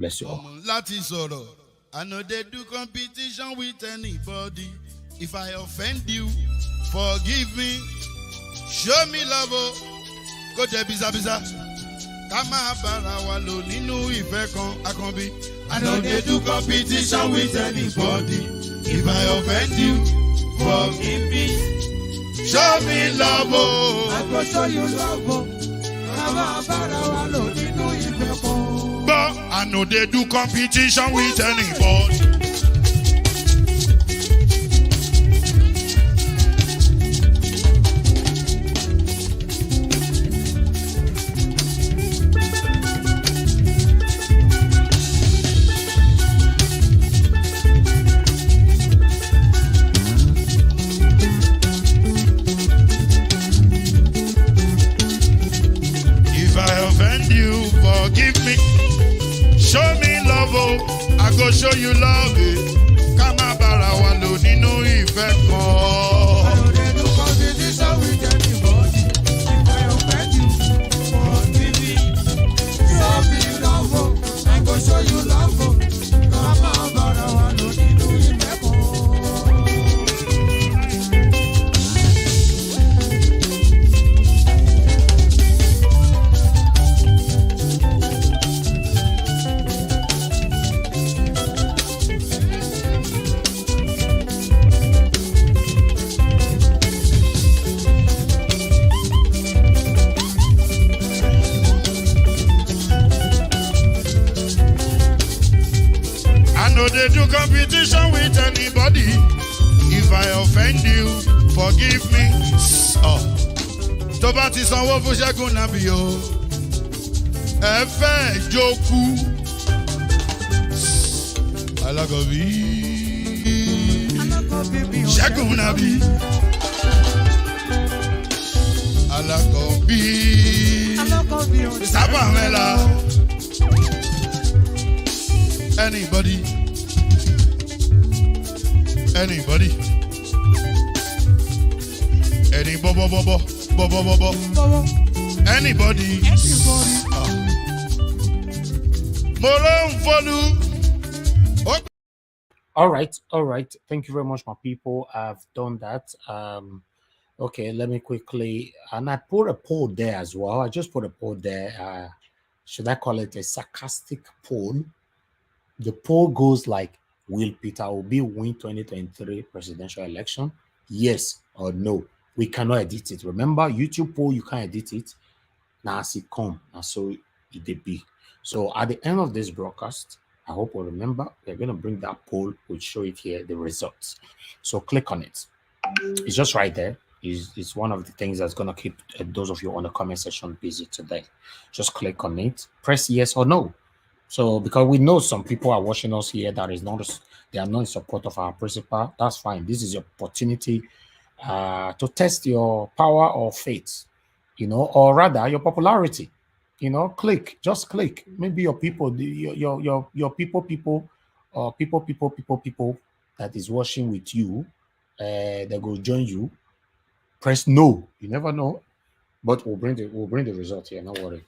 bless you all. I know they do competition with anybody. If I offend you, forgive me. Show me love. Go there, biza biza. Kama bara wa lo nínú ìfẹ́ kan akanbi. I know they do competition with anybody. If I offend you, forgive me. Show me love. I go show you love. Kama bara wa lo nínú ìfẹ́ kan. But I know they do competition with anybody. Show me love, oh, I go show you love. Kama bara wa lo nínú ìfẹ́ kan. I know they do competition with anybody. If I offend you, forgive me. Show me love, I go show you love. Kama bara wa lo nínú ìfẹ́ kan. They do competition with anybody. If I offend you, forgive me. Tó bá ti sanwó fún Ṣẹ́gun Nàbí o, ẹ fẹ́ jókù. Alákọ̀bí Ṣẹ́gun Nàbí. Alákọ̀bí Sábà Mẹ́la. Anybody? Any anybody. All right. Thank you very much, my people. I've done that. Okay, let me quickly, and I put a poll there as well. I just put a poll there. Should I call it a sarcastic poll? The poll goes like, will Peter Obi win 2023 presidential election? Yes or no? We cannot edit it. Remember, YouTube poll, you can't edit it. Now as it come, and so it be. So at the end of this broadcast, I hope you remember, we're going to bring that poll. We'll show it here, the results. So click on it. It's just right there. It's one of the things that's going to keep those of you on the comment section busy today. Just click on it. Press yes or no. So because we know some people are watching us here that is not, they are not in support of our principle. That's fine. This is your opportunity to test your power or faith, or rather your popularity. Just click. Maybe your people, your people, or people that is watching with you, they go join you. Press no. You never know, but we'll bring the result here. No worry.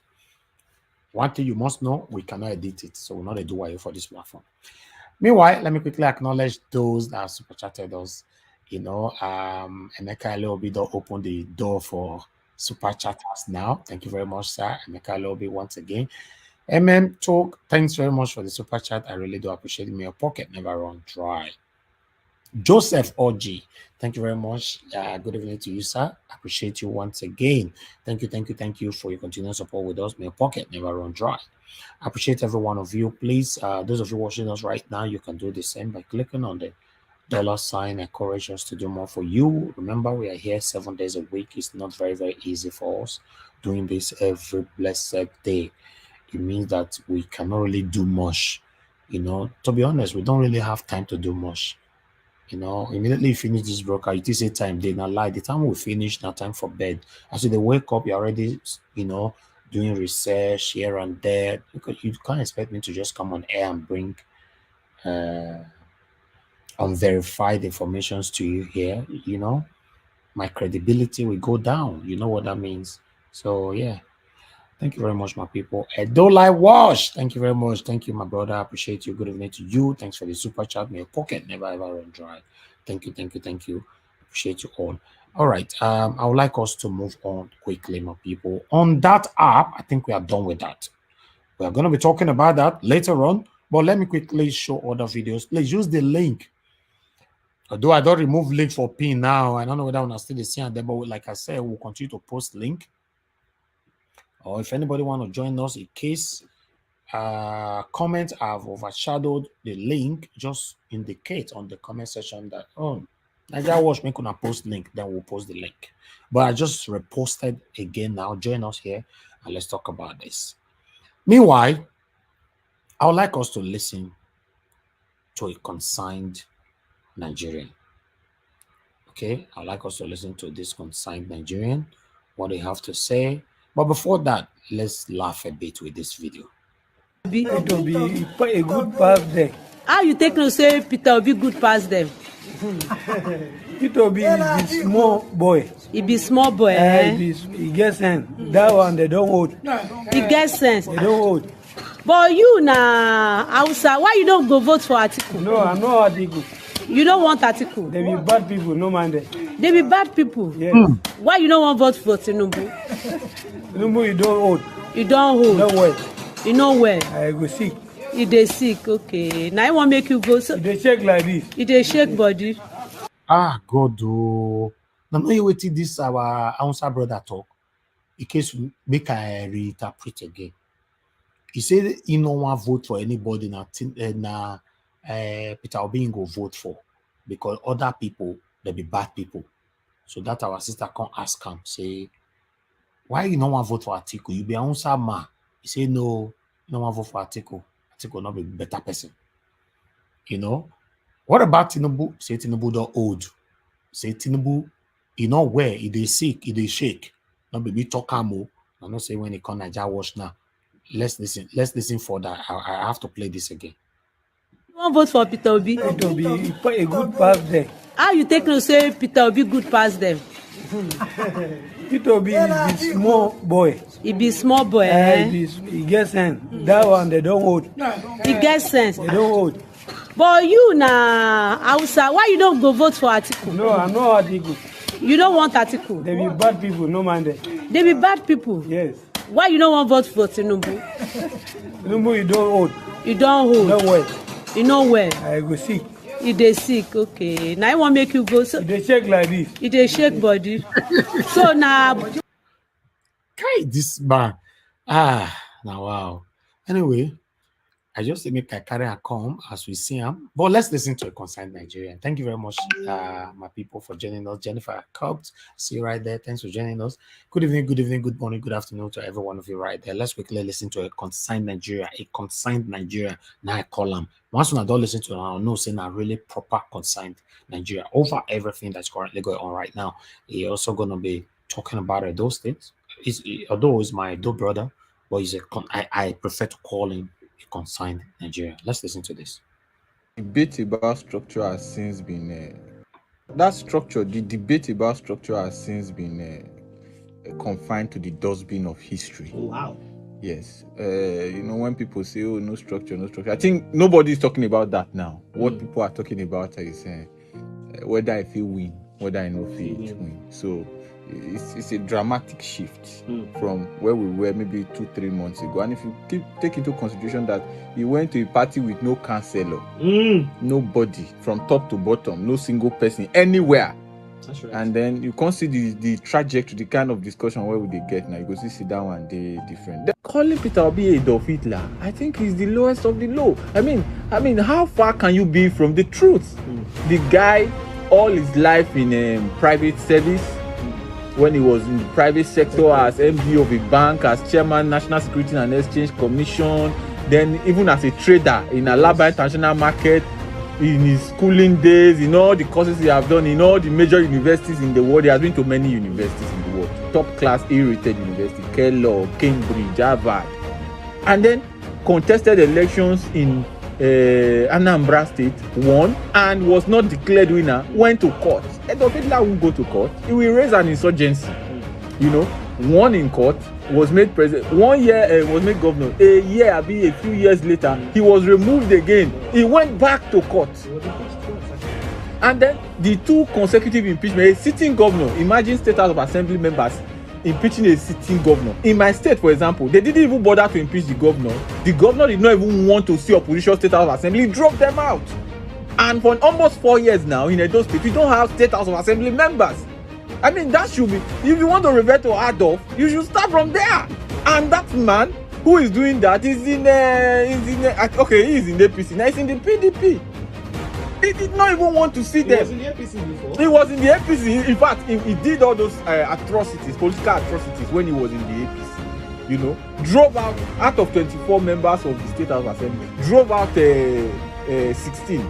One thing you must know, we cannot edit it, so we're not a do for this platform. Meanwhile, let me quickly acknowledge those that have super chatted us. Emeka Alobi don't open the door for super chatters now. Thank you very much, sir. Emeka Alobi once again. Talk, thanks very much for the super chat. I really do appreciate it. May your pocket never run dry. Joseph OG, thank you very much. Good evening to you, sir. Appreciate you once again. Thank you for your continued support with us. May your pocket never run dry. Appreciate every one of you. Please, those of you watching us right now, you can do the same by clicking on the $sign. Encourage us to do more for you. Remember, we are here 7 days a week. It's not very, very easy for us doing this every blessed day. It means that we cannot really do much. To be honest, we don't really have time to do much. Immediately you finish this broadcast, it is a time, they not lie. The time we finish, now time for bed. As they wake up, you're already, doing research here and there. Because you can't expect me to just come on air and bring unverified informations to you here. My credibility will go down. You know what that means. So yeah. Thank you very much, my people. Don't like wash. Thank you very much. Thank you, my brother. I appreciate you. Good evening to you. Thanks for the super chat. May your pocket never ever run dry. Thank you, thank you, thank you. Appreciate you all. All right. I would like us to move on quickly, my people. On that app, I think we are done with that. We are going to be talking about that later on. But let me quickly show other videos. Please use the link. Although I don't remove link for pin now, I don't know whether I'm still the same there, but like I said, we'll continue to post link. Or if anybody want to join us in case comments have overshadowed the link, just indicate on the comment section that, oh, Nigeria Watch make una post link, then we'll post the link. But I just reposted again now. Join us here and let's talk about this. Meanwhile, I would like us to listen to a consigned Nigerian. Okay, I'd like us to listen to this consigned Nigerian, what they have to say. But before that, let's laugh a bit with this video. It will be a good pass there. How you take no say Peter will be good past them? It will be the small boy. He be small boy, eh? He gets sense. That one they don't hold. He gets sense. They don't hold. But you na Hausa, why you don't go vote for Atiku? No, I'm not Atiku. You don't want Atiku. They be bad people, no man there. They be bad people. Yes. Why you don't want vote for Tinubu? Tinubu, you don't hold. You don't hold. No way. You know where? I go sick. You dey sick, okay. Now I want make you go. So They check like this. you dey shake body. Ah, God, oh. Now, know you waiting this our Hausa brother talk. In case we make I reinterpret again. He said he no want vote for anybody na Peter Obi go vote for because other people they be bad people. So that our sister can't ask him, say, why you no want vote for Atiku? You be a Hausa man. He say no, you no want vote for Atiku. Atiku not be better person. You know? What about Tinubu? Say Tinubu don't old. Say Tinubu, you know where he dey sick, he dey shake. Not be talk more. I not say when he come Nigeria Watch now. Let's listen for that. I have to play this again. You want vote for Peter Obi? It will be a good pass there. How you take no say Peter Obi good past them? It will be the small boy. He be small boy, eh? He gets sense. That one they don't hold. He gets sense. They don't hold. But you na Hausa, why you don't go vote for Atiku? No, I'm not Atiku. You don't want Atiku. They be bad people, no man there. They be bad people. Yes. Why you don't want vote for Tinubu? Tinubu, you don't hold. You don't hold. No way. You know where? I go sick. You dey sick, okay. Now I want make you go. So They check like this. you dey shake body. So now Kai, this man. Ah, now wow. Anyway, I just think make I carry and come as we see him. But let's listen to a concerned Nigerian. Thank you very much, my people, for joining us. Jennifer Cobbs, see you right there. Thanks for joining us. Good evening, good morning, good afternoon to every one of you right there. Let's quickly listen to a concerned Nigeria. Now I call him. Once when I don't listen to him, I'll know saying a really proper concerned Nigeria over everything that's currently going on right now. He's also gonna be talking about those things. Although he's my dope brother, but I prefer to call him consigned Nigeria. Let's listen to this. Debate about structure has since been the debate about structure has since been confined to the dustbin of history. Oh, wow. Yes. When people say, oh, no structure, I think nobody is talking about that now. What people are talking about is whether I feel win, whether I know feel win. So it's a dramatic shift from where we were maybe 2-3 months ago. And if you take into consideration that he went to a party with no counselor, nobody from top to bottom, no single person anywhere. That's right. And then you can see the trajectory, the kind of discussion where would they get now. You go see sit down and they different. Calling Peter Obi Adolf Hitler, I think is the lowest of the low. I mean, how far can you be from the truth? The guy, all his life in private service, when he was in the private sector as MD of a bank, as chairman, National Security and Exchange Commission, then even as a trader in Alaba International Market, in his schooling days, in all the courses he have done, in all the major universities in the world. He has been to many universities in the world, top class A-rated university, Kellogg, Cambridge, Harvard, and then contested elections in Anambra State, won, and was not declared winner, went to court. Adolf Hitler won't go to court. He will raise an insurgency, won in court, was made president. 1 year was made governor. A few years later, he was removed again. He went back to court. And then the 2 consecutive impeachment, a sitting governor. Imagine State House of Assembly members impeaching a sitting governor. In my state, for example, they didn't even bother to impeach the governor. The governor did not even want to see opposition State House of Assembly. He drove them out. And for almost 4 years now in Edo State, we don't have State House of Assembly members. I mean, that should be, if you want to revert to Adolf, you should start from there. And that man who is doing that is he is in the APC, now he's in the PDP. He did not even want to see them. He was in the APC before. He was in the APC. In fact, he did all those atrocities, political atrocities when he was in the APC. You know, drove out of 24 members of the State House of Assembly, drove out 16.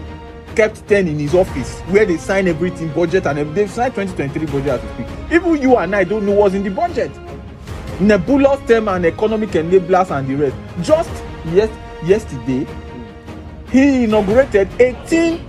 Kept 10 in his office where they sign everything, budget, and they've signed 2023 budget as we speak. Even you and I don't know what's in the budget. Nebulous term and economic enablers and the rest. Just yesterday, he inaugurated 18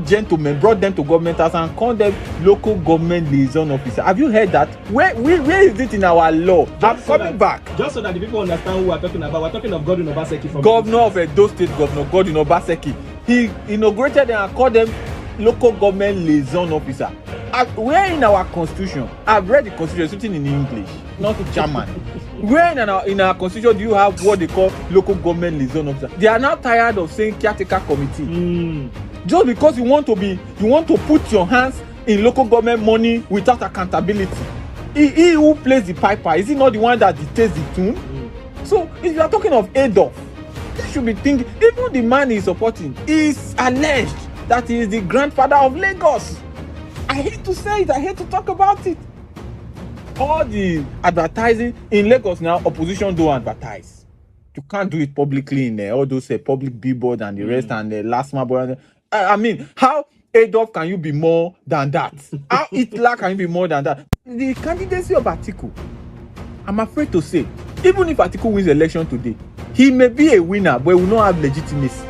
gentlemen, brought them to government house and called them local government liaison officer. Have you heard that? Where is it in our law? I'm coming back. Just so that the people understand who we're talking about. We're talking of Godwin Obaseki from Governor of Edo State, Governor Godwin Obaseki. He inaugurated them and called them local government liaison officer. Where in our constitution? I've read the constitution, it's written in English, not German. Where in our constitution do you have what they call local government liaison officer? They are now tired of saying caretaker committee. Just because you want to put your hands in local government money without accountability. He who plays the piper, is he not the one that dictates the tune? So if you are talking of Adolf, you should be thinking, even the man he's supporting is alleged that he is the grandfather of Lagos. I hate to say it, I hate to talk about it. All the advertising in Lagos now, opposition don't advertise. You can't do it publicly in all those public billboard and the rest and the last mile. I mean, how Adolf can you be more than that? How Hitler can you be more than that? The candidacy of Atiku, I'm afraid to say, even if Atiku wins the election today, he may be a winner, but he will not have legitimacy.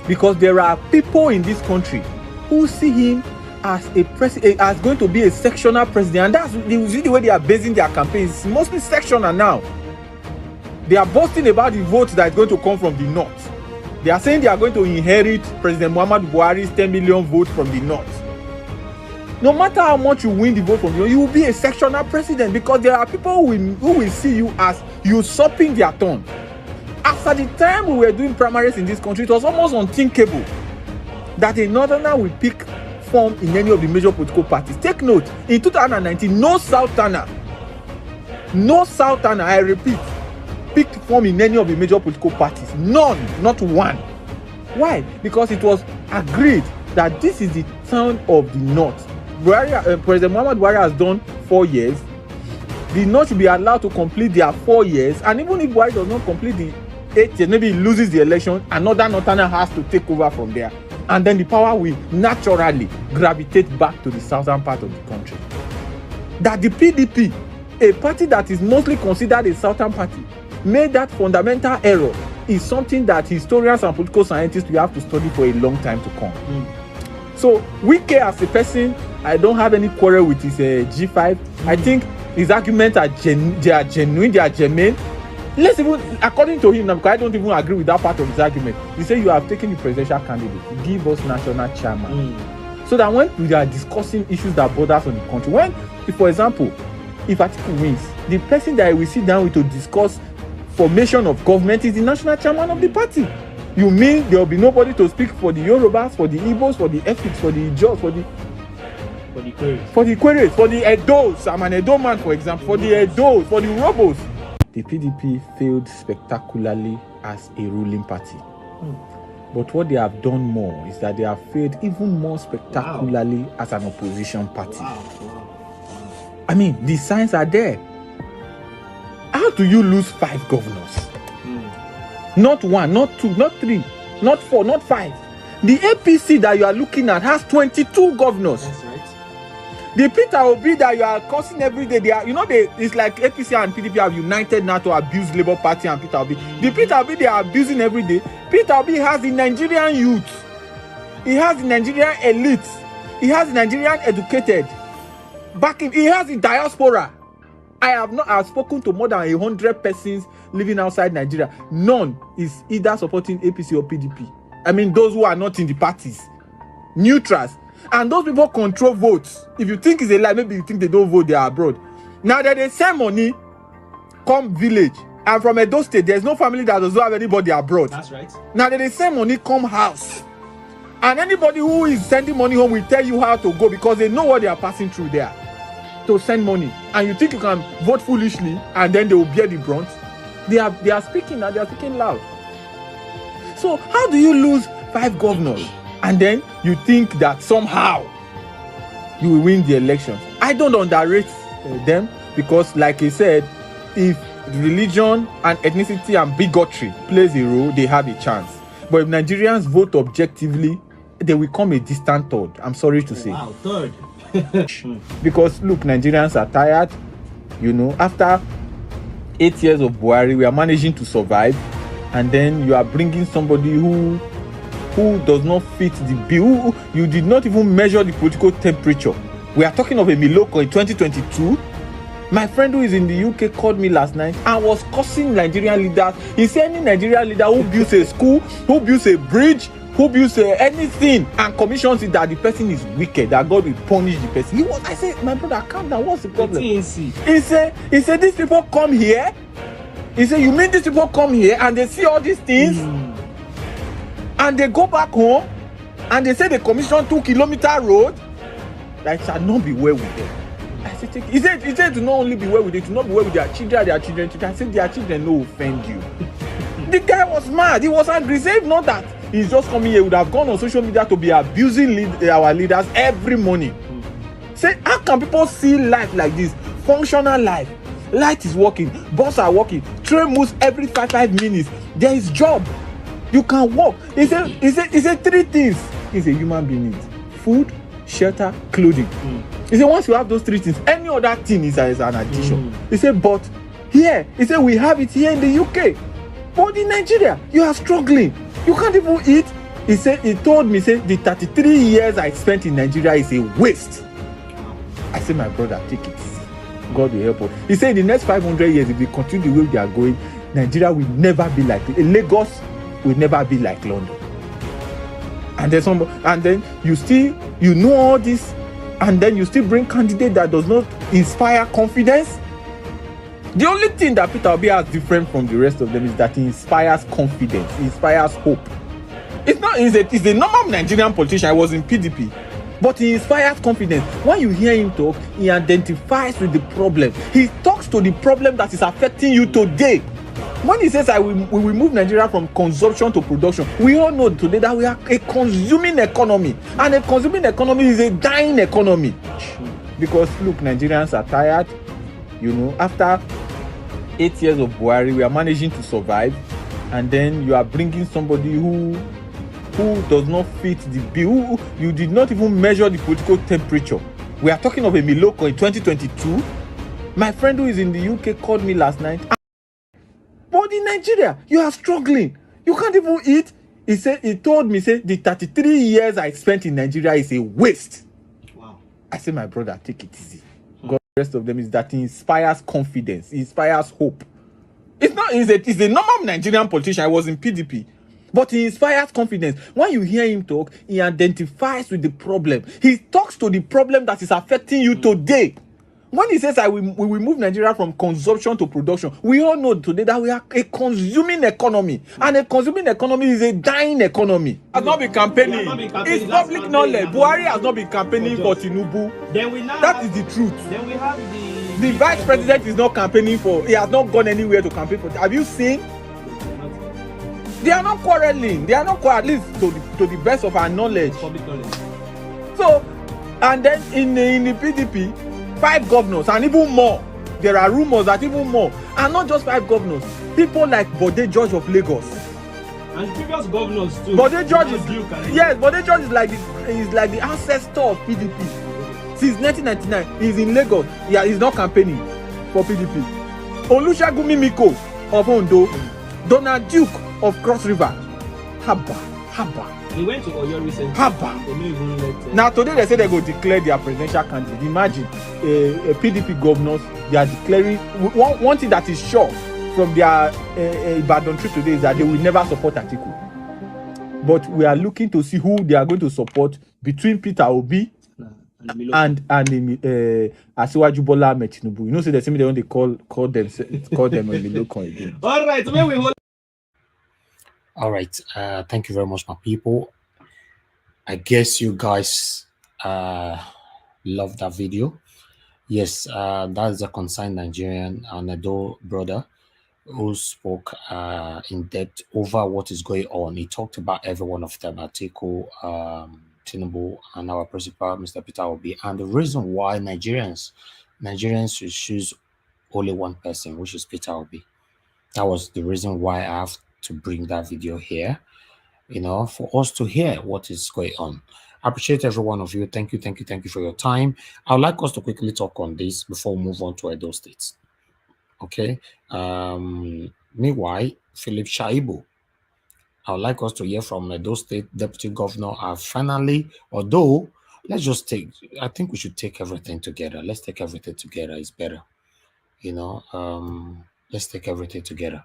Because there are people in this country who see him as as going to be a sectional president, and that's the way they are basing their campaigns. Mostly sectional now. They are boasting about the votes that is going to come from the north. They are saying they are going to inherit President Muhammadu Buhari's 10 million votes from the north. No matter how much you win the vote from the north, you will be a sectional president, because there are people who will see you as usurping their turn. After the time we were doing primaries in this country, it was almost unthinkable that a northerner will pick form in any of the major political parties. Take note, in 2019, no southerner, I repeat, picked form in any of the major political parties. None, not one. Why? Because it was agreed that this is the turn of the north. President Muhammadu Buhari has done 4 years. The north should be allowed to complete their 4 years, and even if Buhari does not complete the 8 years, maybe he loses the election, another northerner has to take over from there. And then the power will naturally gravitate back to the southern part of the country. That the PDP, a party that is mostly considered a southern party, made that fundamental error is something that historians and political scientists will have to study for a long time to come. So Wike as a person, I don't have any quarrel with his G5. I think his arguments are genuine, they are germane. Let's even, according to him, because I don't even agree with that part of his argument. He said you have taken the presidential candidate, give us national chairman. So that when we are discussing issues that bother us on the country, for example, if Atiku wins, the person that we sit down with to discuss formation of government is the national chairman of the party. You mean there will be nobody to speak for the Yorubas, for the Igbos, for the Efiks, for the Ijaws, for the Queries, for the Edos? I'm an Edo man, for example. For the Edos, for the Urhobos. The PDP failed spectacularly as a ruling party. But what they have done more is that they have failed even more spectacularly as an opposition party. I mean, the signs are there. How do you lose 5 governors? Not 1, not 2, not 3, not 4, not 5. The APC that you are looking at has 22 governors. That's right. The Peter Obi that you are cursing every day, it's like APC and PDP have united now to abuse Labour Party and Peter Obi. The Peter Obi they are abusing every day. Peter Obi has the Nigerian youth. He has the Nigerian elite. He has the Nigerian educated. back him. He has a diaspora. I've spoken to more than 100 persons living outside Nigeria. None is either supporting APC or PDP. I mean, those who are not in the parties, neutrals, and those people control votes. If you think it's a lie, maybe you think they don't vote, they are abroad. Now that they send money, come village, and from Edo State, there's no family that does not have anybody abroad. That's right. Now that they send money, come house, and anybody who is sending money home will tell you how to go because they know what they are passing through there to send money. And you think you can vote foolishly and then they will bear the brunt? They are speaking now. They are speaking loud. So how do you lose 5 governors and then you think that somehow you will win the elections? I don't underrate them because, like I said, if religion and ethnicity and bigotry plays a role, they have a chance. But if Nigerians vote objectively, they will come a distant third. I'm sorry to say. Wow, third. Because look, Nigerians are tired. You know, after 8 years of Buhari, we are managing to survive, and then you are bringing somebody who does not fit the bill. You did not even measure the political temperature. We are talking of a Miloko in 2022. My friend who is in the UK called me last night and was cursing Nigerian leaders. He said any Nigerian leader who builds a school, who builds a bridge, who builds anything and commissions it, that the person is wicked, that God will punish the person. I said, my brother, calm down. What's the problem? He said, these people come here. He said, you mean these people come here and they see all these things and they go back home and they say they commissioned 2-kilometer road? That shall not be well with them. I said, he said to not only be well with it, to not be well with their children. I said, their children no offend you. The guy was mad. He was angry. He said, not that he's just coming here, would have gone on social media to be abusing our leaders every morning. Say, how can people see life like this? Functional life. Light is working. Bus are working. Train moves every 5 minutes. There is job. You can walk. He said 3 things. He's a human being needs: food, shelter, clothing. He said once you have those 3 things, any other thing is an addition. He said, but here, he said we have it here in the UK. But in Nigeria, you are struggling. You can't even eat. He told me, the 33 years I spent in Nigeria is a waste. I said, my brother, take it easy. God will help us. He said, in the next 500 years, if we continue the way they are going, Nigeria will never be like Lagos will never be like London. And then you know all this, and then you still bring candidate that does not inspire confidence. The only thing that Peter Obi has different from the rest of them is that he inspires confidence, he inspires hope. He's a normal Nigerian politician. I was in PDP, but he inspires confidence. When you hear him talk, he identifies with the problem. He talks to the problem that is affecting you today. When he says we will move Nigeria from consumption to production, we all know today that we are a consuming economy, and a consuming economy is a dying economy. Because look, Nigerians are tired. You know, after 8 years of Buhari, we are managing to survive, and then you are bringing somebody who does not fit the bill. You did not even measure the political temperature. We are talking of a Miloko in 2022. My friend who is in the UK called me last night. But in Nigeria, you are struggling. You can't even eat. He told me, the 33 years I spent in Nigeria is a waste. Wow. I said, my brother, take it easy. God, the rest of them is that he inspires confidence, he inspires hope. He's a normal Nigerian politician. I was in PDP, but he inspires confidence. When you hear him talk, he identifies with the problem. He talks to the problem that is affecting you today. When he says we will move Nigeria from consumption to production, we all know today that we are a consuming economy, and a consuming economy is a dying economy. Has not been campaigning. It's public knowledge. Buhari has not been campaigning for Tinubu. That is the truth. Then we have the vice president is not campaigning for. He has not gone anywhere to campaign for. Have you seen? They are not quarreling. They are not quarreling, at least to the best of our knowledge. public knowledge. So, and then in the PDP, 5 governors and even more. There are rumors that even more. And not just 5 governors. People like Bode George of Lagos. And previous governors too. Bode George is like the ancestor of PDP. Since 1999, he's in Lagos. Yeah, he's not campaigning for PDP. Olusegun Mimiko of Ondo. Donald Duke of Cross River. Haba. Haba. He went to Oyo recently. Haba. They don't even let. Now today they say they go declare their presidential candidate. Imagine a PDP governors, they are declaring one thing that is sure from their Ibadan trip today is that they will never support Atiku. But we are looking to see who they are going to support between Peter Obi and Asiwaju Bola Ahmed Tinubu. You know, so they say they want to call them Emilokon again. All right, when we hold. All right. Thank you very much, my people. I guess you guys love that video. Yes, that is a concerned Nigerian and Edo brother who spoke in depth over what is going on. He talked about every one of them, Atiku, Tinubu, and our principal, Mr. Peter Obi, and the reason why Nigerians should choose only one person, which is Peter Obi. That was the reason why I have to bring that video here, you know, for us to hear what is going on. I appreciate every one of you. Thank you for your time. I would like us to quickly talk on this before we move on to Edo State. Okay. Meanwhile, Philip Shaibu, I would like us to hear from Edo State Deputy Governor. Finally, although I think we should take everything together. Let's take everything together. It's better, you know. Let's take everything together.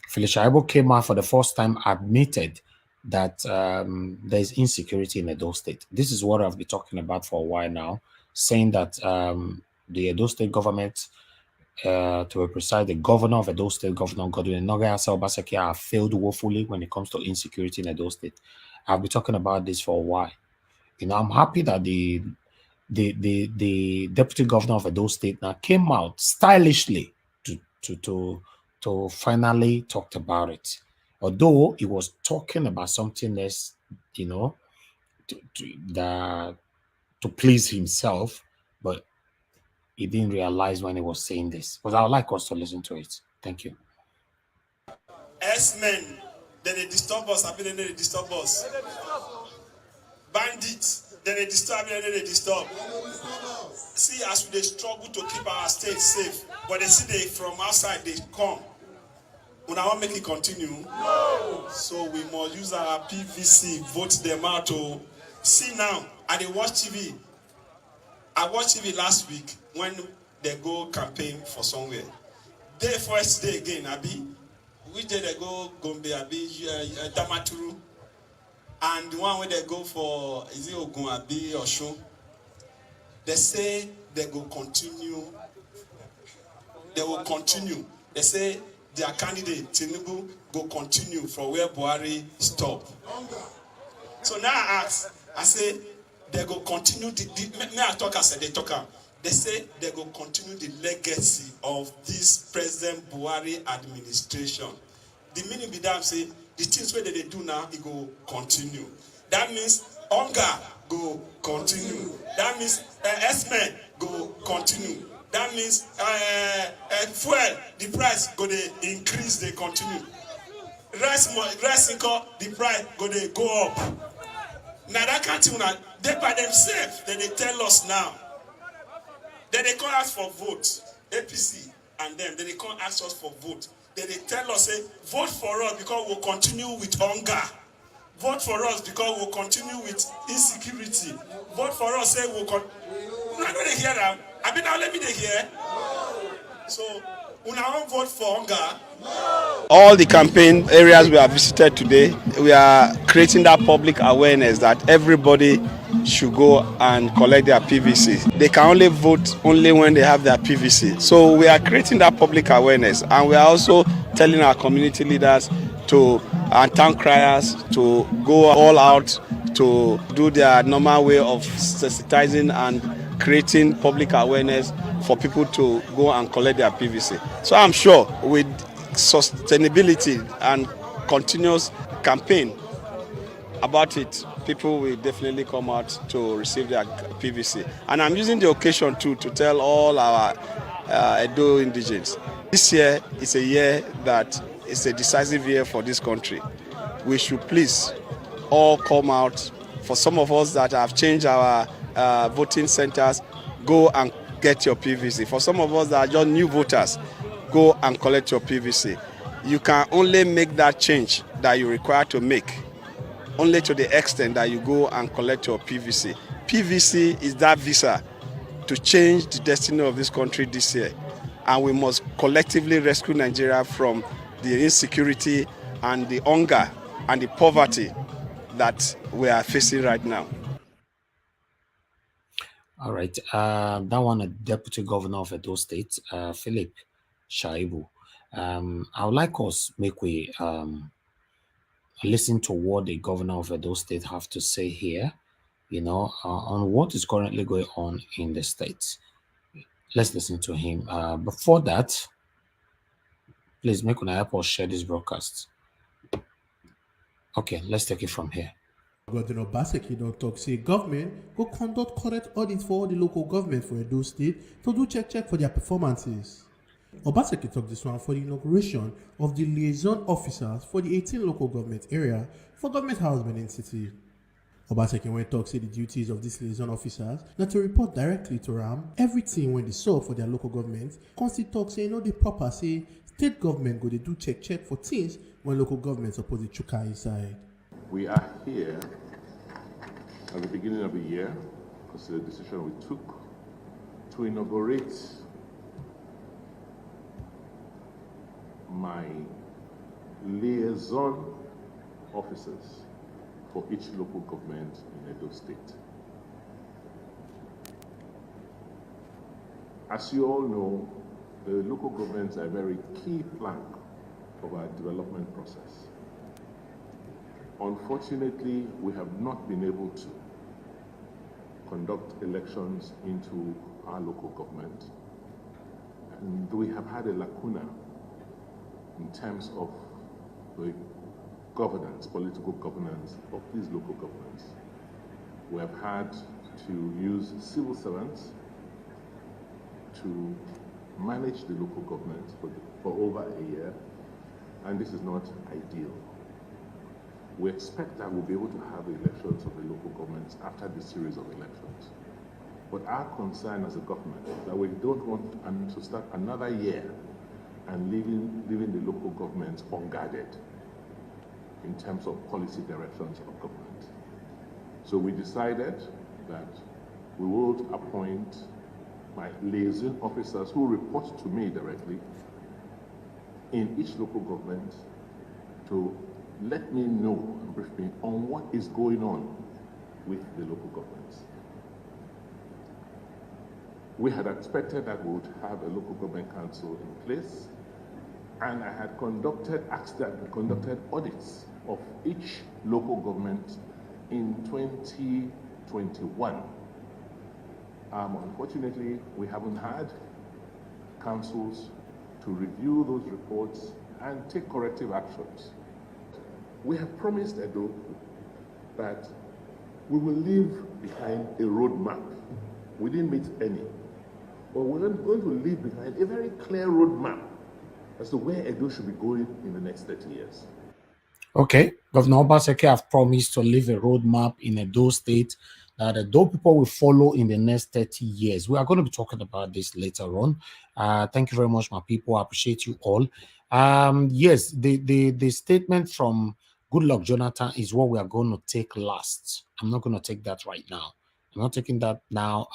Philip Shaibu came out for the first time, admitted that there is insecurity in Edo State. This is what I've been talking about for a while now, saying that the Edo State government, to be precise, the governor of Edo State, Governor Godwin Nogayasa Obaseki, have failed woefully when it comes to insecurity in Edo State. I've been talking about this for a while. You know, I'm happy that the deputy governor of Edo State now came out stylishly to finally talk about it. Although he was talking about something else, you know, to please himself, but he didn't realize when he was saying this. But I would like us to listen to it. Thank you. S-men, then they disturb us, then they disturb us. Bandits, then they disturb, then they disturb. See, as they struggle to keep our state safe, but they see they from outside, they come. We now make it continue. No. So we must use our PVC, vote them out to see now. And they watch TV. I watched TV last week when they go campaign for somewhere. Day first day again, Abi. Which day they go Gombe, Abi, Damaturu. And the one where they go for, is it Ogun, Abi, or Sho? They say they go continue. They will continue. They say their candidate, Tinubu, go continue from where Buhari stopped. So now I ask, I say, they go continue they say they go continue the legacy of this President Buhari administration. The meaning be that say the things where they do now, it go continue. That means hunger go continue. That means S-men go continue. That means fuel, the price go they increase, they continue. Rice the price go they go up. Now that can't even, they by themselves, then they tell us now. Then they call us for vote, APC and them. Then they can't ask us for vote. Then they tell us, say, vote for us because we'll continue with hunger. Vote for us because we'll continue with insecurity. Vote for us, say we'll continue. I know they hear them. I mean, now let me they hear. So, we now vote for hunger. All the campaign areas we have visited today, we are creating that public awareness that everybody should go and collect their PVC. They can only vote only when they have their PVC. So we are creating that public awareness, and we are also telling our community leaders and town criers to go all out to do their normal way of sensitizing and creating public awareness for people to go and collect their PVC. So I'm sure with sustainability and continuous campaign about it, people will definitely come out to receive their PVC. And I'm using the occasion to tell all our Edo indigenes, this year is a year that is a decisive year for this country. We should please all come out. For some of us that have changed our voting centers, go and get your PVC. For some of us that are just new voters, go and collect your PVC. You can only make that change that you require to make only to the extent that you go and collect your PVC. PVC is that visa to change the destiny of this country this year. And we must collectively rescue Nigeria from the insecurity and the hunger and the poverty that we are facing right now. All right. That one, a Deputy Governor of Edo State, Philip Shaibu. I would like us make we listen to what the Governor of Edo State have to say here, on what is currently going on in the state. Let's listen to him. Before that, please make an help us share this broadcast. Okay, let's take it from here. Governor Obaseki don talk say government go conduct correct audit for all the local government for Edo State to do check for their performances. Obaseki talk this one for the inauguration of the liaison officers for the 18 local government area for Government House Benin City. Obaseki went talk say the duties of these liaison officers na to report directly to RAM everything when they saw for their local government. Consti talk say the proper say state government go dey do check for things when local government suppose dey chuka inside. We are here at the beginning of the year because the decision we took to inaugurate my liaison officers for each local government in Edo State. As you all know, the local governments are a very key plank of our development process. Unfortunately, we have not been able to conduct elections into our local government. And we have had a lacuna in terms of the governance, political governance of these local governments. We have had to use civil servants to manage the local government for over a year, and this is not ideal. We expect that we'll be able to have elections of the local governments after this series of elections. But our concern as a government is that we don't want to start another year and leaving the local governments unguarded in terms of policy directions of government. So we decided that we will appoint my liaison officers who report to me directly in each local government to let me know and brief me on what is going on with the local governments. We had expected that we would have a local government council in place, and I had conducted audits of each local government in 2021. Unfortunately, we haven't had councils to review those reports and take corrective actions. We have promised Edo that we will leave behind a roadmap. We didn't meet any, but we're going to leave behind a very clear roadmap as to where Edo should be going in the next 30 years. Okay, Governor Obaseki have promised to leave a roadmap in Edo State that Edo people will follow in the next 30 years. We are going to be talking about this later on. Thank you very much, my people. I appreciate you all. Yes, the statement from Goodluck Jonathan is what we are going to take last. I'm not going to take that right now. I'm not taking that now.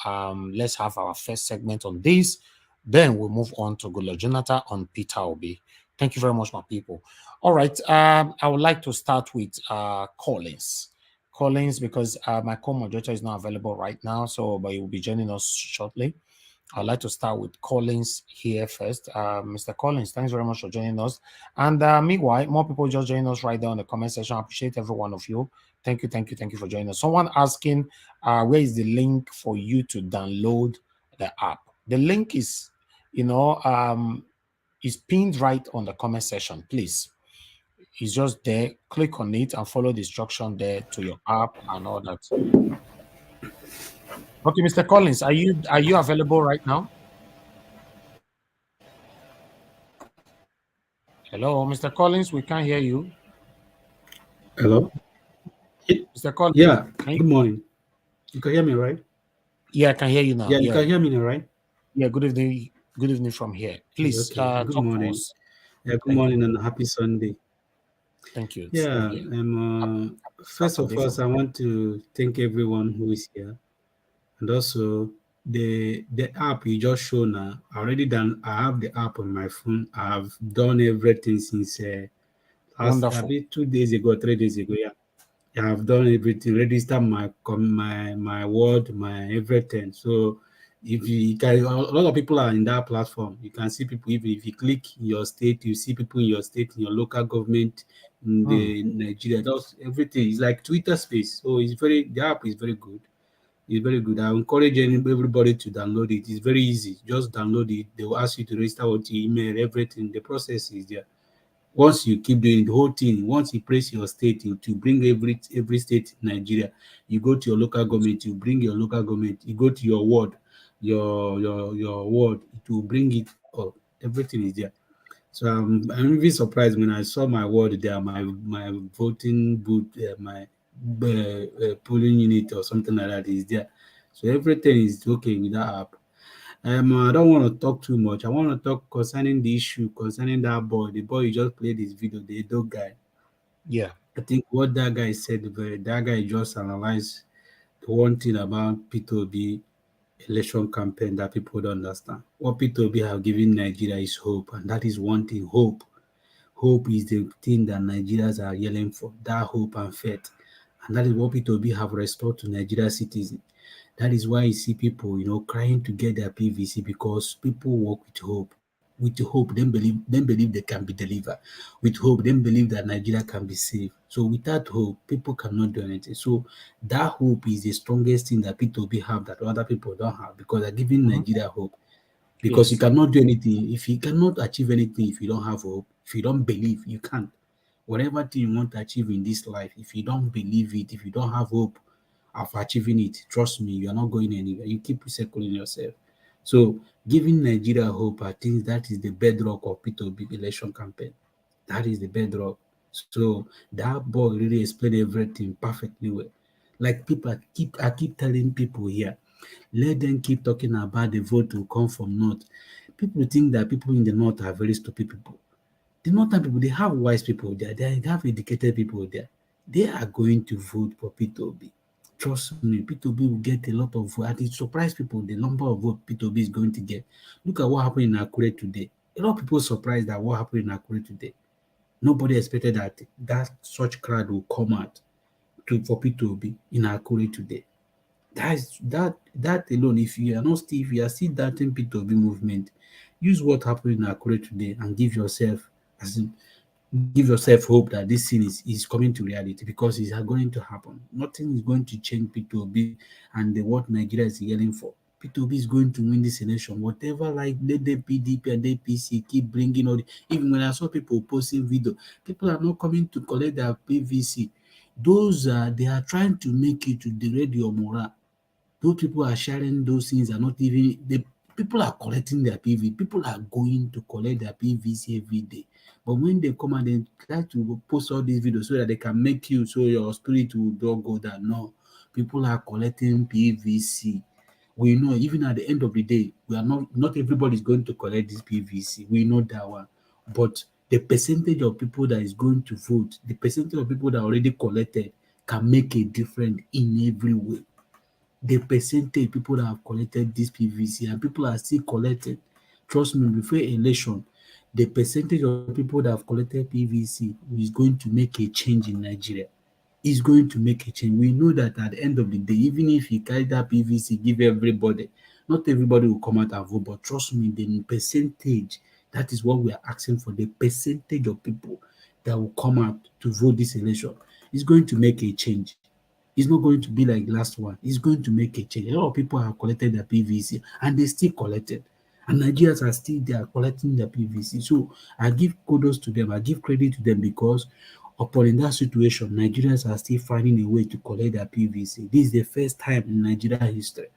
Let's have our first segment on this. Then we'll move on to Goodluck Jonathan on Peter Obi. Thank you very much, my people. All right. I would like to start with Collins. Collins, because my co-moderator is not available right now, but he will be joining us shortly. I'd like to start with Collins here first. Mr. Collins, thanks very much for joining us. And meanwhile, more people just joining us right there on the comment section. I appreciate every one of you. Thank you for joining us. Someone asking, where is the link for you to download the app? The link is, is pinned right on the comment section. Please, it's just there. Click on it and follow the instruction there to your app and all that. Okay, Mr. Collins, are you available right now? Hello, Mr. Collins, we can't hear you. Hello? Mr. Collins. Yeah, good morning. You can hear me, right? Yeah, I can hear you now. Yeah, you can hear me now, right? Yeah, good evening. Good evening from here. Please, okay. Good morning. to us. Yeah, good morning and happy Sunday. Thank you. Same Yeah. here. First of Saturday all, from I want to thank everyone who is here, and also the app you just shown now. I already done. I have the app on my phone. I have done everything since last, I wonderful. believe 2 days ago, 3 days ago. Yeah. I've done everything, register my word, my everything. So if you can, a lot of people are in that platform. You can see people. Even if you click in your state, you see people in your state, in your local government, in Mm. the Nigeria. That's everything. It's like Twitter space. So the app is very good. It's very good. I encourage everybody to download it. It's very easy. Just download it. They will ask you to register with your email, everything. The process is there. Once you keep doing the whole thing, once you press your state to bring every state in Nigeria, you go to your local government, you bring your local government, you go to your ward, your ward, it will bring it up. Everything is there. So I'm even surprised when I saw my ward there, my voting booth, my polling unit or something like that is there. So everything is okay with that app. I don't want to talk too much. I want to talk concerning the issue concerning that boy. The boy you just played this video, the dog guy. Yeah. I think what that guy said, that guy just analyzed the one thing about P2B election campaign that people don't understand. What P2B have given Nigeria is hope, and that is one thing. Hope. Hope is the thing that Nigerians are yelling for. That hope and faith, and that is what P2B have restored to Nigeria citizens. That is why you see people, crying to get their PVC because people work with hope. With hope, then believe they can be delivered. With hope, then believe that Nigeria can be saved. So without hope, people cannot do anything. So that hope is the strongest thing that P2B have that other people don't have because they're giving Mhm. Nigeria hope. Because you Yes. cannot do anything if you cannot achieve anything if you don't have hope. If you don't believe, you can't. Whatever thing you want to achieve in this life, if you don't believe it, if you don't have hope of achieving it, trust me, you are not going anywhere. You keep circling yourself. So, giving Nigeria hope, I think that is the bedrock of P2B election campaign. That is the bedrock. So that boy really explained everything perfectly well. Like people I keep telling people here, let them keep talking about the vote will come from north. People think that people in the north are very stupid people. The northern people, they have wise people there, they have educated people there. They are going to vote for P2B. Trust me, P2B will get a lot of vote. And it surprise people the number of vote P2B is going to get. Look at what happened in Akure today. A lot of people surprised at what happened in Akure today. Nobody expected that such crowd will come out for P2B in Akure today. That alone, if you are still doubting P2B movement, use what happened in Akure today and give yourself hope that this thing is coming to reality because it's going to happen. Nothing is going to change P2B and what Nigeria is yelling for. P2B is going to win this election. Whatever, like let the PDP and the APC keep bringing all. Even when I saw people posting video, people are not coming to collect their PVC. They are trying to make you to degrade your morale. Those people are sharing those things are not even the people are collecting their PV. People are going to collect their PVC every day. But when they come and they try to post all these videos so that they can make you so your spirit will not go down. No, people are collecting PVC. We know even at the end of the day, we are not everybody is going to collect this PVC. We know that one. But the percentage of people that is going to vote, the percentage of people that already collected can make a difference in every way. The percentage people that have collected this PVC and people are still collecting. Trust me, before election, the percentage of people that have collected PVC is going to make a change in Nigeria. Is going to make a change. We know that at the end of the day, even if you carry that PVC, give everybody, not everybody will come out and vote. But trust me, the percentage, that is what we are asking for. The percentage of people that will come out to vote this election is going to make a change. It's not going to be like the last one. It's going to make a change. A lot of people have collected their PVC and they still collected. And Nigerians are still there collecting their PVC. So I give kudos to them. I give credit to them because upon in that situation, Nigerians are still finding a way to collect their PVC. This is the first time in Nigeria history.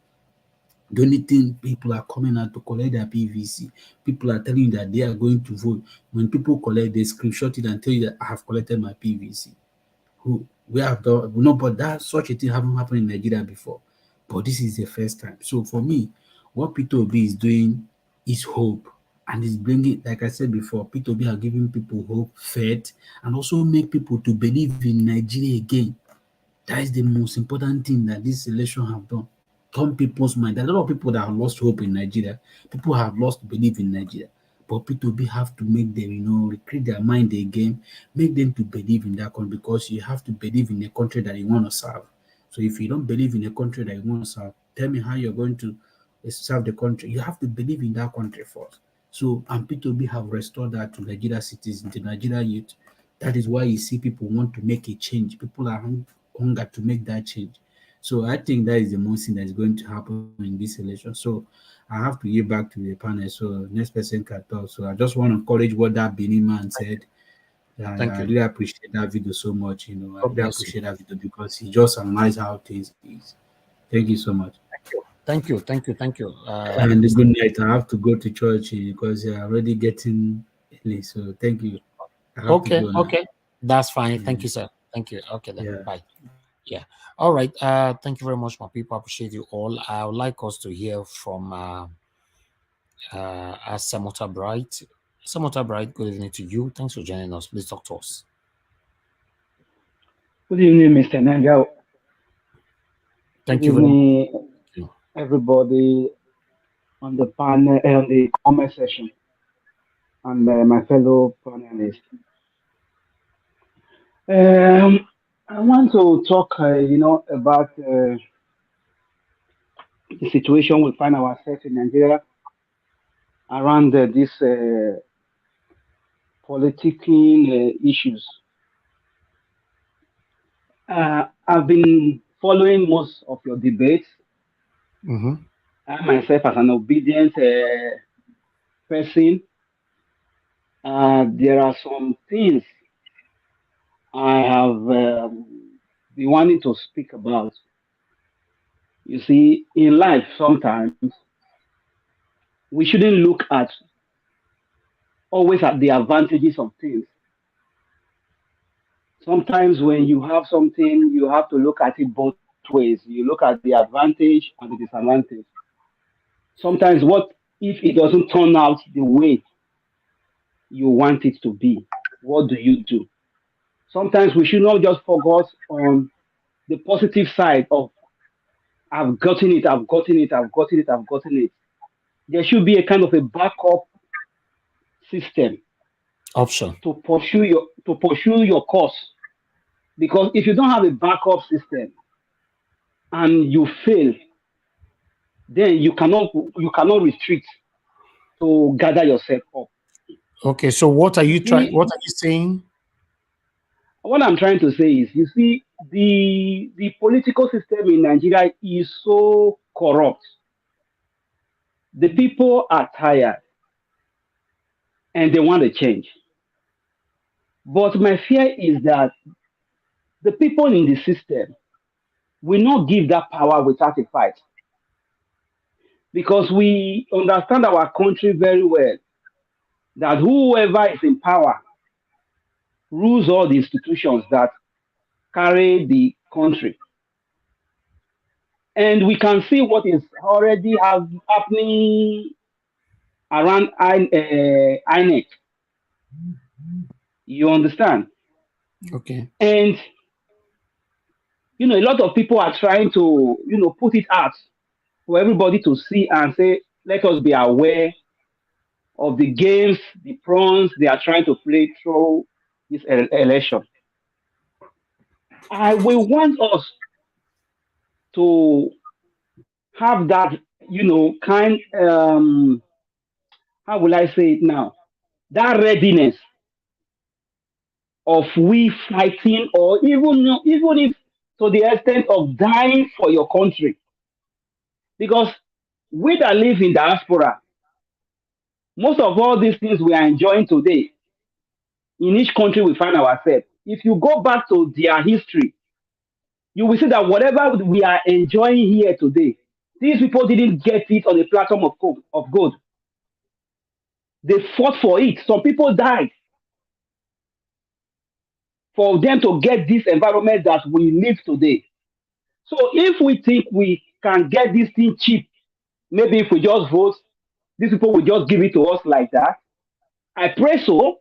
The only thing people are coming out to collect their PVC. People are telling you that they are going to vote. When people collect, they screenshot it and tell you that I have collected my PVC. Who we have done no, but that such a thing haven't happened in Nigeria before. But this is the first time. So for me, what P2B is doing is hope. And it's bringing, like I said before, P2B are giving people hope, faith, and also make people to believe in Nigeria again. That is the most important thing that this election have done. Turn people's mind. There are a lot of people that have lost hope in Nigeria. People have lost belief in Nigeria. But P2B have to make them, recreate their mind again, make them to believe in that country, because you have to believe in a country that you want to serve. So if you don't believe in a country that you want to serve, tell me how you're going to serve the country. You have to believe in that country first. So, and P2B have restored that to Nigeria citizens, to Nigeria youth. That is why you see people want to make a change. People are hunger to make that change. So I think that is the most thing that is going to happen in this election. So I have to get back to the panel so next person can talk. So I just want to encourage what that Benin man said. Thank I you. really appreciate that video so much. I God really bless you. appreciate that video because he just analyzed how things is. Thank you so much. Thank you. And good night. I have to go to church because you're already getting early. So thank you. I have to go now. Okay. That's fine. Thank you, sir. Thank you. Okay, then. Yeah. Bye. Yeah. All right. Thank you very much, my people. I appreciate you all. I would like us to hear from Samota Bright. Samota Bright, good evening to you. Thanks for joining us. Please talk to us. Good evening, Mr. Nanga. Thank Good you very much. evening, everybody on the panel, on the comment section, and my fellow panelists. I want to talk, about the situation we find ourselves in Nigeria around these political issues. I've been following most of your debates. I myself, as an obedient person, there are some things I have been wanting to speak about. You see, in life, sometimes we shouldn't look always at the advantages of things. Sometimes when you have something, you have to look at it both ways. You look at the advantage and the disadvantage. Sometimes what if it doesn't turn out the way you want it to be? What do you do? Sometimes we should not just focus on the positive side of I've gotten it. There should be a kind of a backup system option to pursue your course. Because if you don't have a backup system and you fail, then you cannot retreat to gather yourself up. Okay, so what are you trying? What are you saying? What I'm trying to say is, you see, the political system in Nigeria is so corrupt. The people are tired and they want to change. But my fear is that the people in the system will not give that power without a fight. Because we understand our country very well, that whoever is in power rules all the institutions that carry the country. And we can see what is already happening around INEC. You understand? Okay. And, a lot of people are trying to, put it out for everybody to see and say, let us be aware of the games, the prawns they are trying to play through this election. I will want us to have that, how will I say it now? That readiness of we fighting, or even if to the extent of dying for your country. Because we that live in diaspora, most of all these things we are enjoying today, in each country we find ourselves, if you go back to their history, you will see that whatever we are enjoying here today, these people didn't get it on a platform of gold. They fought for it. Some people died for them to get this environment that we live today. So if we think we can get this thing cheap, maybe if we just vote these people will just give it to us like that. I pray so,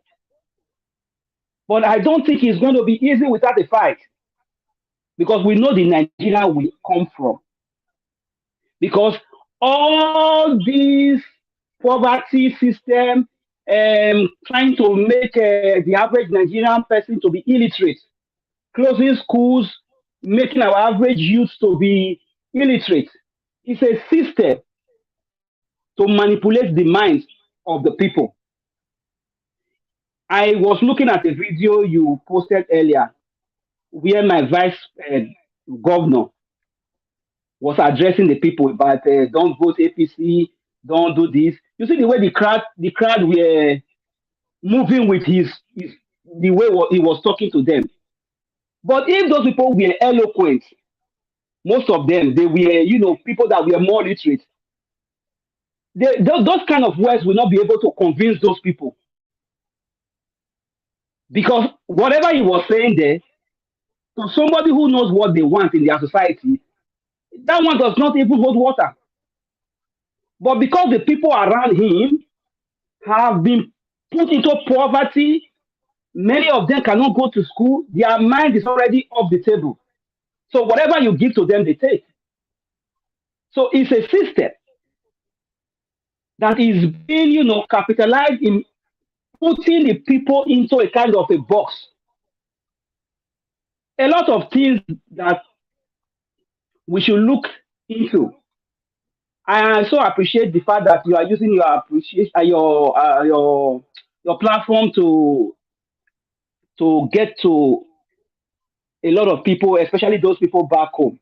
but I don't think it's going to be easy without a fight because we know the Nigeria we come from. Because all these poverty system trying to make the average Nigerian person to be illiterate, closing schools, making our average youth to be illiterate. It's a system to manipulate the minds of the people. I was looking at a video you posted earlier where my vice governor was addressing the people about don't vote APC, don't do this. You see the way the crowd were moving with the way he was talking to them. But if those people were eloquent, most of them, they were, people that were more literate. Those kind of words will not be able to convince those people. Because whatever he was saying there, to somebody who knows what they want in their society, that one does not even hold water. But because the people around him have been put into poverty, many of them cannot go to school, their mind is already off the table. So whatever you give to them, they take. So it's a system that is being, capitalized in putting the people into a kind of a box. A lot of things that we should look into. I so appreciate the fact that you are using your platform to get to a lot of people, especially those people back home.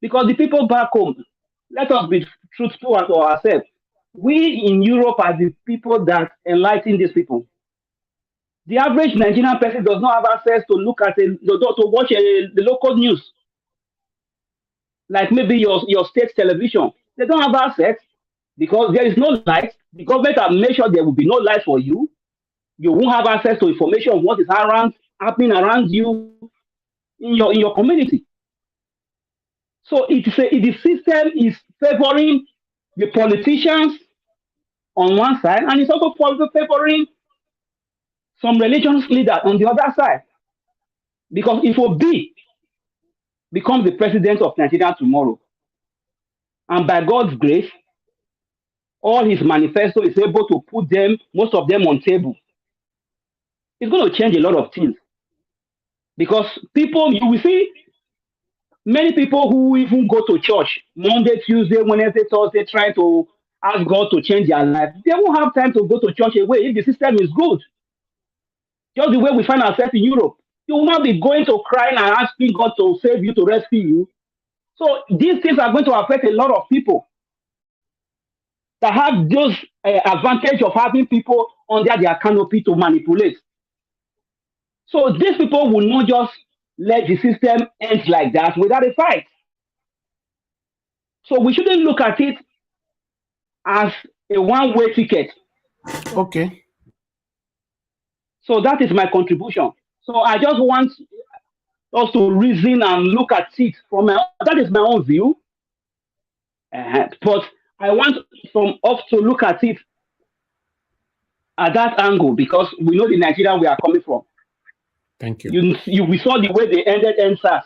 Because the people back home, let us be truthful to ourselves. We in Europe are the people that enlighten these people. The average Nigerian person does not have access to look at to watch the local news. Like maybe your state television. They don't have access because there is no light. The government have made sure there will be no light for you. You won't have access to information of what is happening around you in your community. So the system is favoring the politicians on one side, and it's also favoring some religious leaders on the other side. Because if Obi becomes the president of Nigeria tomorrow, and by God's grace, all his manifesto is able to put most of them on table, it's going to change a lot of things. Because you will see many people who even go to church Monday, Tuesday, Wednesday, Thursday, trying to ask God to change their life. They won't have time to go to church away if the system is good. Just the way we find ourselves in Europe. You will not be going to crying and asking God to save you, to rescue you. So these things are going to affect a lot of people that have those advantage of having people under their canopy to manipulate. So these people will not just let the system end like that without a fight. So we shouldn't look at it as a one-way ticket. Okay. So that is my contribution. So I just want us to reason and look at it from that is my own view. But I want from us to look at it at that angle because we know the Nigeria we are coming from. Thank you. We saw the way they ended NSAS.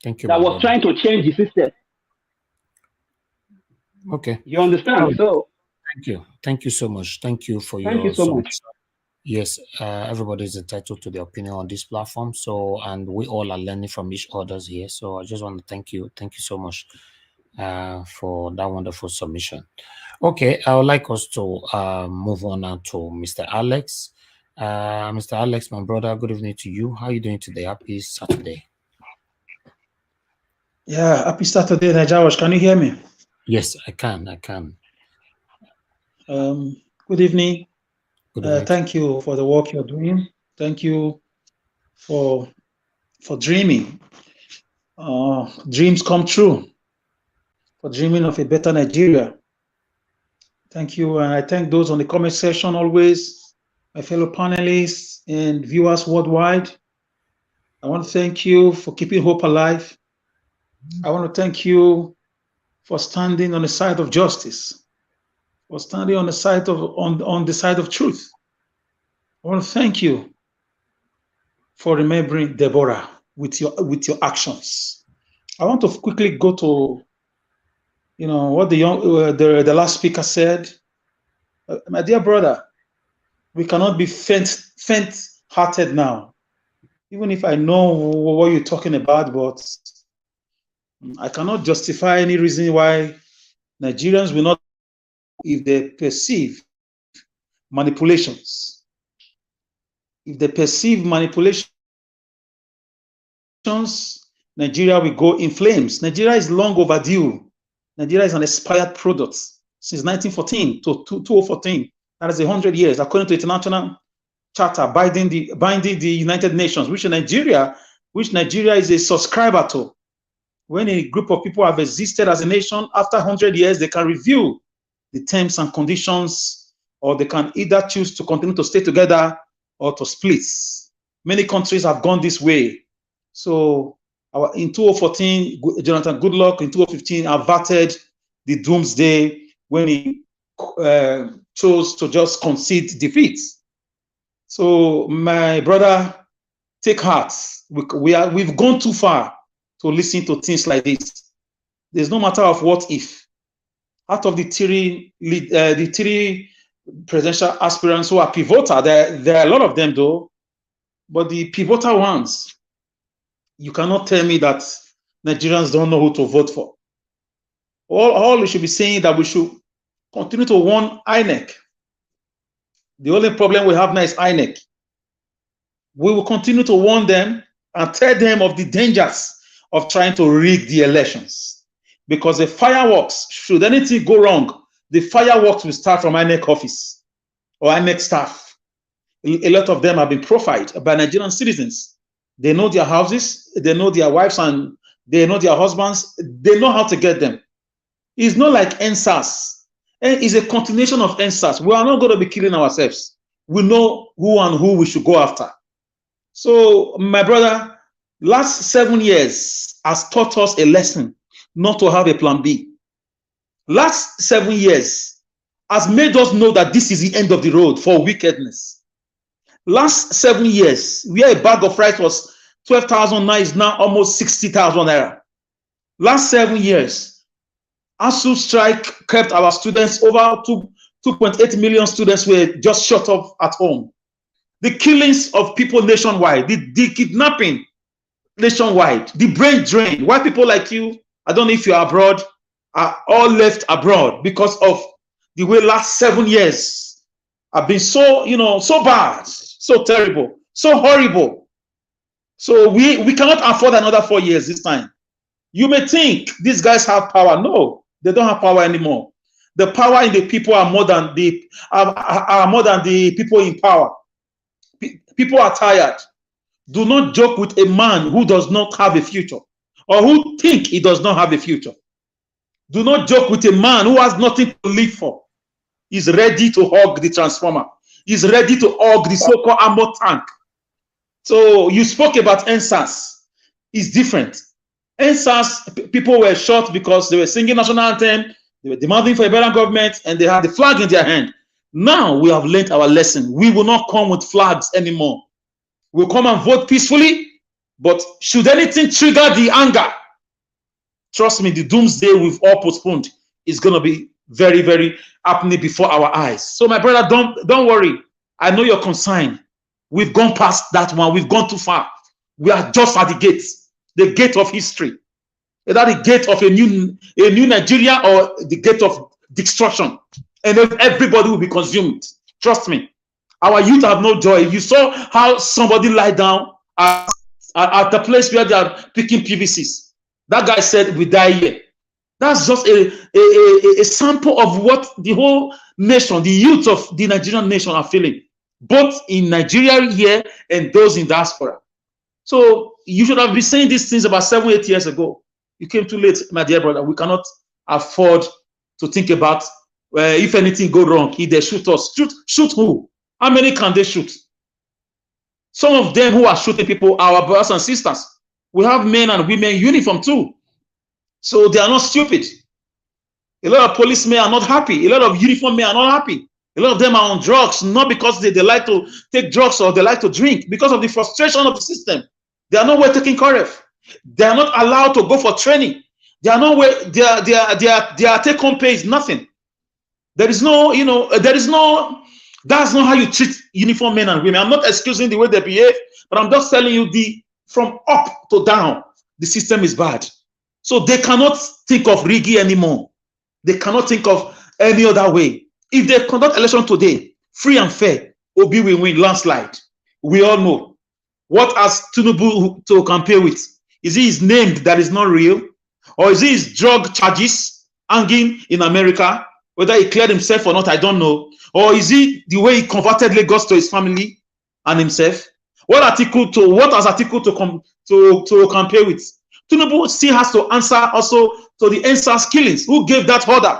Thank you. That was trying to change the system. Okay. You understand? So thank you. Thank you so much. Thank you for thank you so much. Yes, everybody is entitled to their opinion on this platform. So, and we all are learning from each other's here. So I just want to thank you. Thank you so much for that wonderful submission. Okay, I would like us to move on now to Mr. Alex. Mr. Alex, my brother, good evening to you. How are you doing today? Happy Saturday. Yeah, happy Saturday, Najawash. Can you hear me? Yes, I can. Good evening. Thank you for the work you're doing. Thank you for dreaming. Dreams come true. For dreaming of a better Nigeria. Thank you, and I thank those on the comment section always, my fellow panelists and viewers worldwide. I want to thank you for keeping hope alive. I want to thank you for standing on the side of justice. for standing on the side of on the side of truth. I want to thank you for remembering Deborah with your actions. I want to quickly go to, what the last speaker said. My dear brother, we cannot be faint-hearted now. Even if I know what you're talking about, but I cannot justify any reason why Nigerians will not, if they perceive manipulations. If they perceive manipulations, Nigeria will go in flames. Nigeria is long overdue. Nigeria is an expired product since 1914 to 2014. That is 100 years, according to international charter binding the United Nations, which Nigeria is a subscriber to. When a group of people have existed as a nation, after 100 years, they can review the terms and conditions, or they can either choose to continue to stay together or to split. Many countries have gone this way. So in 2014, Jonathan Goodluck in 2015 averted the doomsday when he chose to just concede defeat. So my brother, take heart. We've gone too far to listen to things like this. There's no matter of what if. Out of the three presidential aspirants who are pivotal, there are a lot of them though, but the pivotal ones, you cannot tell me that Nigerians don't know who to vote for. All we should be saying that we should continue to warn INEC. The only problem we have now is INEC. We will continue to warn them and tell them of the dangers of trying to rig the elections. Because the fireworks, should anything go wrong, the fireworks will start from INEC office or INEC staff. A lot of them have been profiled by Nigerian citizens. They know their houses, they know their wives, and they know their husbands. They know how to get them. It's not like NSAS. It's a continuation of NSAS. We are not going to be killing ourselves. We know who and who we should go after. So, my brother, last 7 years has taught us a lesson not to have a plan B. Last 7 years has made us know that this is the end of the road for wickedness. Last 7 years, where a bag of rice was 12,000 naira is now almost 60,000 naira. Last 7 years, ASU strike kept our students, over 2.8 million students were just shut off at home. The killings of people nationwide, the kidnapping nationwide, the brain drain. Why people like you, I don't know if you're abroad, are all left abroad because of the way last 7 years have been so, so bad, so terrible, so horrible. So we cannot afford another 4 years this time. You may think these guys have power. No, they don't have power anymore. The power in the people are more than the people in power. People are tired. Do not joke with a man who does not have a future, or who think he does not have a future. Do not joke with a man who has nothing to live for. He's ready to hug the transformer. He's ready to hug the so-called armor tank. So you spoke about NSAS. It's different. NSAS, people were shot because they were singing national anthem, they were demanding for a better government, and they had the flag in their hand. Now we have learned our lesson. We will not come with flags anymore. We'll come and vote peacefully, but should anything trigger the anger, trust me, the doomsday we've all postponed is going to be very, very happening before our eyes. So my brother, don't worry. I know your concern. We've gone past that one. We've gone too far. We are just at the gate of history. Either the gate of a new Nigeria or the gate of destruction. And then everybody will be consumed. Trust me. Our youth have no joy. You saw how somebody lied down at the place where they are picking PVCs. That guy said, we die here. That's just a sample of what the whole nation, the youth of the Nigerian nation are feeling, both in Nigeria here and those in diaspora. So you should have been saying these things about 7-8 years ago. You came too late, my dear brother. We cannot afford to think about if anything go wrong, if they shoot us. Shoot who? How many can they shoot? Some of them who are shooting people are our brothers and sisters. We have men and women in uniform too. So they are not stupid. A lot of policemen are not happy. A lot of uniform men are not happy. A lot of them are on drugs, not because they like to take drugs or they like to drink, because of the frustration of the system. They are not well taken care of. They are not allowed to go for training. They are not well, their take-home pay is nothing. There is no, that's not how you treat uniform men and women. I'm not excusing the way they behave, but I'm just telling you from up to down, the system is bad. So they cannot think of Rigi anymore. They cannot think of any other way. If they conduct election today, free and fair, Obi will win landslide. We all know. What has Tinubu to compare with? Is it his name that is not real? Or is it his drug charges hanging in America? Whether he cleared himself or not, I don't know. Or is it the way he converted Lagos to his family and himself? What has Atiku to compare with? Tinubu still has to answer also to the NSAS killings. Who gave that order?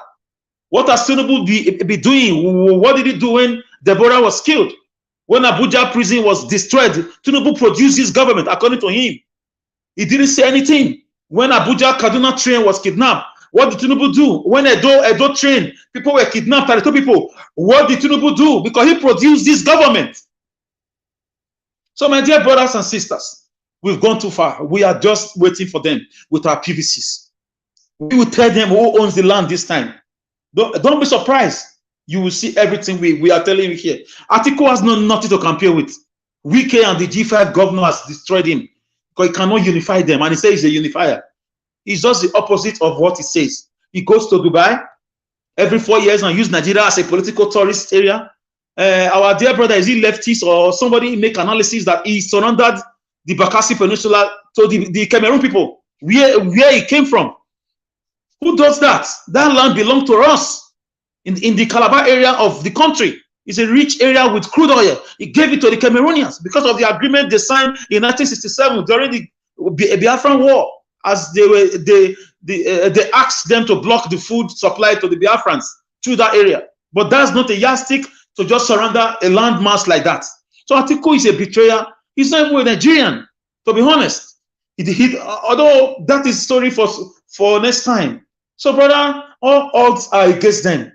What has Tinubu be doing? What did he do when Deborah was killed? When Abuja prison was destroyed, Tinubu produced his government, according to him. He didn't say anything. When Abuja Kaduna train was kidnapped, what did Tinubu do? When Edo train, people were kidnapped, 32 people. What did Tinubu do? Because he produced this government. So, my dear brothers and sisters, we've gone too far. We are just waiting for them with our PVCs. We will tell them who owns the land this time. Don't be surprised. You will see everything we are telling you here. Atiku has nothing to compare with. Wike and the G5 governor has destroyed him because he cannot unify them. And he says he's a unifier. He's just the opposite of what he says. He goes to Dubai every 4 years and uses Nigeria as a political tourist area. Our dear brother, is he leftist or somebody make analysis that he surrendered the Bakassi Peninsula to the Cameroon people, where he came from. Who does that? That land belongs to us in the Calabar area of the country. It's a rich area with crude oil. He gave it to the Cameroonians because of the agreement they signed in 1967 during the Biafran War, as they asked them to block the food supply to the Biafrans through that area. But that's not a yardstick to just surrender a landmass like that. So Atiku is a betrayer. He's not even a Nigerian, to be honest. Although that is story for next time. So, brother, all odds are against them.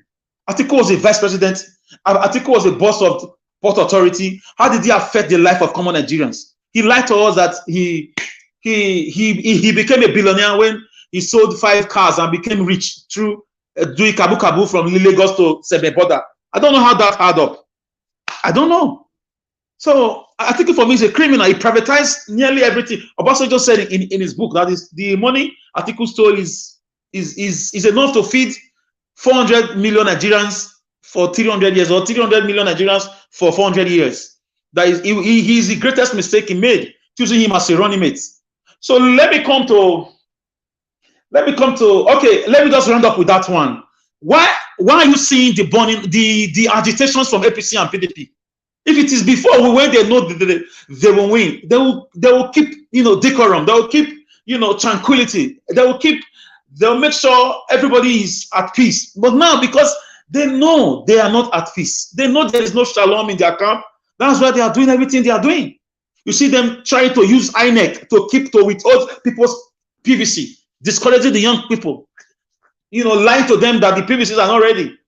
Atiku was a vice president. Atiku was a boss of Port Authority. How did he affect the life of common Nigerians? He lied to us that he became a billionaire when he sold 5 cars and became rich through doing kabu from Lagos to Sebe border. I don't know how that add up. I don't know. So Atiku for me is a criminal. He privatized nearly everything. Obasanjo said in his book that is the money Atiku stole is enough to feed 400 million Nigerians for 300 years, or 300 million Nigerians for 400 years. That is, he is the greatest mistake he made, choosing him as a running mate. So let me come to. Okay, let me just round up with that one. Why are you seeing the burning, the agitations from APC and PDP? If it is before when they know they will win, they will keep decorum. They will keep tranquility. They'll make sure everybody is at peace. But now, because they know they are not at peace, they know there is no shalom in their camp. That's why they are doing everything they are doing. You see them trying to use INEC to withhold people's PVC, discouraging the young people, lying to them that the PVCs are not ready.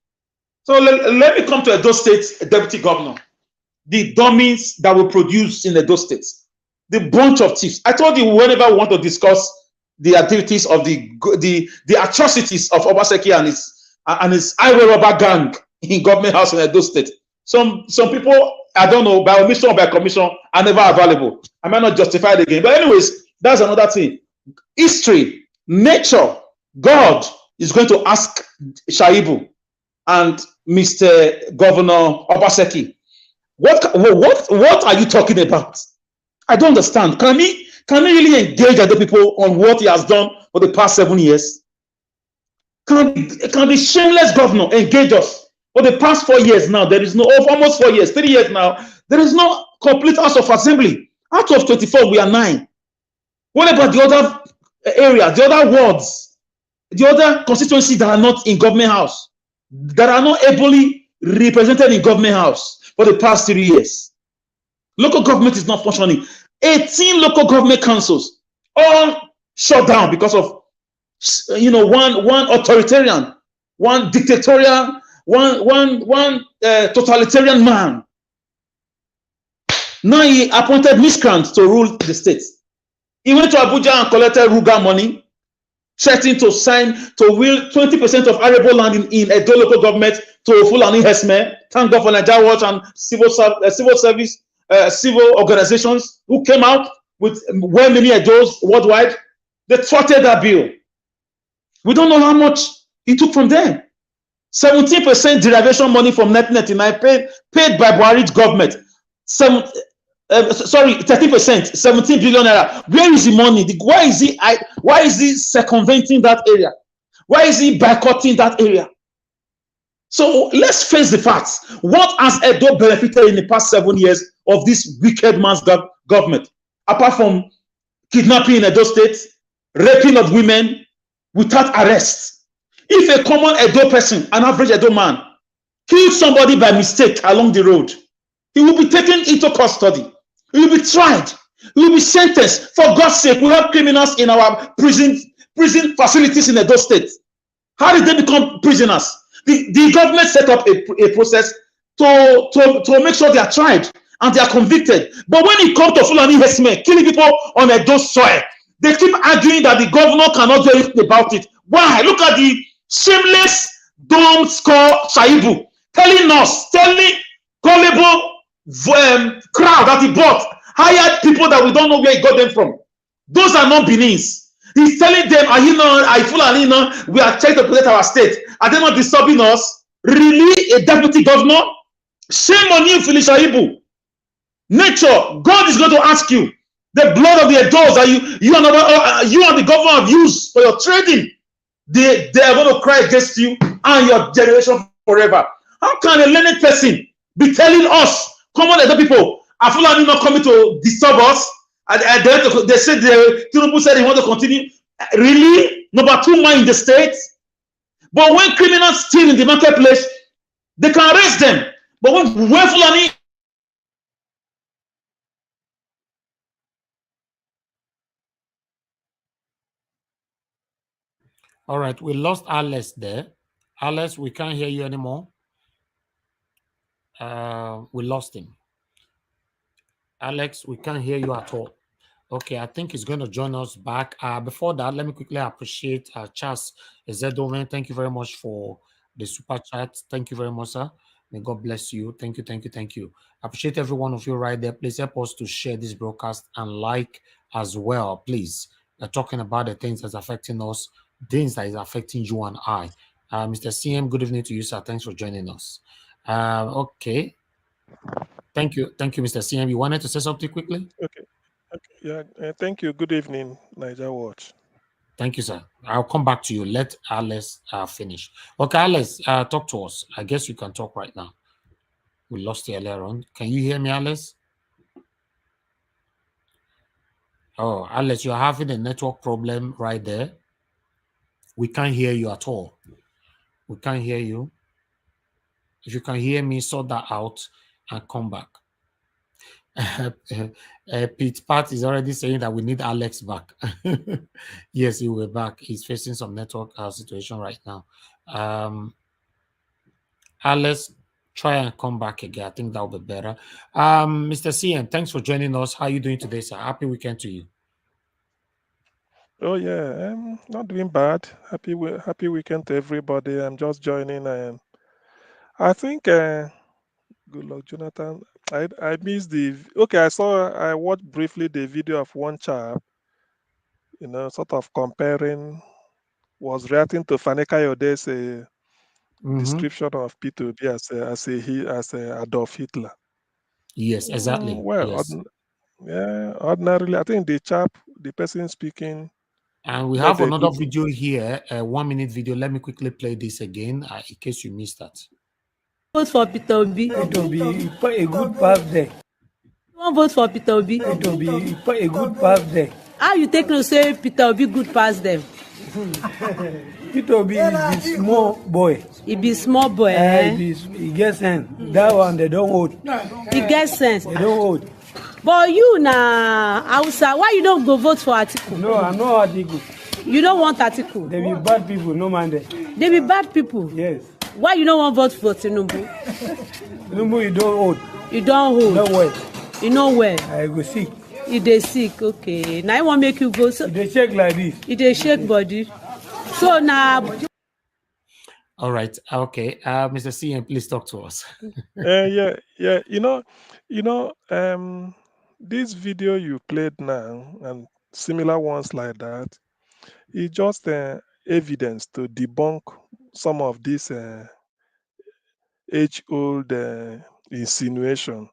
So let me come to Edo State deputy governor. The dummies that were produced in Edo State, the bunch of thieves. I told you, whenever we want to discuss the activities of the atrocities of Obaseki and his highway robber gang in government house in Edo State. Some people, I don't know, by omission or by commission, are never available. I might not justify it again. But anyways, that's another thing. History, nature, God is going to ask Shaibu and Mr. Governor Obaseki, what are you talking about? I don't understand. Can he really engage other people on what he has done for the past 7 years? Can the shameless governor engage us for the past 4 years now? There is almost 4 years, 3 years now. There is no complete House of Assembly. Out of 24, we are 9. What about the other areas, the other wards, the other constituencies that are not in government house, that are not ably represented in government house for the past 3 years? Local government is not functioning. 18 local government councils all shut down because of one authoritarian, one dictatorial, one totalitarian man. Now he appointed miscreants to rule the state. He went to Abuja and collected Ruga money, threatening to will 20% of arable land in Edo local government to Fulani Hesme. Thank God for Nigeria Watch and civil service, civil organizations who came out with well many Edos worldwide. They thwarted that bill. We don't know how much he took from them. 17% derivation money from NET paid by Buhari's government. 13%, 17 billion naira. Where is the money? Why is he circumventing that area? Why is he boycotting that area? So let's face the facts. What has Edo benefited in the past 7 years of this wicked man's government? Apart from kidnapping in Edo State, raping of women without arrest. If a common Edo person, an average Edo man, kills somebody by mistake along the road, he will be taken into custody. He will be tried. He will be sentenced. For God's sake, we have criminals in our prison facilities in Edo State. How did they become prisoners? The government set up a process to make sure they are tried and they are convicted. But when it comes to Fulani Hesme, killing people on Edo soil, they keep arguing that the governor cannot do anything about it. Why? Look at the shameless, dumb score Shaibu telling gullible crowd that he bought, hired people that we don't know where he got them from. Those are not Benins. He's telling them, we are trying to protect our state. Are they not disturbing us? Really? A deputy governor? Shame on you, Felicia Ibu. Nature, God is going to ask you. The blood of the Edos that you and the government have used for your trading, they are going to cry against you and your generation forever. How can a learned person be telling us, common Edo people, are Fulani not coming to disturb us? They said Tinubu said he want to continue. Really? Number 2 man in the state? But when criminals steal in the marketplace, they can arrest them. But when Fulani... All right, we lost Alex there. Alex, we can't hear you anymore. We lost him. Alex, we can't hear you at all. Okay, I think he's going to join us back. Before that, let me quickly appreciate Charles Ezedoven. Thank you very much for the super chat. Thank you very much, sir. May God bless you. Thank you, thank you, thank you. I appreciate every one of you right there. Please help us to share this broadcast and like as well, please. We're talking about the things that's affecting us, things that is affecting you and I. Mr. CM, good evening to you, sir. Thanks for joining us. Okay. Thank you, Mr. CM. You wanted to say something quickly? Okay. Yeah, thank you. Good evening, Niger Watch. Thank you, sir. I'll come back to you. Let Alice finish. Okay, Alice, talk to us. I guess you can talk right now. We lost you earlier on. Can you hear me, Alice? Oh, Alice, you're having a network problem right there. We can't hear you at all. We can't hear you. If you can hear me, sort that out and come back. Pete Pat is already saying that we need Alex back. Yes, he will be back. He's facing some network situation right now. Alex, try and come back again. I think that will be better. Mr. CM, thanks for joining us. How are you doing today, sir? Happy weekend to you. Oh yeah, I'm not doing bad. Happy weekend to everybody. I'm just joining, and I think good luck, Jonathan. I missed the I watched briefly the video of one chap, sort of comparing, was reacting to Fani Kayode's description of P2B as a Adolf Hitler. Yes, exactly. Well, yes. Ordinarily, I think the person speaking. And we have another video here, a 1-minute video. Let me quickly play this again in case you missed that. Vote for Peter Obi. It will be a good path there. You want vote for Peter Obi? It will be a good path there. How you take no say Peter Obi good pass them? Peter Obi is the small boy. He be small boy. He gets sense. That one they don't hold. He gets sense. They don't hold. But you na Hausa, why you don't go vote for Atiku? No, I'm not Atiku. You don't want Atiku? They be bad people, no man there. They be bad people. Yes. Why you don't want vote for Tinubu? Tinubu, you don't hold. You don't hold. No way. You know where? I go sick. You dey sick, okay. Now I want make you go. So they shake like this. You dey shake body. So now. All right. Okay. Mr. CM, please talk to us. Yeah. This video you played now and similar ones like that is just evidence to debunk some of this age-old insinuation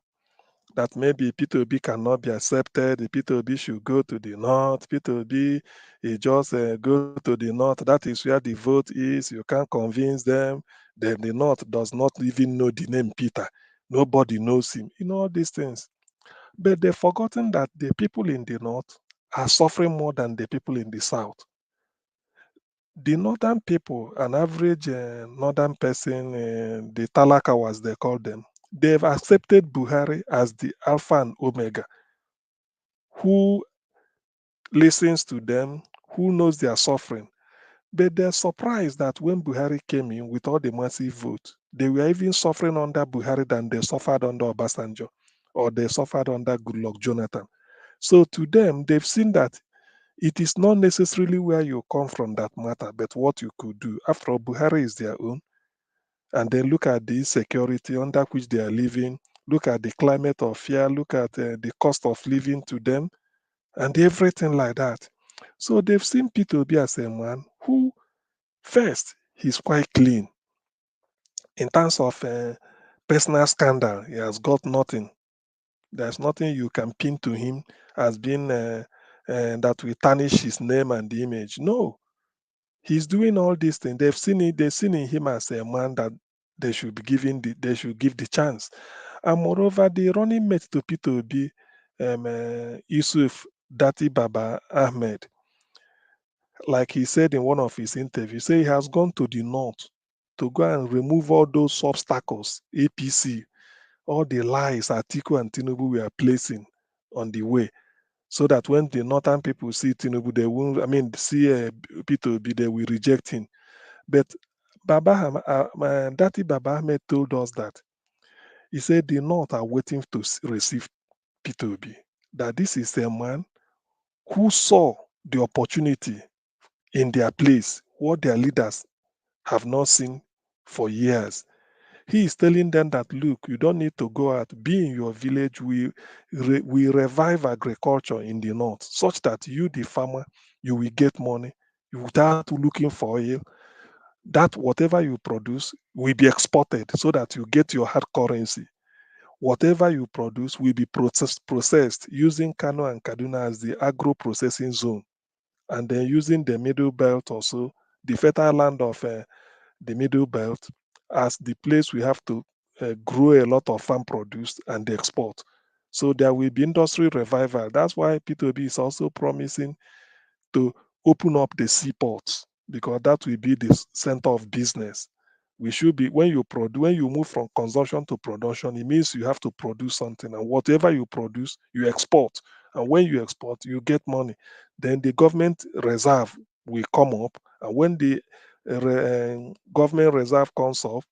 that maybe P2B cannot be accepted, the P2B should go to the north, P2B is just go to the north, that is where the vote is, you can't convince them, then the north does not even know the name Peter, nobody knows him, all these things. But they've forgotten that the people in the north are suffering more than the people in the south. The northern people, an average northern person, the Talakawas they call them, they've accepted Buhari as the Alpha and Omega, who listens to them, who knows their suffering. But they're surprised that when Buhari came in with all the massive vote, they were even suffering under Buhari than they suffered under Obasanjo or they suffered under Goodluck Jonathan. So to them, they've seen that it is not necessarily where you come from that matter, but what you could do. After all, Buhari is their own. And then look at the insecurity under which they are living, look at the climate of fear, look at the cost of living to them, and everything like that. So they've seen P2B as a man who, first, he's quite clean. In terms of personal scandal, he has got nothing. There's nothing you can pin to him as being that will tarnish his name and the image. No, he's doing all these things. They've seen in him as a man that they should be giving they should give the chance. And moreover, the running mate to P2B, Yusuf Dati Baba Ahmed, like he said in one of his interviews, say he has gone to the north to go and remove all those obstacles, APC, all the lies Atiku and Tinubu were placing on the way, so that when the northern people see Tinubu, they won't, see P2B, they will reject him. But Dati Baba Ahmed told us that he said the North are waiting to receive P2B, that this is a man who saw the opportunity in their place, what their leaders have not seen for years. He is telling them that, look, you don't need to go out, be in your village. We revive agriculture in the North such that you, the farmer, you will get money without looking for oil. That whatever you produce will be exported so that you get your hard currency. Whatever you produce will be processed using Kano and Kaduna as the agro-processing zone, and then using the Middle Belt also, the fertile land of the Middle Belt, as the place we have to grow a lot of farm produce and export. So there will be industry revival. That's why P2B is also promising to open up the seaports, because that will be the center of business. We should be, when you move from consumption to production, it means you have to produce something, and whatever you produce, you export. And when you export, you get money. Then the government reserve will come up, and when the government reserve comes up,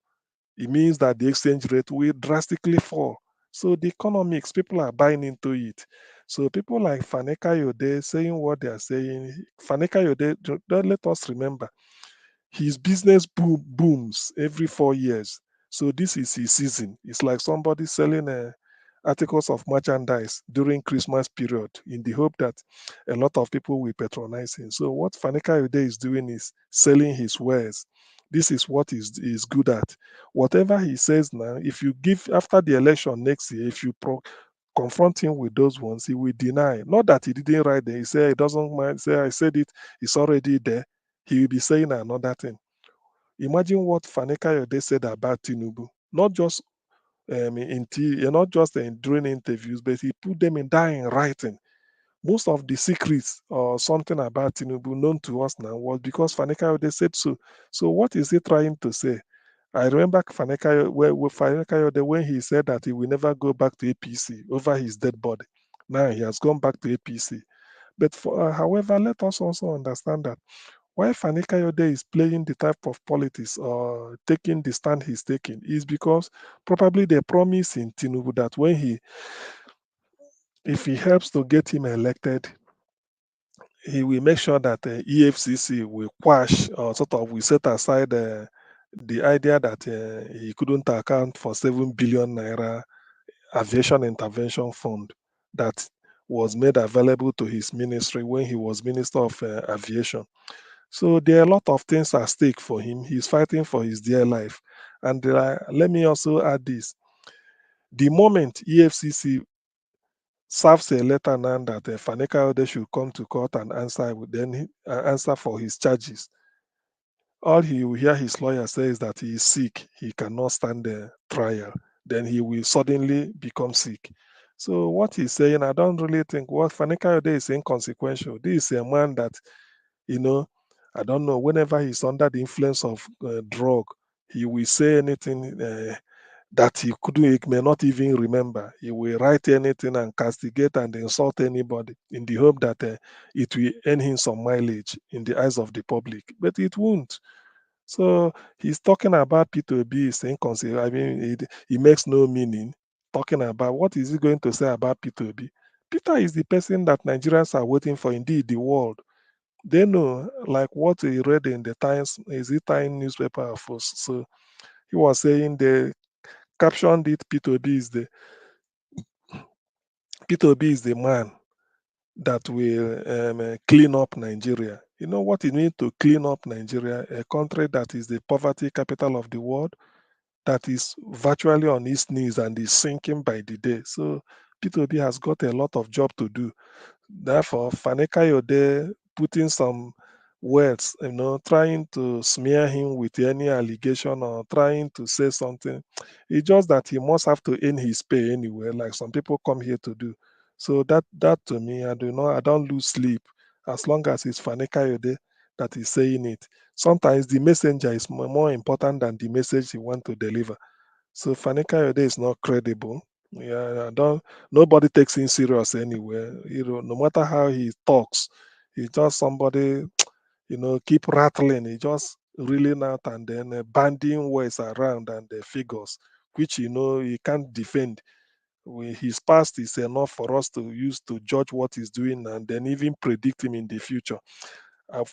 it means that the exchange rate will drastically fall. So the economics, people are buying into it. So people like Fani Kayode saying what they are saying, Fani Kayode, let us remember, his business booms every 4 years. So this is his season. It's like somebody selling articles of merchandise during Christmas period in the hope that a lot of people will patronize him. So what Fani Kayode is doing is selling his wares. This is what he's good at. Whatever he says now, if you give, after the election next year, if you confront him with those ones, he will deny. Not that he didn't write there. He said he doesn't mind. Say, I said it, it's already there. He will be saying another thing. Imagine what Fani Kayode said about Tinubu. Not just not just during interviews, but he put them in writing. Most of the secrets or something about Tinubu known to us now was because Fani Kayode said so. So what is he trying to say? I remember Fani Kayode when he said that he will never go back to APC over his dead body. Now he has gone back to APC. But however, let us also understand that Why Fani Kayode is playing the type of politics or taking the stand he's taking is because probably they promise in Tinubu that if he helps to get him elected, he will make sure that EFCC will quash or sort of will set aside the idea that he couldn't account for 7 billion naira aviation intervention fund that was made available to his ministry when he was Minister of Aviation. So there are a lot of things at stake for him. He's fighting for his dear life. And let me also add this. The moment EFCC serves a letter now that Fani Kayode should come to court and answer for his charges, all he will hear his lawyer say is that he is sick, he cannot stand the trial. Then he will suddenly become sick. So what he's saying, I don't really think what Fani Kayode is inconsequential. This is a man that, I don't know, whenever he's under the influence of drug, he will say anything that he may not even remember. He will write anything and castigate and insult anybody in the hope that it will earn him some mileage in the eyes of the public. But it won't. So he's talking about P2B is inconsequential. I mean, it makes no meaning. Talking about what is he going to say about P2B? Peter is the person that Nigerians are waiting for, indeed, the world. They know, like what he read in the Times, is it Time newspaper? So he was saying they captioned it, P2B is the man that will clean up Nigeria. You know what it means to clean up Nigeria, a country that is the poverty capital of the world, that is virtually on its knees and is sinking by the day. So P2B has got a lot of job to do. Therefore, Fani Kayode putting some words, trying to smear him with any allegation or trying to say something, it's just that he must have to earn his pay anyway, like some people come here to do. So that to me, I don't lose sleep as long as it's Fani Kayode that is saying it. Sometimes the messenger is more important than the message he want to deliver. So Fani Kayode is not credible. Yeah, nobody takes him serious anyway. No matter how he talks, he's just somebody, keep rattling. He just reeling out and then banding words around and the figures, which he can't defend. His past is enough for us to use to judge what he's doing and then even predict him in the future.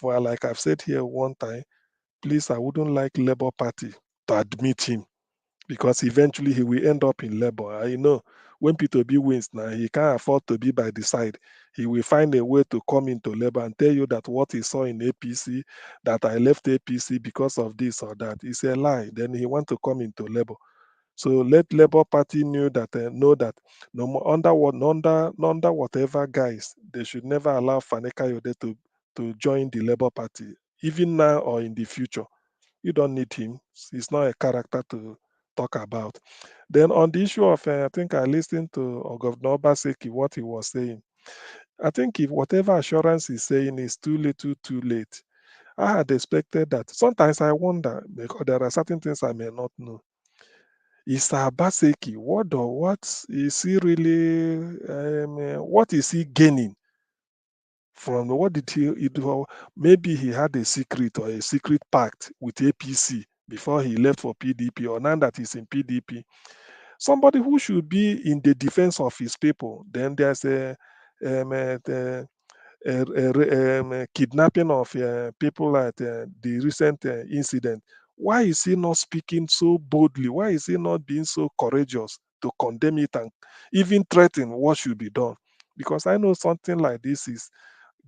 Like I've said here one time, please, I wouldn't like Labour Party to admit him, because eventually he will end up in Labour. I know when P2B wins now, he can't afford to be by the side. He will find a way to come into Labour and tell you that what he saw in APC, that I left APC because of this or that, is a lie. Then he want to come into Labour. So let Labour Party know that under whatever guise, they should never allow Fani Kayode to join the Labour Party, even now or in the future. You don't need him. He's not a character to talk about. Then on the issue of, I think I listened to Governor Obaseki, what he was saying. I think if whatever assurance he's saying is too little, too late, I had expected that. Sometimes I wonder, because there are certain things I may not know. Is Obaseki, what is he really, what is he gaining from, what did he do? Maybe he had a secret or a secret pact with APC before he left for PDP, or now that he's in PDP. Somebody who should be in the defense of his people. Then there's a kidnapping of people at the recent incident. Why is he not speaking so boldly? Why is he not being so courageous to condemn it and even threaten what should be done? Because I know something like this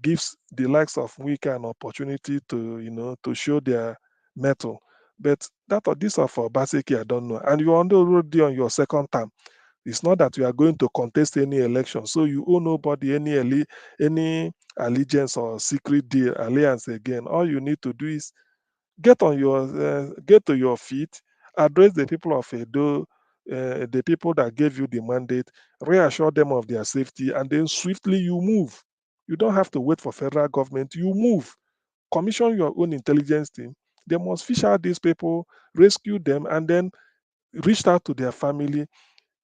gives the likes of Wike an opportunity to show their mettle. But this of Obaseki, I don't know. And you're already on your second term. It's not that you are going to contest any election, so you owe nobody any allegiance or secret deal alliance again. All you need to do is get to your feet, address the people of Edo, the people that gave you the mandate, reassure them of their safety, and then swiftly you move. You don't have to wait for federal government. You move. Commission your own intelligence team. They must fish out these people, rescue them, and then reach out to their family.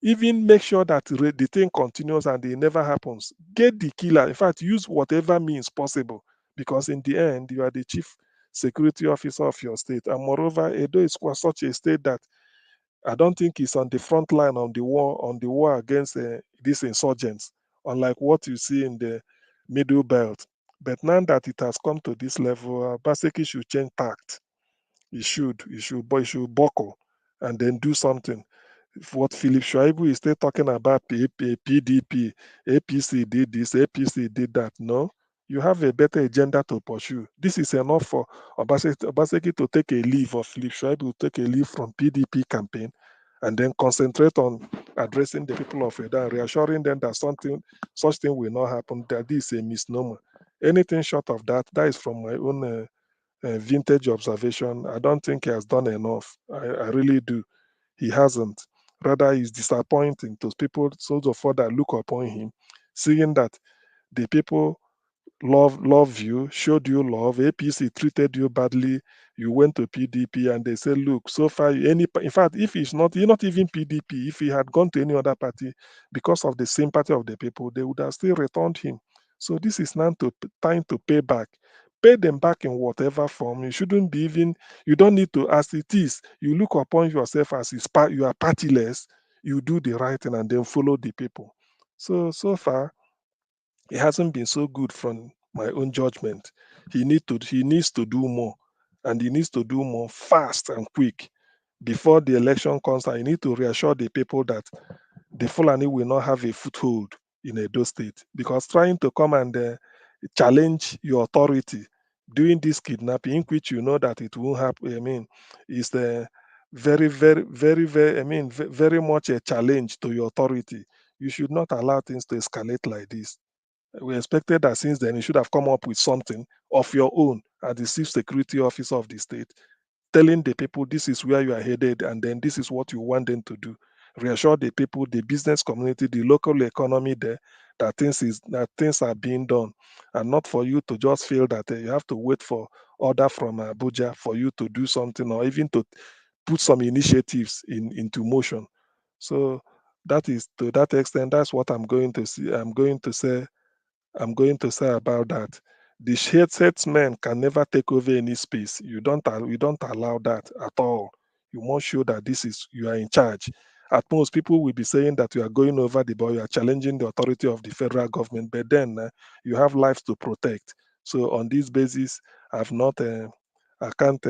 Even make sure that the thing continues and it never happens. Get the killer. In fact, use whatever means possible, because in the end, you are the chief security officer of your state. And moreover, Edo is such a state that I don't think it's on the front line of the war against these insurgents, unlike what you see in the middle belt. But now that it has come to this level, Baseki should change tact. He should buckle and then do something. What Philip Schreiber is still talking about, PDP, APC did this, APC did that. No, you have a better agenda to pursue. This is enough for Obaseki to take a leave, or Philip Schreiber to take a leave from PDP campaign and then concentrate on addressing the people of Edo and reassuring them that such thing will not happen, that this is a misnomer. Anything short of that, that is from my own vintage observation. I don't think he has done enough. I really do. He hasn't. Rather, it's disappointing to people, so of that look upon him, seeing that the people love you, showed you love. APC treated you badly. You went to PDP, and they said, "Look, so far, in fact, if you're not even PDP, if he had gone to any other party, because of the sympathy of the people, they would have still returned him." So this is now time to pay back. Pay them back in whatever form. You shouldn't be even. You don't need to, as it is. You look upon yourself as you are partyless. You do the right thing and then follow the people. So far, it hasn't been so good from my own judgment. He needs to do more, and he needs to do more fast and quick before the election comes. I need to reassure the people that the Fulani will not have a foothold in Edo State, because trying to come and challenge your authority doing this kidnapping, in which you know that it won't happen. I mean, is the very, very, very, very. I mean, very much a challenge to your authority. You should not allow things to escalate like this. We expected that since then you should have come up with something of your own as the chief security officer of the state, telling the people this is where you are headed and then this is what you want them to do. Reassure the people, the business community, the local economy there, that things are being done, and not for you to just feel that you have to wait for order from Abuja for you to do something, or even to put some initiatives into motion. So that is, to that extent, that's what I'm going to see. I'm going to say about that. The statesmen can never take over any space. You don't allow that at all. You must show that you are in charge. At most, people will be saying that you are going over the ball, you are challenging the authority of the federal government, but then you have lives to protect. So on this basis, I can't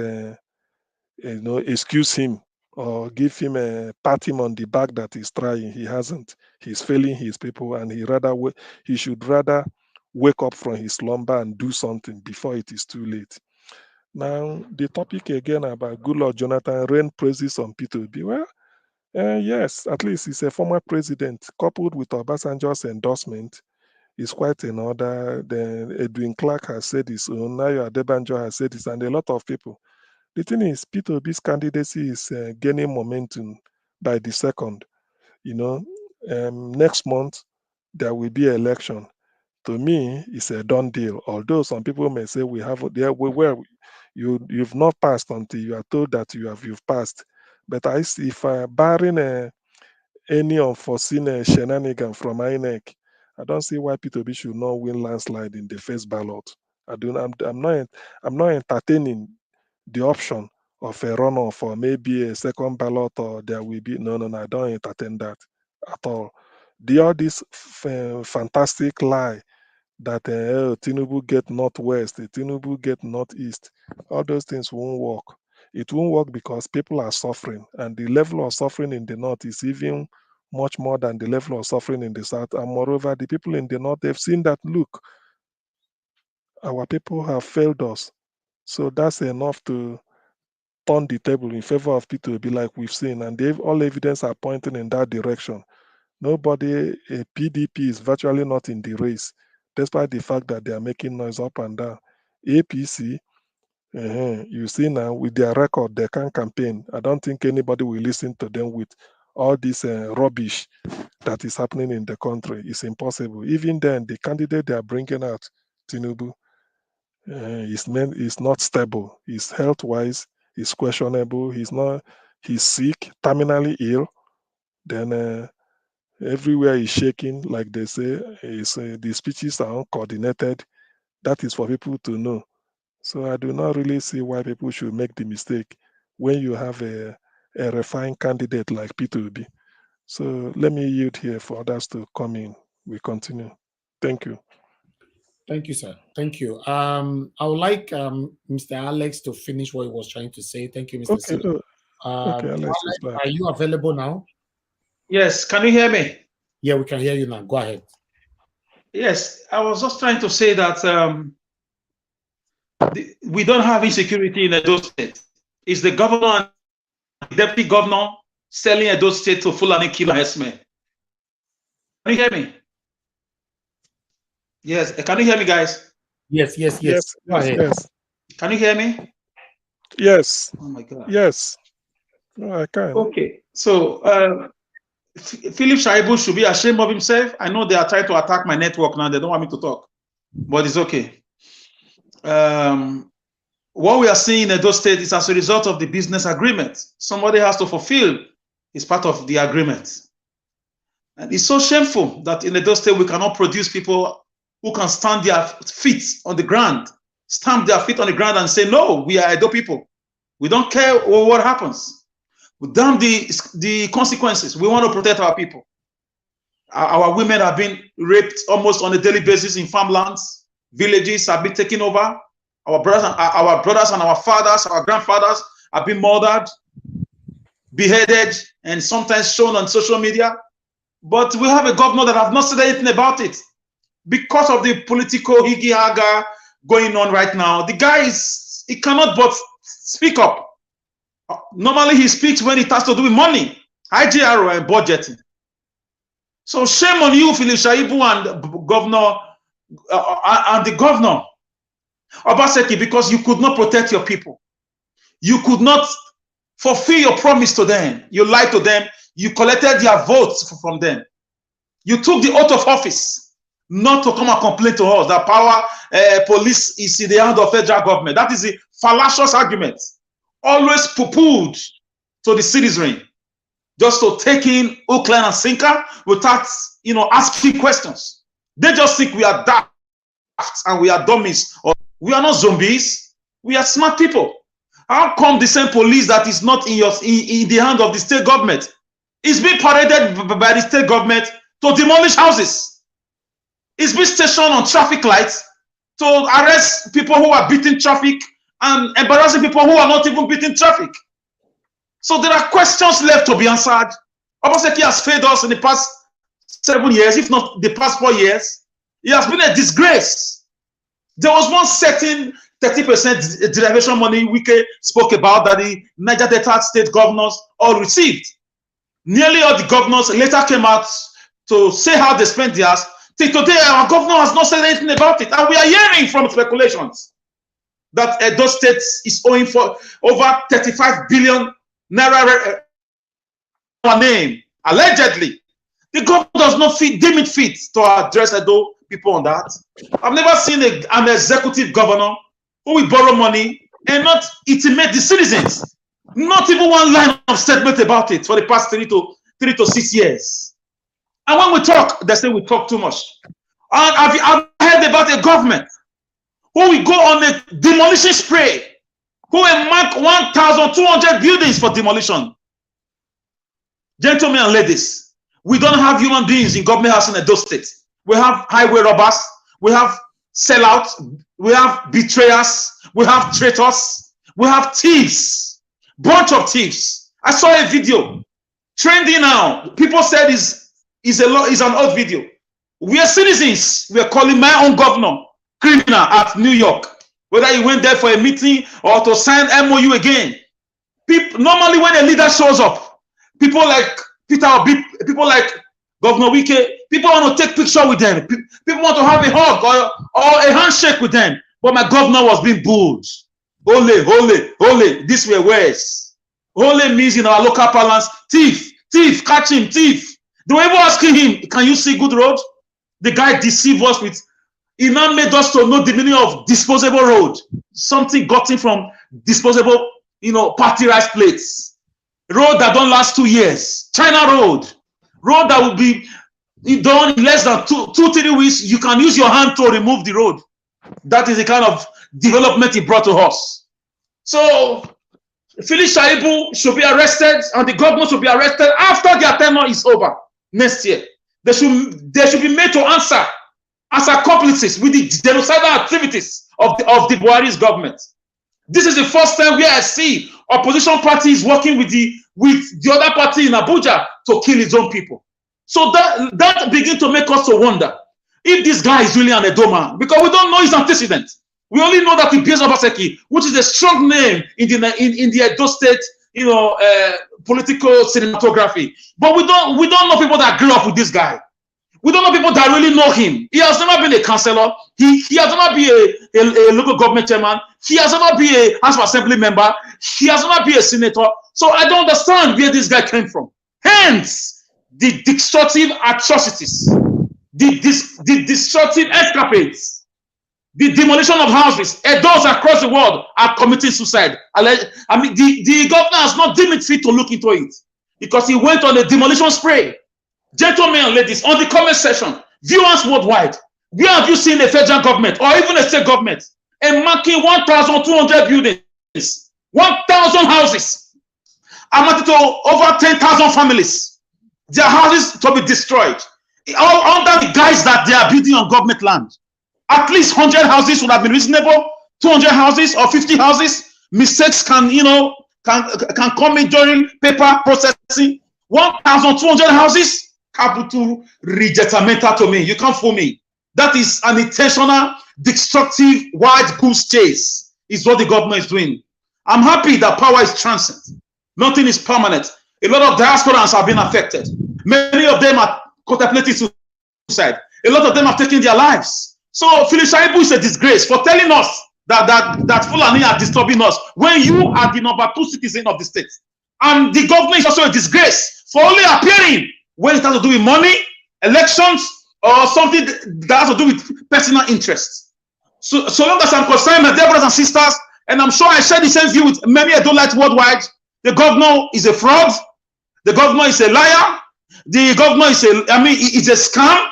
excuse him or give him a pat him on the back that he's trying. He hasn't. He's failing his people, and he should rather wake up from his slumber and do something before it is too late. Now, the topic again about Goodluck Jonathan rain praises on P2B. Well, yes, at least he's a former president, coupled with Obasanjo's endorsement is quite in order. Then Edwin Clark has said his own, Nayo Adebanjo has said this, and a lot of people. The thing is, P2B's candidacy is gaining momentum by the second. Next month there will be an election. To me, it's a done deal. Although some people may say you've not passed until you are told that you've passed. But I see, if barring any unforeseen shenanigan from INEC, I don't see why P2B should not win landslide in the first ballot. I'm not entertaining the option of a runoff or maybe a second ballot, or there will be no, I don't entertain that at all. All this fantastic lie that Tinubu get northwest, Tinubu get northeast, all those things won't work. It won't work because people are suffering, and the level of suffering in the north is even much more than the level of suffering in the south. And moreover, the people in the north, they've seen that, look, our people have failed us. So that's enough to turn the table in favor of P2B, like we've seen, and all evidence are pointing in that direction. Nobody, PDP is virtually not in the race, despite the fact that they are making noise up and down. APC, you see now with their record, they can campaign. I don't think anybody will listen to them with all this rubbish that is happening in the country. It's impossible. Even then, the candidate they are bringing out, Tinubu, is not stable. He's health-wise, he's questionable. He's sick, terminally ill. Then everywhere is shaking, like they say. The speeches are uncoordinated. That is for people to know. So I do not really see why people should make the mistake when you have a refined candidate like P2B. So let me yield here for others to come in. We continue. Thank you. Thank you, sir. Thank you. I would like Mr. Alex to finish what he was trying to say. Thank you, Mr. Okay. Okay, Alex Alex, is back. are you available now? Yes, can you hear me? Yeah, we can hear you now. Go ahead. Yes, I was just trying to say that we don't have insecurity in Edo State. It's the governor and the deputy governor selling Edo State to Fulani killer herdsmen. Can you hear me? Yes, can you hear me, guys? Yes. Go ahead. Yes. Can you hear me? Yes. Oh my God. Yes. No, I can. Okay, so Philip Shaibu should be ashamed of himself. I know they are trying to attack my network now. They don't want me to talk, but it's okay. What we are seeing in Edo State is as a result of the business agreement. Somebody has to fulfill is part of the agreement. And it's so shameful that in Edo State we cannot produce people who can stand their feet on the ground, stamp their feet on the ground and say, no, we are Edo people. We don't care what happens. We damn the consequences. We want to protect our people. Our women have been raped almost on a daily basis in farmlands. Villages have been taken over. Our brothers and our fathers, our grandfathers have been murdered, beheaded, and sometimes shown on social media. But we have a governor that have not said anything about it because of the political higi-haga going on right now. The guy he cannot but speak up. Normally he speaks when it has to do with money, IGRO and budgeting. So shame on you, Philip Shaibu and governor and the governor Obaseki, because you could not protect your people. You could not fulfill your promise to them. You lied to them. You collected their votes from them. You took the oath of office not to come and complain to us that power police is in the hand of federal government. That is a fallacious argument. Always poo-pooed to the citizenry, just to take in hook, line, and sinker without, asking questions. They just think we are daft and we are dummies, or we are not zombies. We are smart people. How come the same police that is not in the hand of the state government is being paraded by the state government to demolish houses? It's being stationed on traffic lights to arrest people who are beating traffic and embarrassing people who are not even beating traffic. So there are questions left to be answered. Obaseki has failed us in the past 7 years, if not the past 4 years. It has been a disgrace. There was one certain 30% derivation money Wike spoke about that the Niger Delta state governors all received. Nearly all the governors later came out to say how they spent theirs. Till today, our governor has not said anything about it. And we are hearing from speculations that Edo State is owing for over 35 billion naira name, allegedly. The government does not deem it fit to address Edo people on that. I've never seen an executive governor who will borrow money and not intimate the citizens. Not even one line of statement about it for the past 3 to 6 years. And when we talk, they say we talk too much. And I've heard about a government who will go on a demolition spray, who will mark 1,200 buildings for demolition. Gentlemen and ladies, we don't have human beings in government house in Edo State. We have highway robbers, we have sellouts, we have betrayers, we have traitors, we have thieves, bunch of thieves. I saw a video trending now. People said is an old video. We are citizens. We are calling my own governor criminal at New York, whether he went there for a meeting or to sign MOU again. Normally when a leader shows up, people like Peter Obi, people like Governor Wike, people want to take picture with them. People want to have a hug or a handshake with them. But my governor was being booed. Ole, ole, ole, this way worse. Ole means in our local parlance, thief, thief, catch him, thief. They were even asking him, can you see good road? The guy deceived us with, he now made us to know the meaning of disposable road. Something gotten from disposable, party rice plates. Road that don't last 2 years. China road. Road that will be done in less than 2-3 weeks. You can use your hand to remove the road. That is the kind of development he brought to us. So Philip Shaibu should be arrested, and the government should be arrested after their tenure is over next year. They should be made to answer as accomplices with the genocidal activities of the Buhari's government. This is the first time where I see opposition parties working with the other party in Abuja to kill his own people. So that begins to make us to wonder if this guy is really an Edo man, because we don't know his antecedent. We only know that he bears Obaseki, which is a strong name in the Edo State, political cinematography. But we don't know people that grew up with this guy. We don't know people that really know him. He has never been a councillor. He has never been a local government chairman. He has never been a House of Assembly member. He has never been a senator. So I don't understand where this guy came from. Hence, the destructive atrocities, the destructive escapades, the demolition of houses. Adults across the world are committing suicide. I mean, the governor has not deemed it fit to look into it because he went on a demolition spree. Gentlemen and ladies, on the comment section, viewers worldwide, where have you seen a federal government or even a state government marking 1,200 buildings, 1,000 houses, amounting to over 10,000 families, their houses to be destroyed, all under the guise that they are building on government land? At least 100 houses would have been reasonable. 200 houses or 50 houses, mistakes can come in during paper processing. 1,200 houses. Capital rejectamento to me. You can't fool me. That is an intentional, destructive, wild goose chase, is what the government is doing. I'm happy that power is transient. Nothing is permanent. A lot of diasporans have been affected. Many of them are contemplating suicide. A lot of them have taken their lives. So Philip Shaibu is a disgrace for telling us that Fulani are disturbing us when you are the number 2 citizen of the state. And the government is also a disgrace for only appearing when it has to do with money, elections, or something that has to do with personal interests. So long as I'm concerned, my dear brothers and sisters, and I'm sure I share the same view with many Adolites worldwide, the governor is a fraud, the governor is a liar, the governor is it's a scam.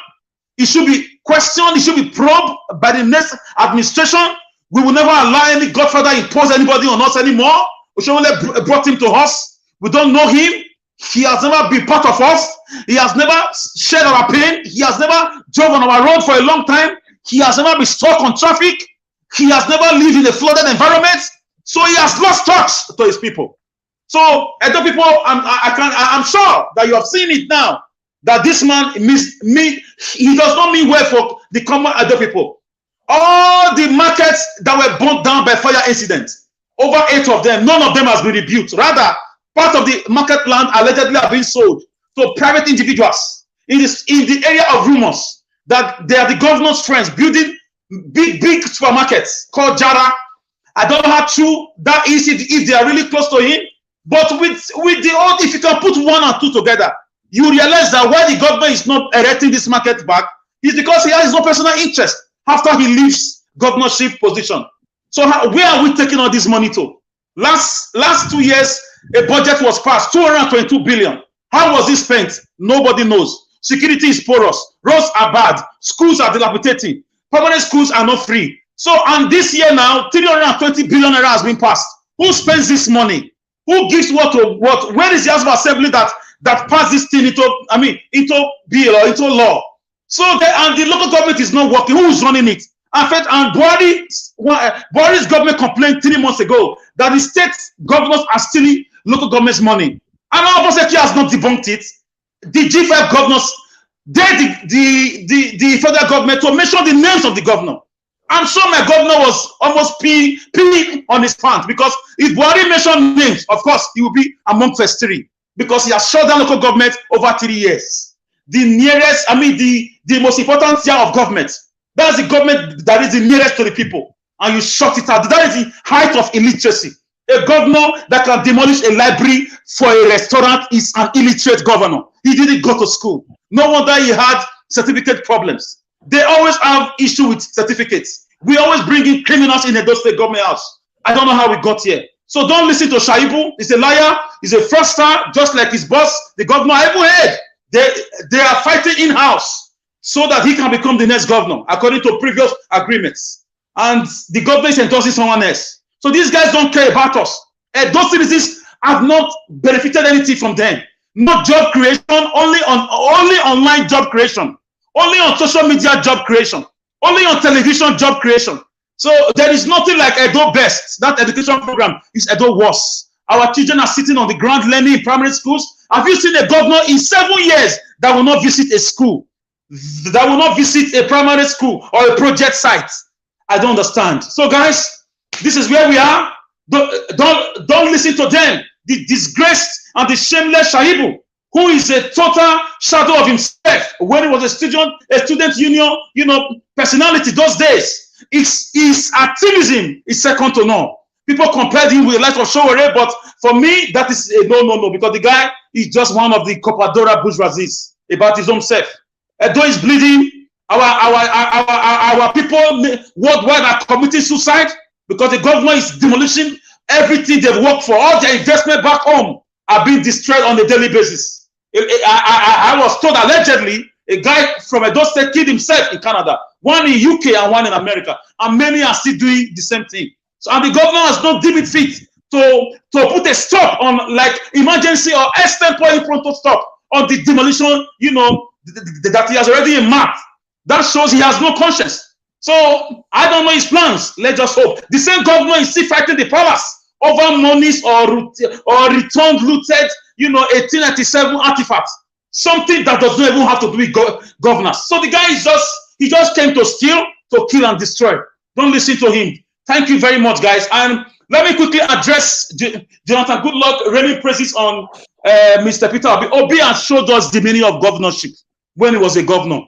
It should be questioned, it should be probed by the next administration. We will never allow any godfather impose anybody on us anymore. We should only brought him to us. We don't know him. He has never been part of us. He has never shared our pain. He has never drove on our road for a long time. He has never been stuck on traffic. He has never lived in a flooded environment. So he has lost touch to his people. So, Edo people, I'm sure that you have seen it now, that this man he does not mean well for the common Edo people. All the markets that were burnt down by fire incidents, over 8 of them, none of them has been rebuilt. Rather, part of the market land allegedly have been sold to private individuals in the area of rumors that they are the governor's friends building big supermarkets called Jara. I don't know how true that is if they are really close to him, but with the old, if you can put 1 and 2 together, you realize that why the government is not erecting this market back is because he has his own personal interest after he leaves governorship position. So where are we taking all this money to? Last 2 years, a budget was passed, 222 billion. How was it spent? Nobody knows. Security is porous. Roads are bad. Schools are dilapidating. Permanent schools are not free. So, and this year now, 320 billion naira has been passed. Who spends this money? Who gives what to what? Where is the House of Assembly that passed this thing into bill or into law? So, and the local government is not working. Who is running it? In fact, and Buhari's government complained 3 months ago that the state governors are stealing local government's money. And our Obaseki has not debunked it. The G5 governors, the federal government to mention the names of the governor. I'm sure my governor was almost peeing on his pants, because if Buhari mentioned names, of course, he will be among first 3, because he has shut down local government over 3 years. The nearest, the most important tier of government. That's the government that is the nearest to the people, and you shut it out. That is the height of illiteracy. A governor that can demolish a library for a restaurant is an illiterate governor. He didn't go to school. No wonder he had certificate problems. They always have issue with certificates. We always bring in criminals in Edo State government house. I don't know how we got here. So don't listen to Shaibu. He's a liar. He's a fraudster, just like his boss, the governor. I even heard they are fighting in-house so that he can become the next governor, according to previous agreements. and the government is endorsing someone else. So these guys don't care about us. Those citizens have not benefited anything from them. Not job creation, only online job creation, only on social media job creation, only on television job creation. So there is nothing like Edo Best. That education program is Edo worse. Our children are sitting on the ground learning in primary schools. Have you seen a governor in 7 years that will not visit a school, that will not visit a primary school or a project site? I don't understand. So guys, this is where we are. Don't listen to them. The disgraced and the shameless Shaibu, who is a total shadow of himself when he was a student union, personality those days. His activism is second to none. People compared him with the likes of Showore, but for me, that is a no, because the guy is just one of the Copadora bourgeoisies about his own self. Edo is bleeding. Our people worldwide are committing suicide because the government is demolishing everything they've worked for. All their investment back home are being destroyed on a daily basis. I was told allegedly a guy from Edo State killed himself in Canada, one in UK and one in America, and many are still doing the same thing. So, and the government has not deemed it fit to put a stop on, like, emergency or extempore pronto stop on the demolition, that he has already mapped. That shows he has no conscience. So I don't know his plans. Let's just hope. The same governor is still fighting the palace over monies or returned looted, 1897 artifacts. Something that does not even have to do with governance. So the guy he just came to steal, to kill and destroy. Don't listen to him. Thank you very much, guys. And let me quickly address Jonathan Goodluck raining praises on Mr. Peter Obi. Obi has showed us the meaning of governorship when he was a governor.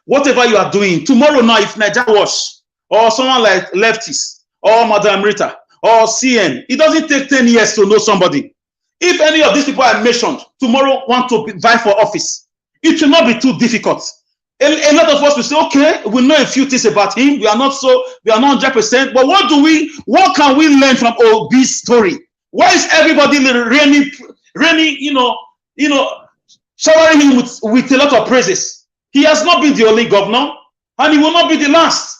Whatever you are doing, tomorrow now, if Niger Wash or someone like Lefties or Madam Rita or CN, it doesn't take 10 years to know somebody. If any of these people I mentioned tomorrow want to vie for office, it will not be too difficult. A lot of us will say, okay, we know a few things about him. We are not 100%, but what can we learn from Obi's story? Why is everybody raining, showering him with a lot of praises? He has not been the only governor, and he will not be the last.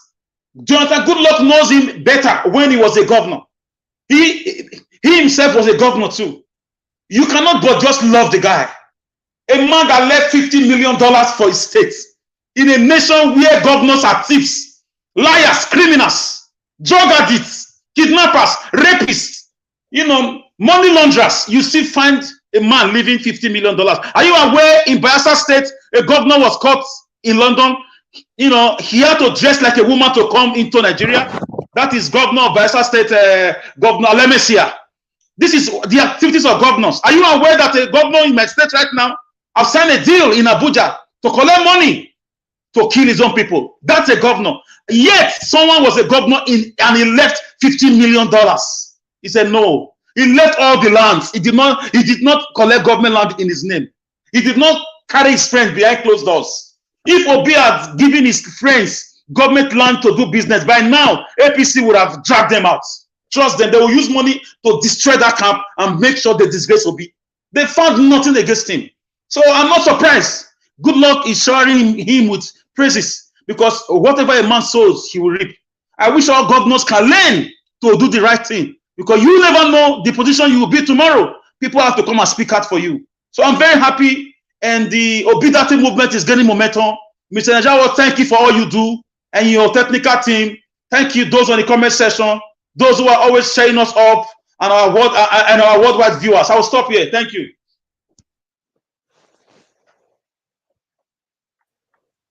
Jonathan Goodluck knows him better when he was a governor. He himself was a governor too. You cannot but just love the guy. A man that left $50 million for his state in a nation where governors are thieves, liars, criminals, drug addicts, kidnappers, rapists, money launderers. You still find a man leaving $50 million. Are you aware in Bayelsa State, a governor was caught in London? He had to dress like a woman to come into Nigeria. That is governor of Bayelsa State, Governor Lemesia. This is the activities of governors. Are you aware that a governor in my state right now have signed a deal in Abuja to collect money to kill his own people? That's a governor. Yet someone was a governor and he left $15 million. He said no. He left all the lands. He did not collect government land in his name. He did not carry his friends behind closed doors. If Obi had given his friends government land to do business, by now APC would have dragged them out. Trust them, they will use money to destroy that camp and make sure they disgrace Obi. They found nothing against him. So I'm not surprised. Goodluck is showering him with praises, because whatever a man sows, he will reap. I wish all governors can learn to do the right thing, because you never know the position you will be tomorrow. People have to come and speak out for you. So I'm very happy, and the Obidati movement is gaining momentum. Mr. Najawa, thank you for all you do, and your technical team. Thank you, those on the comment section, those who are always sharing us up, and our worldwide viewers. I will stop here. Thank you.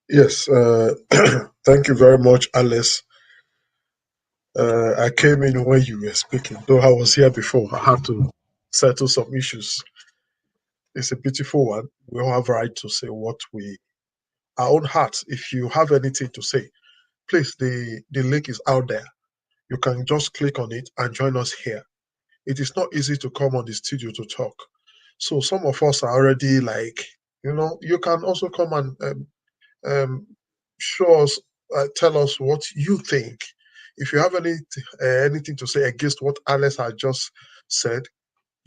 Yes, thank you very much, Alice. I came in when you were speaking, though I was here before. I had to settle some issues. It's a beautiful one. We all have right to say our own hearts. If you have anything to say, please, the link is out there. You can just click on it and join us here. It is not easy to come on the studio to talk. So some of us are already you can also come and show us, tell us what you think. If you have anything to say against what Alice had just said,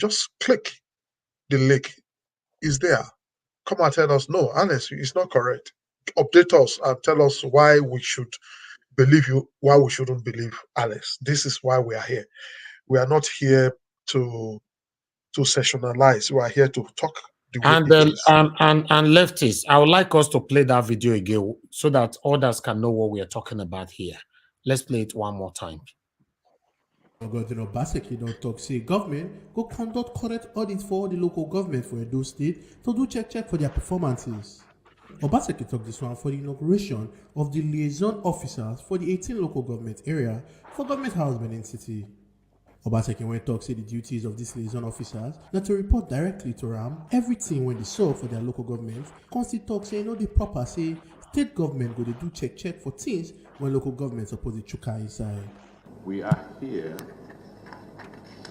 just click the link. Is there. Come and tell us, no, Alice, it's not correct. Update us and tell us why we should believe you, why we shouldn't believe Alice. This is why we are here. We are not here to sessionalize. We are here to talk the way And it then is. and leftists, I would like us to play that video again so that others can know what we are talking about here. Let's play it one more time. Governor Obaseki don talk say government go conduct correct audit for all the local government for Edo State to do check for their performances. Obaseki talk this one for the inauguration of the liaison officers for the 18 local government area for Government House Benin City. Obaseki when talk say the duties of these liaison officers na to report directly to RAM everything when they saw for their local government. Consti talk say no dey proper say state government go dey do check for things when local government suppose dey chuka inside. We are here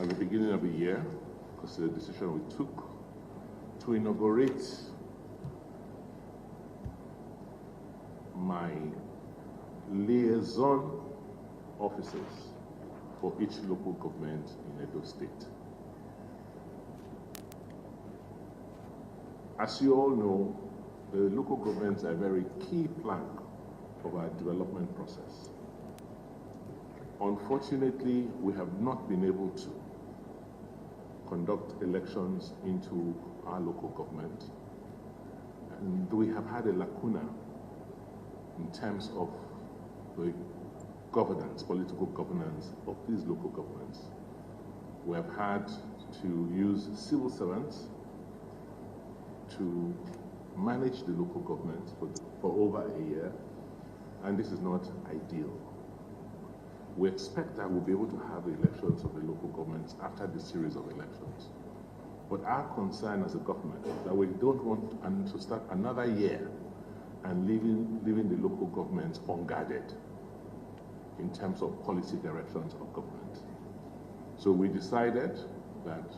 at the beginning of the year because the decision we took to inaugurate my liaison officers for each local government in Edo State. As you all know, the local governments are a very key plank of our development process. Unfortunately, we have not been able to conduct elections into our local government, and we have had a lacuna in terms of the governance, political governance of these local governments. We have had to use civil servants to manage the local government for over a year, and this is not ideal. We expect that we'll be able to have elections of the local governments after this series of elections. But our concern as a government is that we don't want to start another year and leaving the local governments unguarded in terms of policy directions of government. So we decided that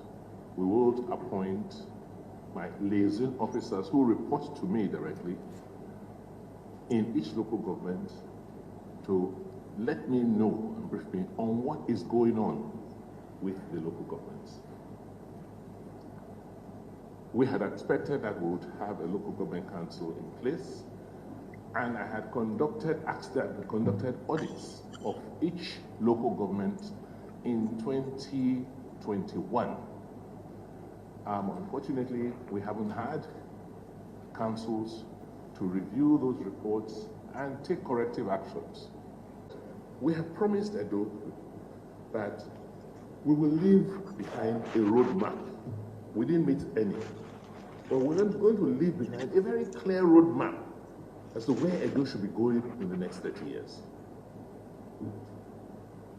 we will appoint my liaison officers who report to me directly in each local government to let me know and brief me on what is going on with the local governments. We had expected that we would have a local government council in place, and I had conducted audits of each local government in 2021. Unfortunately, we haven't had councils to review those reports and take corrective actions. We have promised Edo that we will leave behind a roadmap. We didn't meet any, but we're going to leave behind a very clear roadmap as to where Edo should be going in the next 30 years.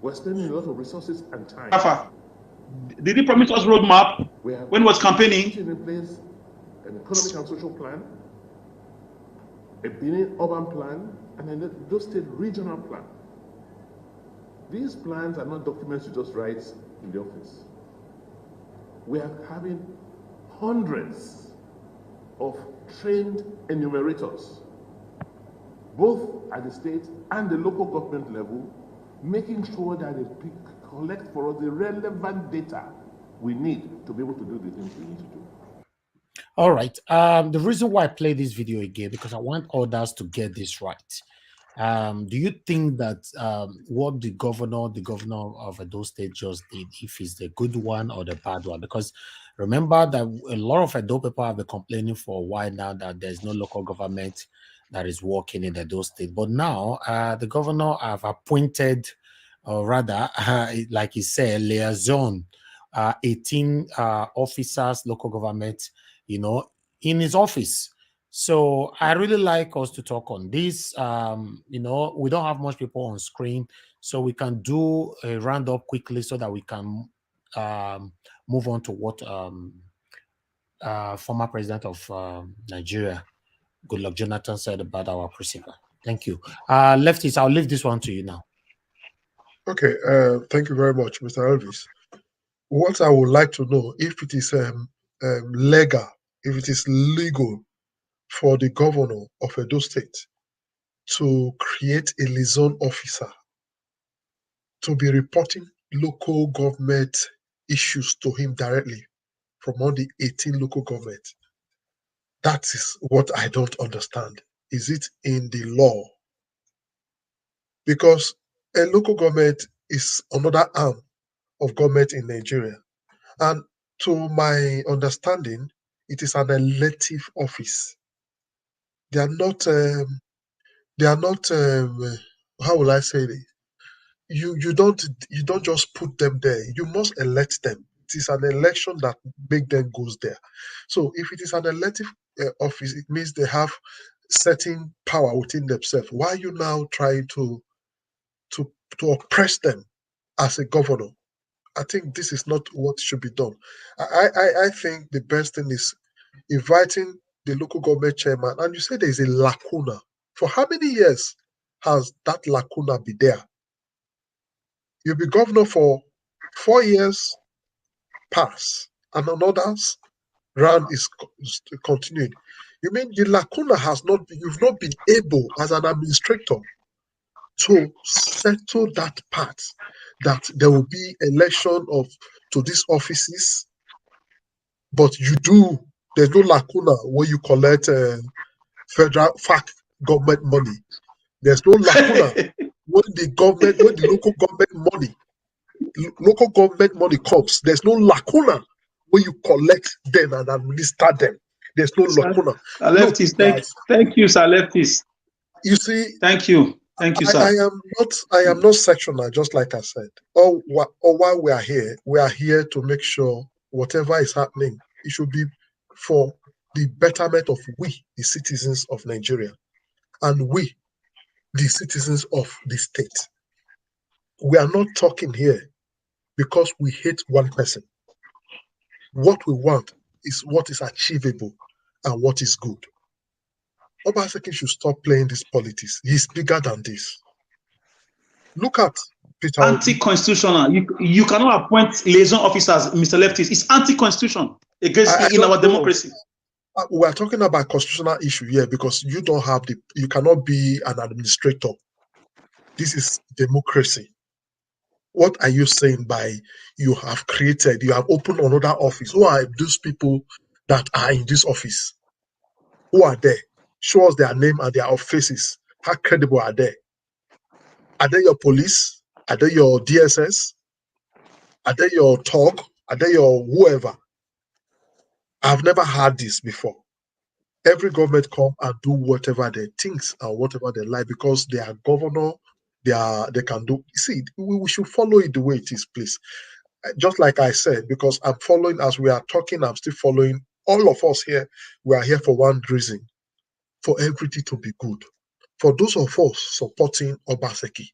We're spending a lot of resources and time. Alpha, did he promise us roadmap when he was campaigning? In place an economic and social plan, a Benin urban plan, and an Edo State regional plan. These plans are not documents you just write in the office. We are having hundreds of trained enumerators, both at the state and the local government level, making sure that they collect for us the relevant data we need to be able to do the things we need to do. All right. The reason why I play this video again, because I want others to get this right. Do you think that what the governor of Edo State just did, if it's the good one or the bad one? Because remember that a lot of Edo people have been complaining for a while now that there's no local government that is working in Edo State. But now the governor have appointed, or rather, like he said, liaison, 18 officers, local government, in his office. So I really like us to talk on this. We don't have much people on screen, so we can do a roundup quickly so that we can move on to what former president of Nigeria, Goodluck Jonathan, said about our procedure. Thank you. Lefties, I'll leave this one to you now. Okay, thank you very much, Mr. Elvis. What I would like to know, if it is legal, if it is legal for the governor of Edo State to create a liaison officer to be reporting local government issues to him directly from all the 18 local governments. That is what I don't understand. Is it in the law? because a local government is another arm of government in Nigeria. And to my understanding, it is an elective office. They are not, how will I say it? You don't just put them there. You must elect them. It is an election that make them goes there. So if it is an elective office, it means they have certain power within themselves. Why are you now trying to oppress them as a governor? I think this is not what should be done. I think the best thing is inviting the local government chairman. And you say there is a lacuna. For how many years has that lacuna been there? You'll be governor for 4 years pass, and another round is continuing. You mean the lacuna has not been, you've not been able as an administrator to settle that part, that there will be election to these offices, but there's no lacuna where you collect federal government money. There's no lacuna when the local government money comes. There's no lacuna where you collect them and administer them. There's no lacuna. Thank you, Sir Leftist. You see, thank you, sir. I am not sectional, just like I said. Or while we are here to make sure whatever is happening, it should be for the betterment of we, the citizens of Nigeria, and we, the citizens of the state. We are not talking here because we hate one person. What we want is what is achievable and what is good. Obaseki should stop playing this politics. He's bigger than this. Look at Peter. Anti-constitutional. You cannot appoint liaison officers, Mr. Leftist. It's anti-constitutional in our democracy. We are talking about constitutional issue here because you cannot be an administrator. This is democracy. What are you saying by you have opened another office? Who are those people that are in this office? Who are they? Show us their name and their faces. How credible are they? Are they your police? Are they your DSS? Are they your TOG? Are they your whoever? I've never had this before. Every government come and do whatever they think and whatever they like because they are governor. They can do. See, we should follow it the way it is, please. Just like I said, because I'm following as we are talking, I'm still following. All of us here, we are here for one reason, for everything to be good. For those of us supporting Obaseki,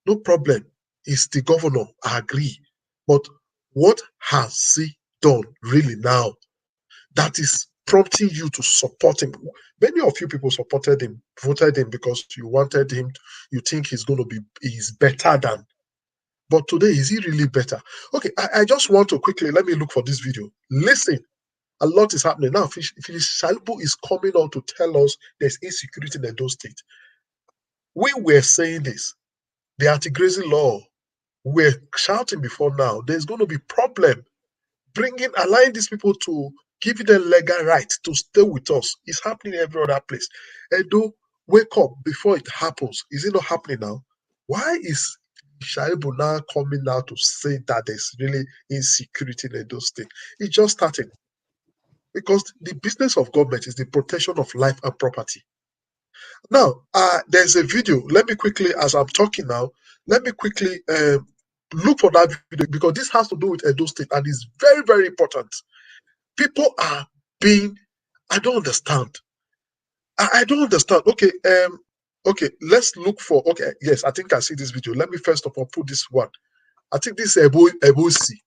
no problem. It's the governor, I agree. But what has he done really now that is prompting you to support him? Many of you people supported him, voted him because you wanted him, you think he's better than. But today, is he really better? Okay, I just want to quickly, let me look for this video. Listen, a lot is happening. Now, Phyllis Shalibu is coming on to tell us there's insecurity in Edo State. We were saying this, the anti-grazing law, we're shouting before now, there's going to be problem allowing these people to give them legal right to stay with us. It's happening every other place. Edo, wake up before it happens. Is it not happening now? Why is Shalibu now coming now to say that there's really insecurity in Edo State? It's just starting. Because the business of government is the protection of life and property. Now, there's a video. Let me quickly, as I'm talking now, look for that video because this has to do with Edo State and it's very, very important. People are being, I don't understand. I don't understand. Okay, let's look for, yes, I think I see this video. Let me first of all put this one. I think this is Ebosi.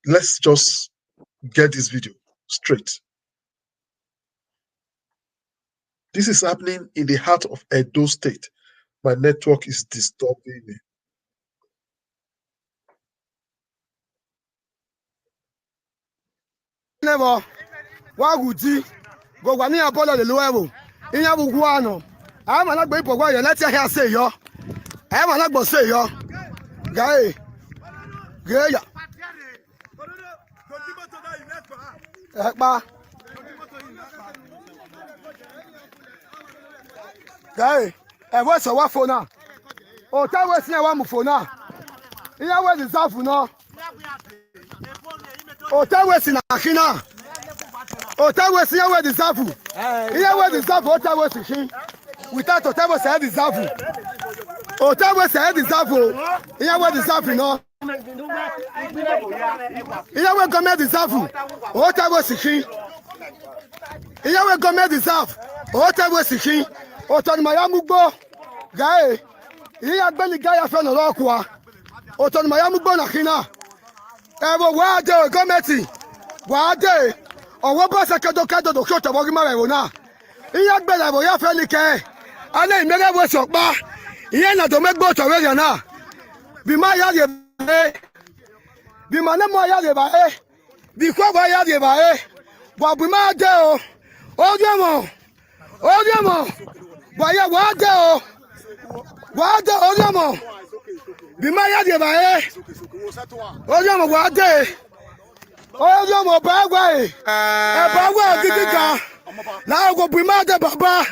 Let's just get this video straight. This is happening in the heart of Edo State. My network is disturbing me. Never. Why would you go one year upon the level? In your guano. I'm not going to go. Let's hear say yo. I'm not going to say yo. Guy. Guy. Guy. What's a waffle now? Hotel West here one mufona. Here where the Zafu no. Hotel West in Akina. Hotel West here where the Zafu. Here where the Zafu Hotel West is here. Without Hotel West here the Zafu. Hotel West here the Zafu. Here where the Zafu no. Here where government the Zafu. Hotel West is here. Here where government the Zafu. Hotel West is here. Hotel Mayamugbo. Guy. Here Benny Guy from the Rockwa. Hotel Mayamugbo Nakina. Ever where the government. Where they. Or what was a cadeau to shut up Marona? Here Bella Boya Felike. And then Mega was your bar. Here not to make boats already now. Be my yard. Be my name, my yard. Be quite my yard. But be my deo. Oh, Demo. Oh, Demo. Why, what deo? What the oh, Demo? Be my yard. Oh, Demo, what day? Oh, Demo, Bagway. Bagway, Giga. Now go be my Baba.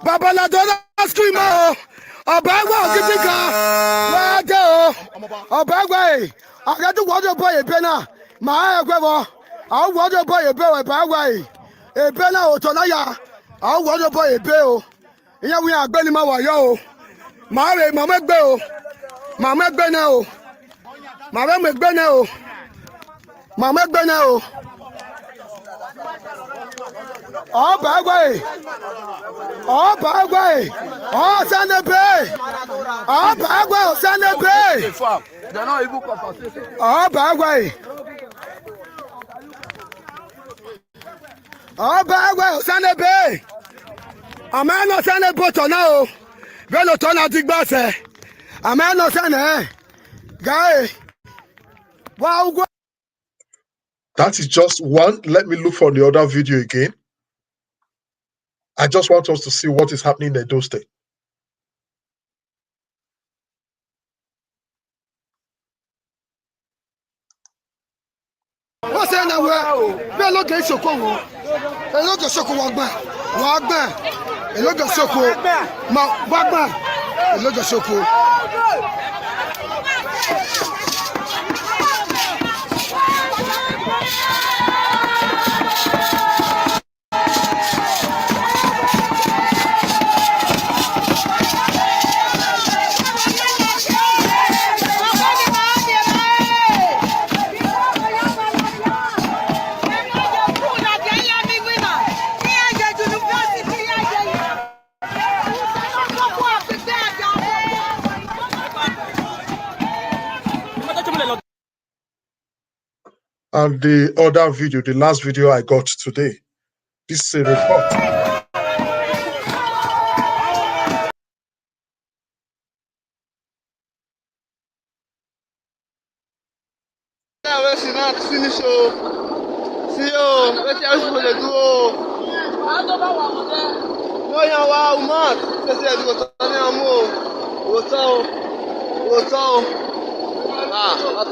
Baba, la donna screamer. Bagway, Giga. What the oh, Bagway. I got to water boy a penna. My grandma. I'll water boy a bill at Bagway. A penna or Tonaya. I'll water boy a bill. Here we are, Benny Mawayo. My Mamma Bell. Mamma Benno. Mamma Benno. Mamma Benno. Oh, Bagway. Oh, Bagway. Oh, Sunday Bay. Oh, Bagway, Sunday Bay. Oh, Bagway. Oh, Bagway, Sunday Bay. A man no Sunday Boto now. Velo Tona Digbase. A man no Sunday. Guy. Wow. That is just one. Let me look for the other video again. I just want us to see what is happening in Edo State. What's that now? Well, look at Soko. Look at Soko Wagba. Wagba. Look at Soko. Wagba. Look at Soko. And the other video, the last video I got today, this is a report. Finish, see you. Let's see how they do. No, you're wow, man. Let's see how you go. What's up? What's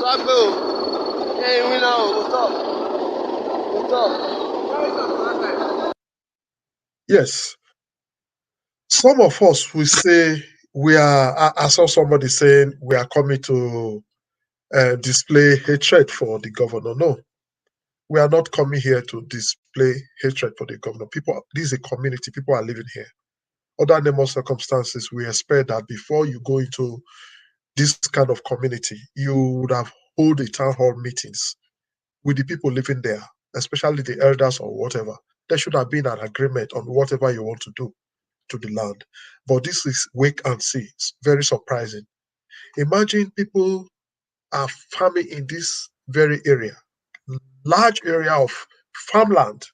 up, bro? Hey, we know. What's up? Yes. Some of us will say we are, I saw somebody saying we are coming to display hatred for the governor. No, we are not coming here to display hatred for the governor. People, this is a community. People are living here. Other normal circumstances, we expect that before you go into this kind of community, you would have hold a town hall meetings with the people living there, especially the elders or whatever. There should have been an agreement on whatever you want to do to the land. But this is wait and see. It's very surprising. Imagine people are farming in this very area, large area of farmland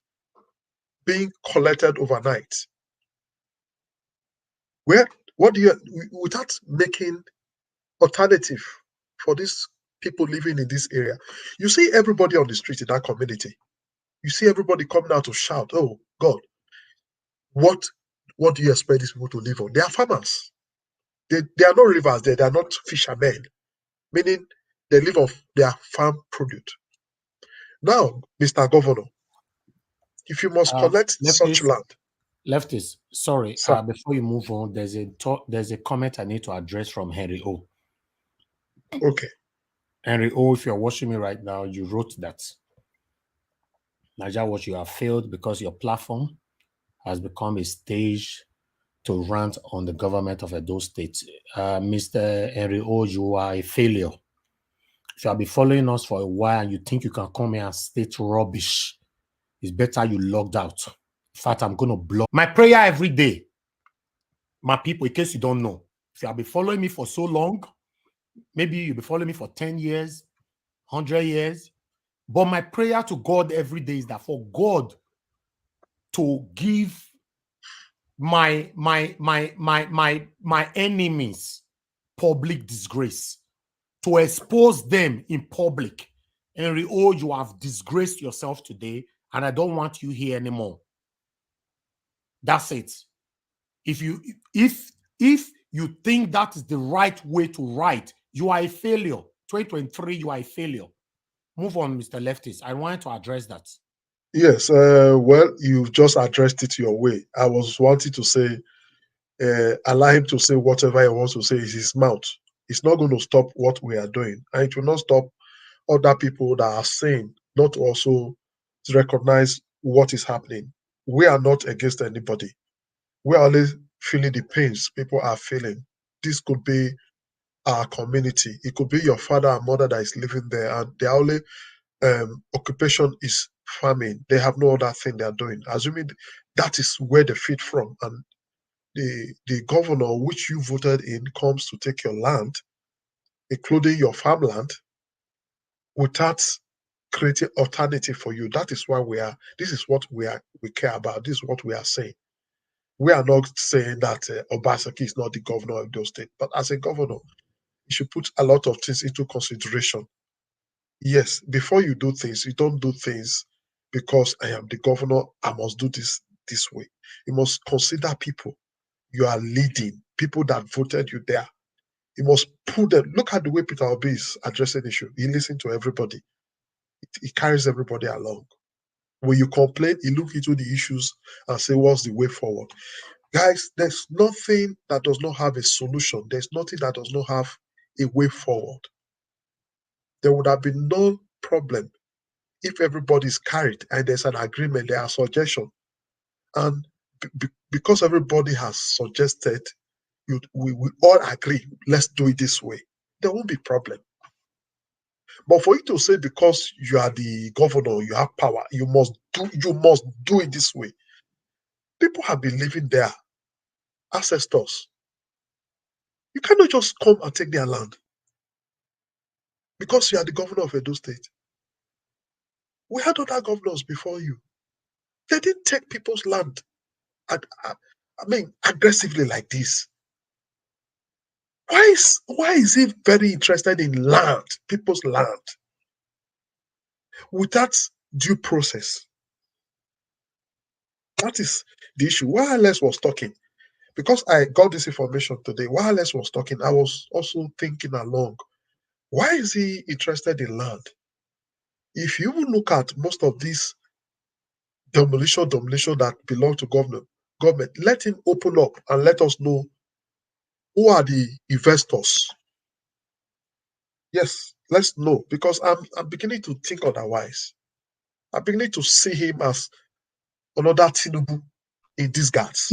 being collected overnight. What do you, without making alternative for these people living in this area? You see everybody on the street in that community. You see everybody coming out to shout, oh God, what do you expect these people to live on? They are farmers. They are not rivers, they are not fishermen, meaning they live off their farm produce. Now, Mr. Governor, if you must collect such land, Leftist, sorry. Sir. Before you move on, there's a comment I need to address from Henry O. Okay. Henry O, if you're watching me right now, you wrote that Naija Watch, you have failed because your platform has become a stage to rant on the government of Edo State. Mr. Henry O, you are a failure. If you have been following us for a while and you think you can come here and state rubbish, it's better you logged out. In fact, I'm going to block. My prayer every day, my people, in case you don't know, if you have been following me for so long, maybe you've been following me for 10 years, 100 years, but my prayer to God every day is that for God to give my enemies public disgrace, to expose them in public. Henry O, you have disgraced yourself today, and I don't want you here anymore. That's it. If you think that is the right way to write, you are a failure. 2023, you are a failure. Move on, Mr. Leftist. I wanted to address that. Yes, well, you've just addressed it your way. I was wanting to say, allow him to say whatever he wants to say is his mouth. It's not going to stop what we are doing. And it will not stop other people that are saying not to also recognize what is happening. We are not against anybody. We are only feeling the pains people are feeling. This could be our community. It could be your father and mother that is living there, and their only occupation is farming. They have no other thing they are doing. Assuming that is where they feed from, and the governor which you voted in comes to take your land, including your farmland, without creating alternative for you. That is why this is what we care about. This is what we are saying. We are not saying that Obaseki is not the governor of those states, but as a governor, you should put a lot of things into consideration. Yes, before you do things, you don't do things because I am the governor, I must do this way. You must consider people you are leading, people that voted you there. You must put them. Look at the way Peter Obi is addressing the issue. He listens to everybody. He carries everybody along. When you complain, he look into the issues and say, what's the way forward? Guys, there's nothing that does not have a solution. There's nothing that does not have a way forward. There would have been no problem if everybody's carried and there's an agreement, there are suggestions. And because everybody has suggested, we all agree, let's do it this way, there won't be problem. But for you to say because you are the governor, you have power, you must do it this way. People have been living there, ancestors. You cannot just come and take their land because you are the governor of Edo State. We had other governors before you. They didn't take people's land, aggressively like this. Why is he very interested in land, people's land, without due process? That is the issue. While Alex was talking, because I got this information today, while Alex was talking, I was also thinking along. Why is he interested in land? If you look at most of these demolition that belong to government, let him open up and let us know who are the investors. Yes, let's know, because I'm beginning to think otherwise. I'm beginning to see him as another Tinubu in disguise.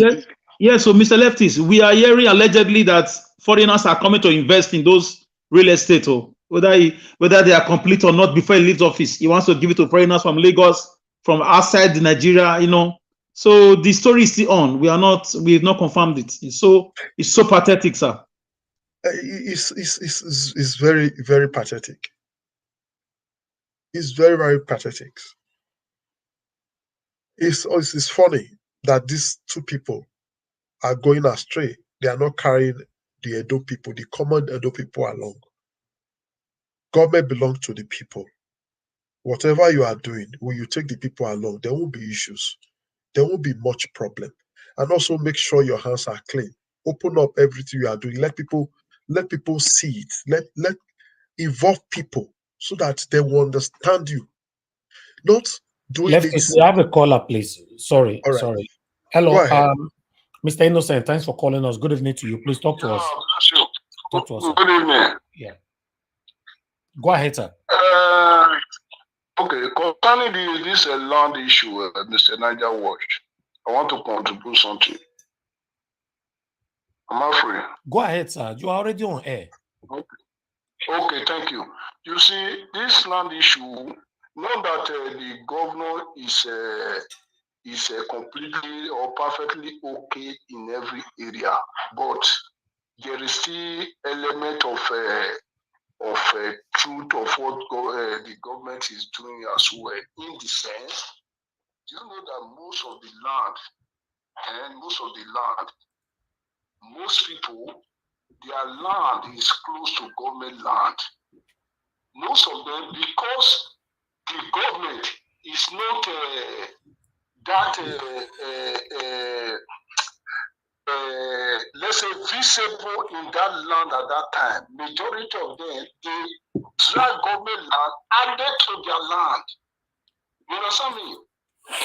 Yes. So, Mr. Leftist, we are hearing allegedly that foreigners are coming to invest in those real estate, or whether they are complete or not before he leaves office. He wants to give it to foreigners from Lagos, from outside Nigeria, So the story is still on. We have not confirmed it. It's so pathetic, sir. It's very, very pathetic. It's very, very pathetic. It's funny that these two people are going astray. They are not carrying the Edo people, the common Edo people along. Government belongs to the people. Whatever you are doing, when you take the people along, there won't be issues. There won't be much problem. And also make sure your hands are clean. Open up everything you are doing. Let people see it. Let involve people so that they will understand you. Not doing Leftist, we have a caller, please. Sorry. Hello, Go ahead. Mr. Innocent. Thanks for calling us. Good evening to you. Please talk to us. Talk to us. Good evening. Yeah. Go ahead, sir. Okay, concerning this land issue, Mr. Niger Watch, I want to contribute something. Am I free? Go ahead, sir. You are already on air. Okay, thank you. You see, this land issue, not that the governor is completely or perfectly okay in every area, but there is still element of truth of what the government is doing as well. In the sense, do you know that most of the land, most people, their land is close to government land. Most of them, because the government is not let's say visible in that land at that time. Majority of them, they drag government land added to their land. You understand me?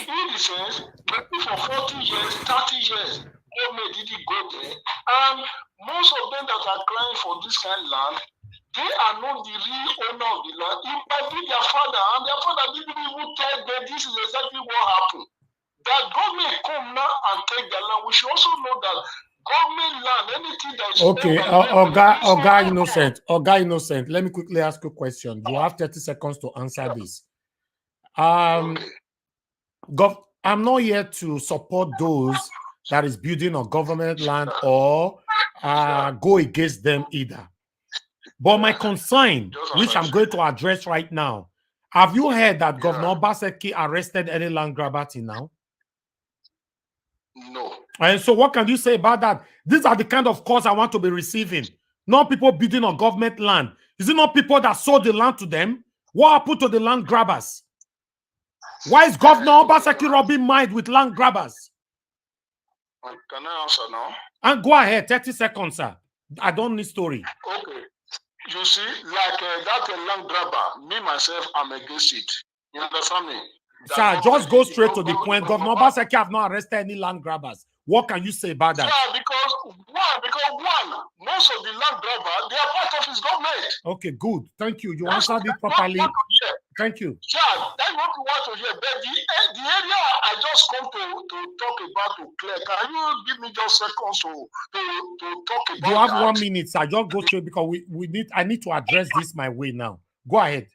In the sense, maybe for 40 years, 30 years, government didn't go there, and most of them that are crying for this kind of land, they are not the real owner of the land. It might be their father, and their father didn't even tell them this is exactly what happened. That government come now and take their land. We should also know that government land, anything that is Okay, Oga Innocent, let me quickly ask you a question. You have 30 seconds to answer this. I'm not here to support those that is building on government land or go against them either. But my concern, which I'm going to address right now, have you heard that Governor Obaseki arrested any land grabber till now? No. And so what can you say about that? These are the kind of calls I want to be receiving. Not people bidding on government land. Is it not people that sold the land to them? What happened to the land grabbers? Why is Governor Obaseki rubbing mind with land grabbers? Can I answer now? And go ahead, 30 seconds, sir. I don't need story. Okay. You see, like that land grabber, me, myself, I'm against it. You understand me? Sir, just go straight to the point. Governor Obaseki have not arrested any land grabbers. What can you say about that? Yeah, because most of the land grabber, they are part of his government. Okay, good. Thank you. You answered it properly. Thank you. Yeah, that's what we want to hear. But the area I just come to talk about to clear, can you give me just seconds to talk about You have that? 1 minute, sir. Just go straight because I need to address this my way now. Go ahead.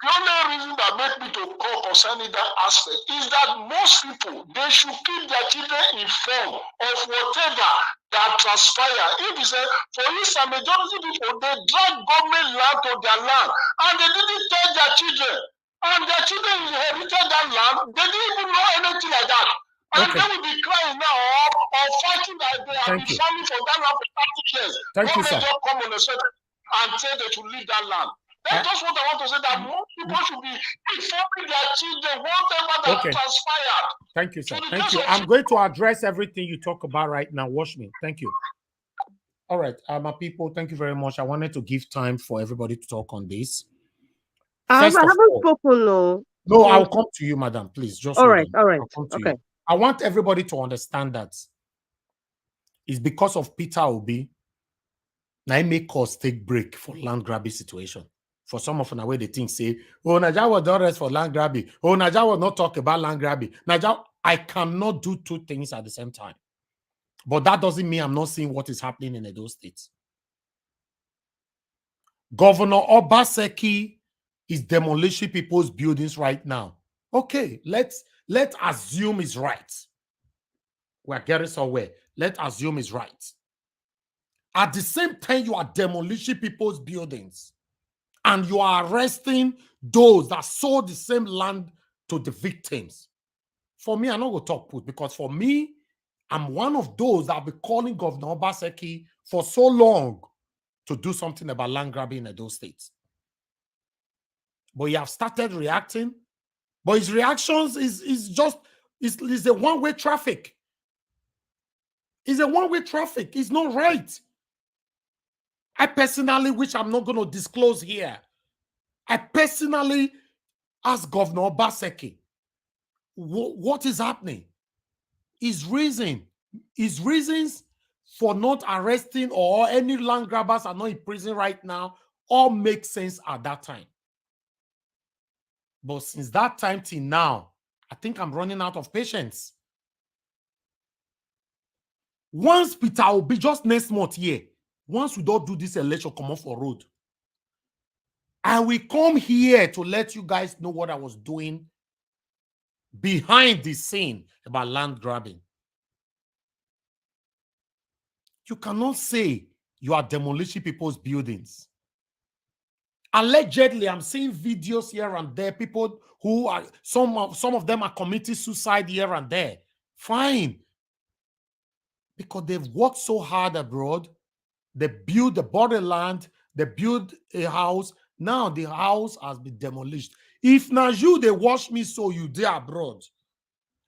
The only reason that make me to call concerning that aspect is that most people, they should keep their children informed of whatever that transpire. If you say, for instance, majority people, they drag government land to their land, and they didn't tell their children, and their children inherited that land, they didn't even know anything like that. And they will be crying now or fighting that they have been farming for that land for 30 years. Thank you, sir. Government just come on a second and say they should leave that land. That's just what I want to say, that more people should be informing their children, whatever that transpired. Thank you, sir. Thank you. I'm going to address everything you talk about right now. Watch me. Thank you. All right, my people, thank you very much. I wanted to give time for everybody to talk on this. I haven't spoken, no. No, I'll come to you, madam. Please, just all right. I'll come to you. I want everybody to understand that it's because of Peter Obi now it make us take break for land grabbing situation. For some of them, where they think, say, oh, Naija was not rest for land grabbing. Oh, Naija will not talk about land grabbing. Naija, I cannot do two things at the same time. But that doesn't mean I'm not seeing what is happening in those states. Governor Obaseki is demolishing people's buildings right now. Okay, let's assume it's right. We're getting somewhere. Let's assume it's right. At the same time, you are demolishing people's buildings. And you are arresting those that sold the same land to the victims. For me, I'm not going to talk put because for me, I'm one of those that have been calling Governor Obaseki for so long to do something about land grabbing in those states. But he have started reacting. But his reactions is a one-way traffic. It's a one-way traffic. It's not right. I personally, which I'm not going to disclose here, I personally asked Governor Obaseki, what is happening? his reasons for not arresting or any land grabbers are not in prison right now all make sense at that time. But since that time till now, I think I'm running out of patience. Once Peter Obi, just next month here, once we don't do this election, come off for road. I will come here to let you guys know what I was doing behind the scene about land grabbing. You cannot say you are demolishing people's buildings. Allegedly, I'm seeing videos here and there. People who are some of them are committing suicide here and there. Fine, because they've worked so hard abroad. They build the borderland. They build a house. Now the house has been demolished. If now you they watch me so you there abroad,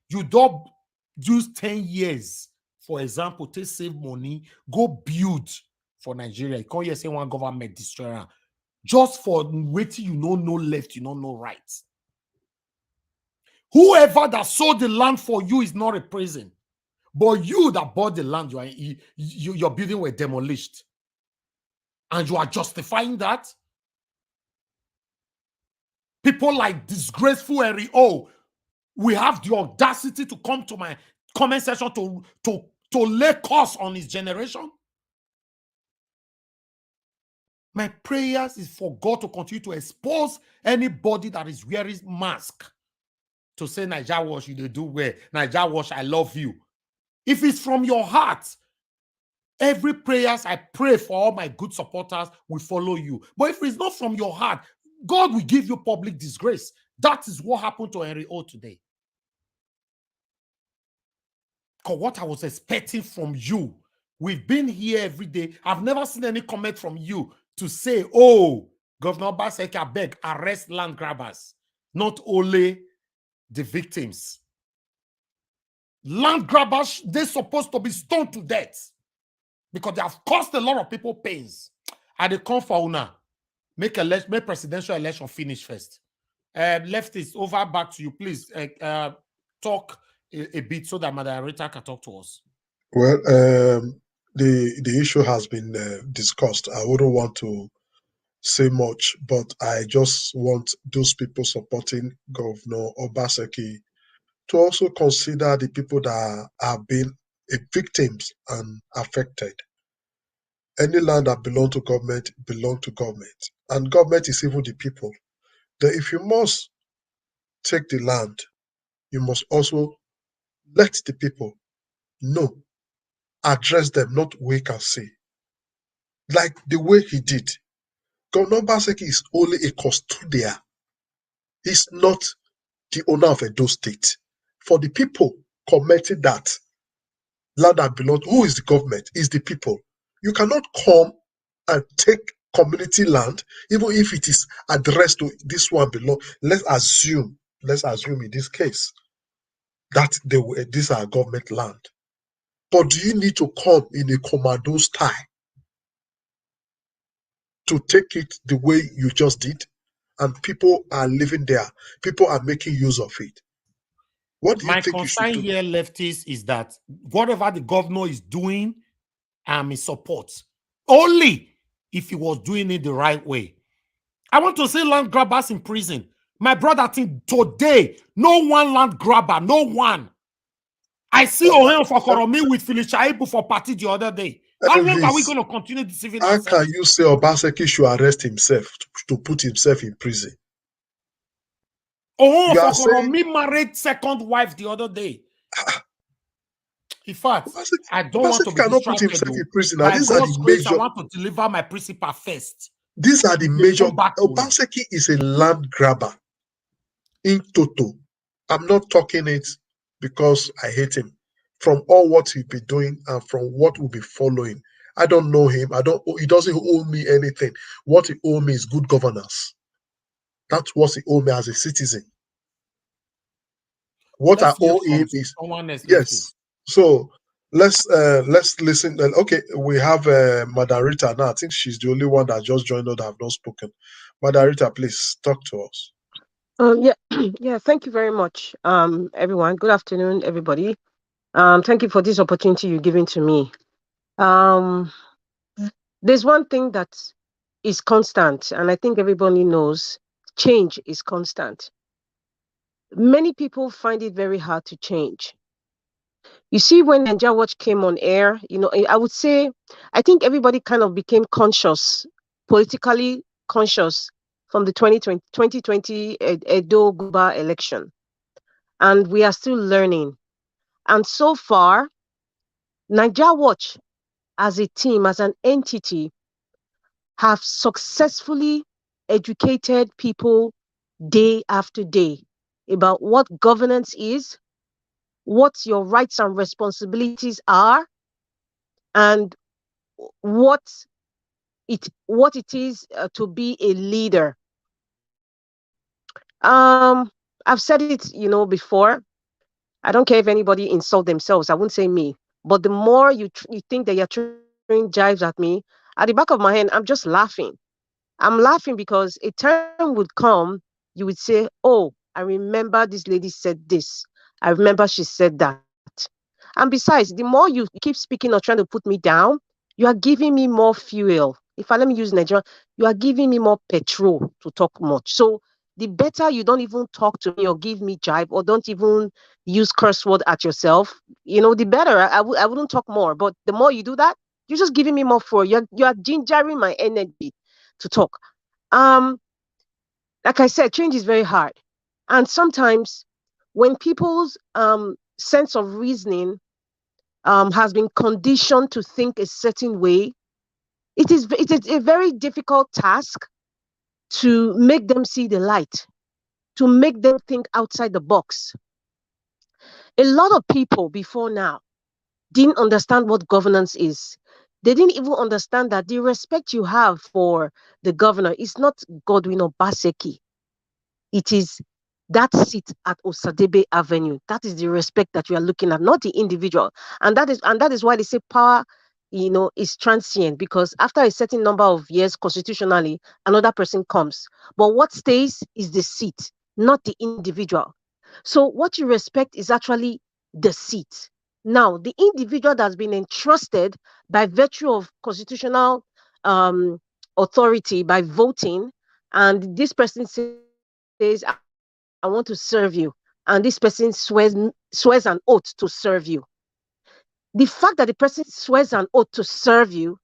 you don't use 10 years, for example, to save money, go build for Nigeria. You can't say one government destroyer. Just for waiting, you know no left, you know no right. Whoever that sold the land for you is not a prison. But you that bought the land, your building were demolished. And you are justifying that? People like disgraceful Henry O, we have the audacity to come to my comment section to lay curse on his generation. My prayers is for God to continue to expose anybody that is wearing mask to say, Naija Wash, you do well. Naija Wash, I love you. If it's from your heart, every prayers I pray for all my good supporters will follow you. But if it's not from your heart, God will give you public disgrace. That is what happened to Henry O today. Because what I was expecting from you, we've been here every day. I've never seen any comment from you to say, oh, Governor Obaseki, I beg, arrest land grabbers, not only the victims. Land grabbers, they're supposed to be stoned to death because they have caused a lot of people pains. And they come for una. Make presidential election finish first. Leftists, over back to you, please. Talk a bit so that Madam Rita can talk to us. Well, the issue has been discussed. I wouldn't want to say much, but I just want those people supporting Governor Obaseki to also consider the people that have been victims and affected. Any land that belongs to government, and government is even the people. That if you must take the land, you must also let the people know, address them, not wait and see. Like the way he did. Governor Obaseki is only a custodian. He's not the owner of Edo State. For the people commenting that land that belongs, who is the government? Is the people. You cannot come and take community land, even if it is addressed to this one belong. Let's assume in this case that these are government land. But do you need to come in a commando style to take it the way you just did? And people are living there. People are making use of it. What do you think you should do? My concern here, leftists, is that whatever the governor is doing, I'm in support. Only if he was doing it the right way. I want to see land grabbers in prison. My brother, think today, no one land grabber, no one. I see Ohen Fokoromi with Philip Shaibu for party the other day. How long are we going to continue deceiving ourselves? How can you say Obaseki should arrest himself to put himself in prison? Ohen Fokoromi married second wife the other day. In fact, I don't want to be cannot put himself in prison. Now, these are the major. I want to deliver my principal first. These are the major. Obaseki is a land grabber. In total, I'm not talking it because I hate him. From all what he'll be doing and from what will be following, I don't know him. He doesn't owe me anything. What he owes me is good governance. That's what he owes me as a citizen. What I owe him is yes. So let's listen. Okay, we have Madam Rita now. I think she's the only one that just joined us that have not spoken. Madam Rita, please talk to us. Yeah, thank you very much, everyone. Good afternoon, everybody. Thank you for this opportunity you're giving to me. There's one thing that is constant, and I think everybody knows change is constant. Many people find it very hard to change. You see, when Nigeria Watch came on air, I would say, I think everybody kind of became conscious, politically conscious from the 2020 Edo Guba election. And we are still learning. And so far, Nigeria Watch as a team, as an entity, have successfully educated people day after day about what governance is, what your rights and responsibilities are, and what it is to be a leader. I've said it, before. I don't care if anybody insult themselves. I wouldn't say me. But the more you think that you're throwing jives at me, at the back of my head, I'm just laughing. I'm laughing because a time would come, you would say, oh, I remember this lady said this. I remember she said that. And besides, the more you keep speaking or trying to put me down, you are giving me more fuel. Let me use Nigeria, you are giving me more petrol to talk much. So the better you don't even talk to me or give me jibe or don't even use curse word at yourself, the better. I wouldn't talk more. But the more you do that, you're just giving me more fuel. You are gingering my energy to talk. Like I said, change is very hard. And sometimes when people's sense of reasoning has been conditioned to think a certain way, it is a very difficult task to make them see the light, to make them think outside the box. A lot of people before now didn't understand what governance is. They didn't even understand that the respect you have for the governor is not Godwin Obaseki. It is that seat at Osadebe Avenue. That is the respect that you are looking at, not the individual. And that is why they say power, is transient, because after a certain number of years constitutionally, another person comes. But what stays is the seat, not the individual. So what you respect is actually the seat. Now, the individual that's been entrusted by virtue of constitutional authority by voting, and this person says, I want to serve you, and this person swears an oath to serve you. The fact that the person swears an oath to serve you,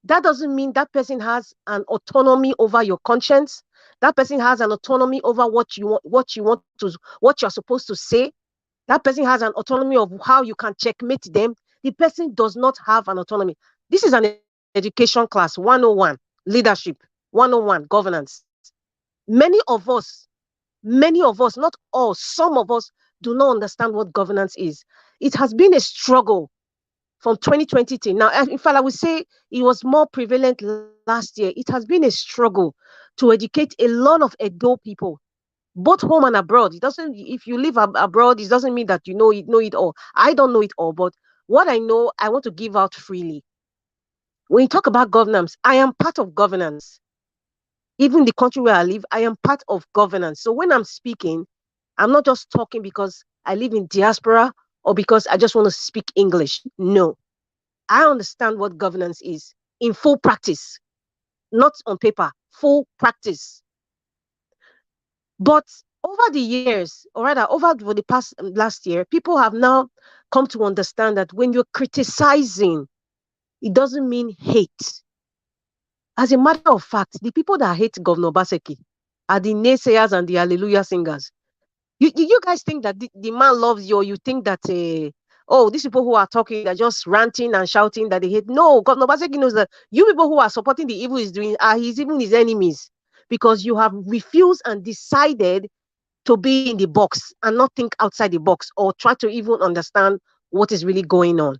that doesn't mean that person has an autonomy over your conscience. That person has an autonomy over what you're supposed to say. That person has an autonomy of how you can checkmate them. The person does not have an autonomy. This is an education class 101, leadership 101, governance. Many of us, not all, some of us do not understand what governance is. It has been a struggle from 2020 to now. In fact, I would say it was more prevalent last year. It has been a struggle to educate a lot of Edo people, both home and abroad. If you live abroad, it doesn't mean that you know it all. I don't know it all, but what I know, I want to give out freely. When you talk about governance, I am part of governance. Even the country where I live, I am part of governance. So when I'm speaking, I'm not just talking because I live in diaspora or because I just want to speak English. No, I understand what governance is in full practice, not on paper, full practice. But over the years, or rather over the past last year, people have now come to understand that when you're criticizing, it doesn't mean hate. As a matter of fact, the people that hate Governor Obaseki are the naysayers and the hallelujah singers. You guys think that the man loves you, or you think that, these people who are talking, they're just ranting and shouting that they hate. No, Governor Obaseki knows that you people who are supporting the evil he's doing are even his enemies, because you have refused and decided to be in the box and not think outside the box or try to even understand what is really going on.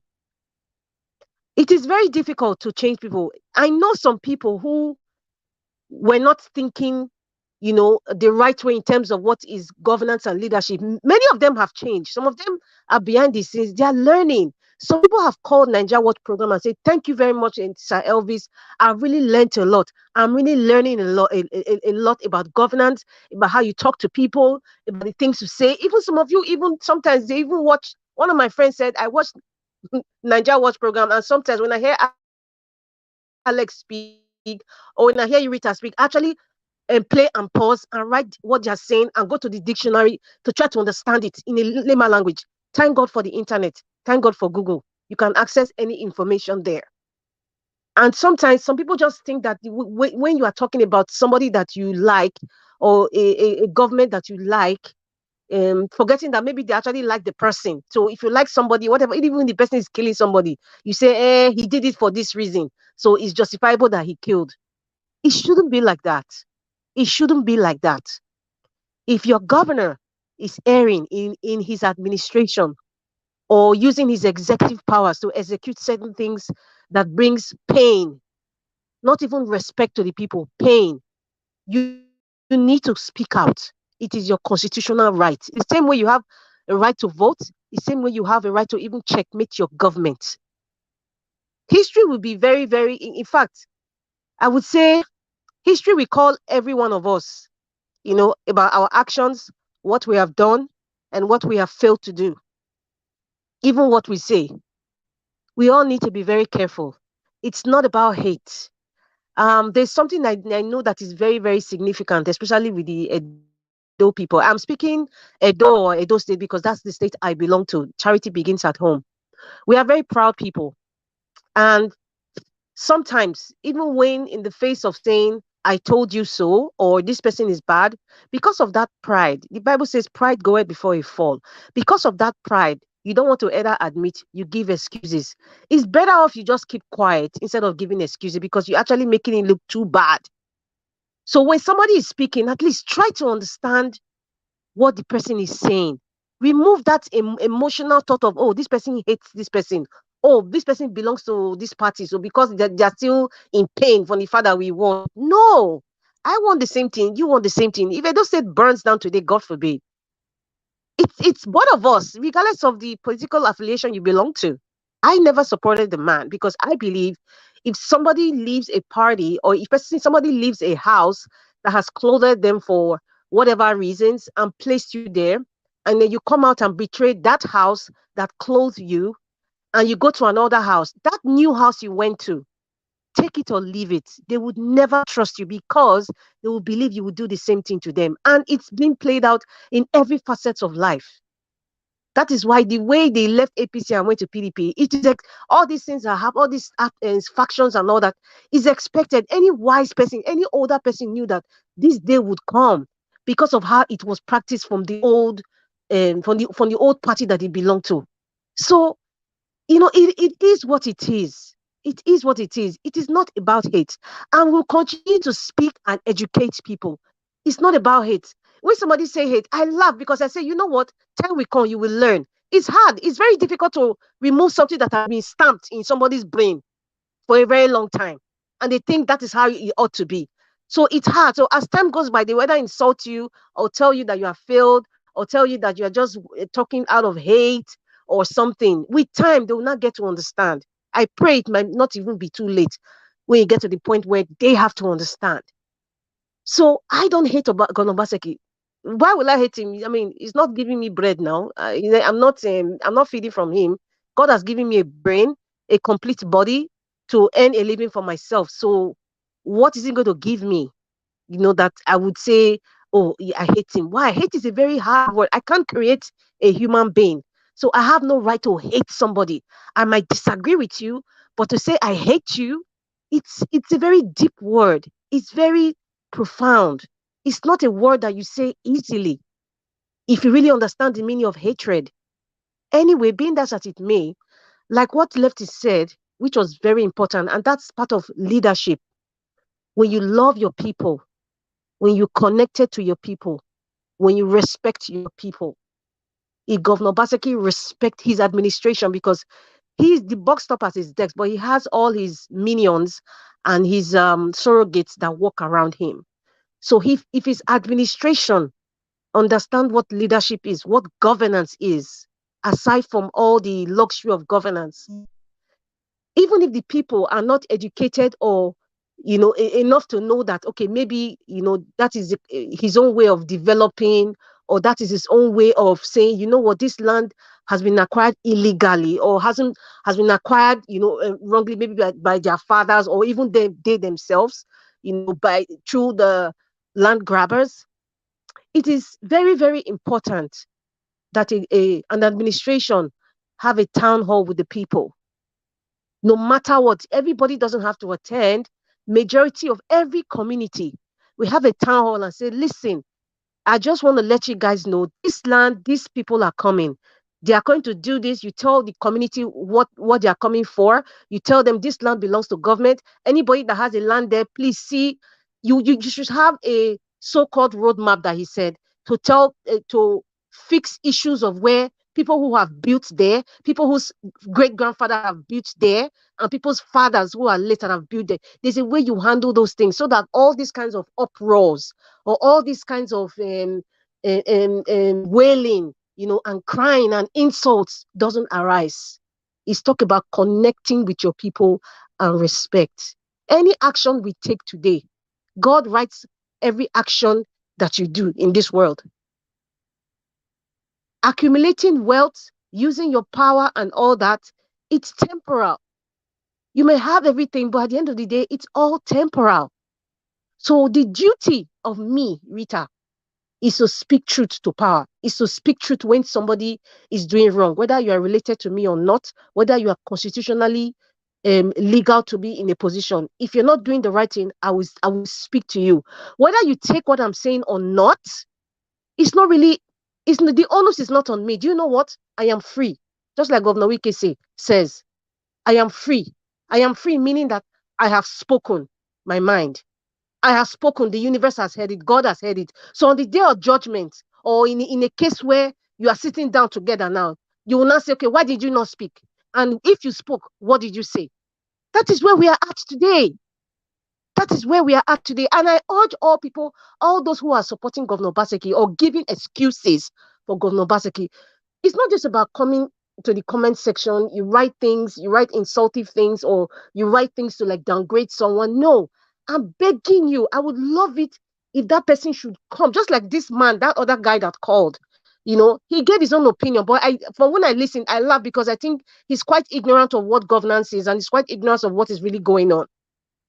It is very difficult to change people. I know some people who were not thinking, the right way in terms of what is governance and leadership. Many of them have changed. Some of them are behind the scenes. They are learning. Some people have called Nigeria Watch program and said, thank you very much, Sir Elvis. I really learned a lot. I'm really learning a lot about governance, about how you talk to people, about the things you say. Even some of you, even sometimes they even watch One of my friends said, I watched Nigeria Watch program, and sometimes when I hear Alex speak or when I hear Eureka speak, actually play and pause and write what they're saying and go to the dictionary to try to understand it in a layman language. Thank God for the internet. Thank God for Google. You can access any information there. And sometimes some people just think that when you are talking about somebody that you like or a government that you like, forgetting that maybe they actually like the person. So if you like somebody, whatever, even when the person is killing somebody, you say, he did it for this reason. So it's justifiable that he killed. It shouldn't be like that. It shouldn't be like that. If your governor is erring in his administration or using his executive powers to execute certain things that brings pain, not even respect to the people, pain, you need to speak out. It is your constitutional right. The same way you have a right to vote, the same way you have a right to even checkmate your government. History will be very, very, in fact, I would say history will call every one of us, about our actions, what we have done, and what we have failed to do. Even what we say. We all need to be very careful. It's not about hate. There's something I know that is very, very significant, especially with the Edo people. I'm speaking Edo State because that's the state I belong to. Charity begins at home. We are very proud people. And sometimes, even when in the face of saying, I told you so, or this person is bad, because of that pride, the Bible says pride goeth before a fall. Because of that pride, you don't want to either admit, you give excuses. It's better off you just keep quiet instead of giving excuses because you're actually making it look too bad. So when somebody is speaking, at least try to understand what the person is saying. Remove that emotional thought of, oh, this person hates this person. Oh, this person belongs to this party. So because they're still in pain from the fact that we want. No, I want the same thing. You want the same thing. If Edo State burns down today, God forbid, it's both of us, regardless of the political affiliation you belong to. I never supported the man because I believe if somebody leaves a party or if somebody leaves a house that has clothed them for whatever reasons and placed you there, and then you come out and betray that house that clothed you, and you go to another house, that new house you went to, take it or leave it. They would never trust you because they will believe you would do the same thing to them. And it's been played out in every facet of life. That is why the way they left APC and went to PDP, it is all these things that have all these factions and all that is expected. Any wise person, any older person knew that this day would come because of how it was practiced from the old, from the old party that he belonged to. So, it is what it is. It is what it is. It is not about hate, and we'll continue to speak and educate people. It's not about hate. When somebody say hate, I laugh because I say, you know what? Time will come, you will learn. It's hard. It's very difficult to remove something that has been stamped in somebody's brain for a very long time. And they think that is how it ought to be. So it's hard. So as time goes by, they whether insult you or tell you that you have failed or tell you that you are just talking out of hate or something. With time, they will not get to understand. I pray it might not even be too late when you get to the point where they have to understand. So I don't hate Gona Obaseki. Why will I hate him? I mean, he's not giving me bread now. I'm not feeding from him. God has given me a brain, a complete body to earn a living for myself. So what is he going to give me? That I would say, oh, I hate him. Why? Hate is a very hard word. I can't create a human being. So I have no right to hate somebody. I might disagree with you, but to say I hate you, it's a very deep word. It's very profound. It's not a word that you say easily if you really understand the meaning of hatred. Anyway, being that as it may, like what Lefty said, which was very important, and that's part of leadership. When you love your people, when you connected to your people, when you respect your people. If Governor Obaseki respect his administration because he's the box stop at his desk, but he has all his minions and his surrogates that walk around him. So if his administration understand what leadership is, what governance is, aside from all the luxury of governance, even if the people are not educated or enough to know that, okay, maybe that is his own way of developing or that is his own way of saying, you know what, this land has been acquired illegally, or has been acquired, wrongly, maybe by their fathers, or even they themselves, through the land grabbers. It is very, very important that an administration have a town hall with the people. No matter what, everybody doesn't have to attend. Majority of every community, we have a town hall and say, listen, I just want to let you guys know this land, these people are coming. They are going to do this. You tell the community what they are coming for. You tell them this land belongs to government. Anybody that has a land there, please see. You should have a so-called roadmap that he said to fix issues of where people who have built there, people whose great-grandfather have built there, and people's fathers who are later have built there. There's a way you handle those things so that all these kinds of uproars or all these kinds of wailing, and crying and insults doesn't arise. It's talk about connecting with your people and respect. Any action we take today, God writes every action that you do in this world. Accumulating wealth, using your power and all that, it's temporal. You may have everything, but at the end of the day, it's all temporal. So the duty of me, Rita, is to speak truth to power, is to speak truth when somebody is doing wrong, whether you are related to me or not, whether you are constitutionally legal to be in a position. If you're not doing the right thing, I will speak to you. Whether you take what I'm saying or not, it's not really, the onus is not on me. Do you know what? I am free. Just like Governor Wike says, I am free. I am free, meaning that I have spoken my mind. I have spoken. The universe has heard it. God has heard it. So on the day of judgment, or in a case where you are sitting down together now, you will not say, okay, why did you not speak? And if you spoke, what did you say? That is where we are at today. That is where we are at today. And I urge all people, all those who are supporting Governor Obaseki or giving excuses for Governor Obaseki, it's not just about coming to the comment section, you write things, you write insultive things, or you write things to like downgrade someone. No, I'm begging you. I would love it if that person should come, just like this man, that other guy that called. He gave his own opinion, but from when I listened, I laugh because I think he's quite ignorant of what governance is, and he's quite ignorant of what is really going on.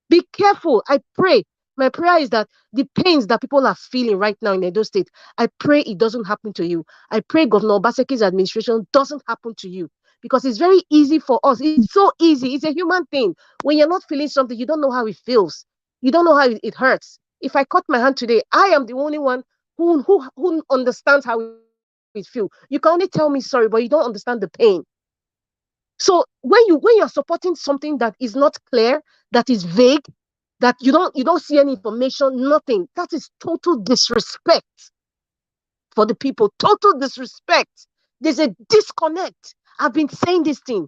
Be careful. I pray. My prayer is that the pains that people are feeling right now in Edo State, I pray it doesn't happen to you. I pray Governor Obaseki's administration doesn't happen to you, because it's very easy for us. It's so easy. It's a human thing. When you're not feeling something, you don't know how it feels. You don't know how it hurts. If I cut my hand today, I am the only one who understands how it feels. You can only tell me sorry, but you don't understand the pain. So when you're supporting something that is not clear, that is vague, that you don't see any information, nothing, that is total disrespect for the people. Total disrespect. There's a disconnect. I've been saying this thing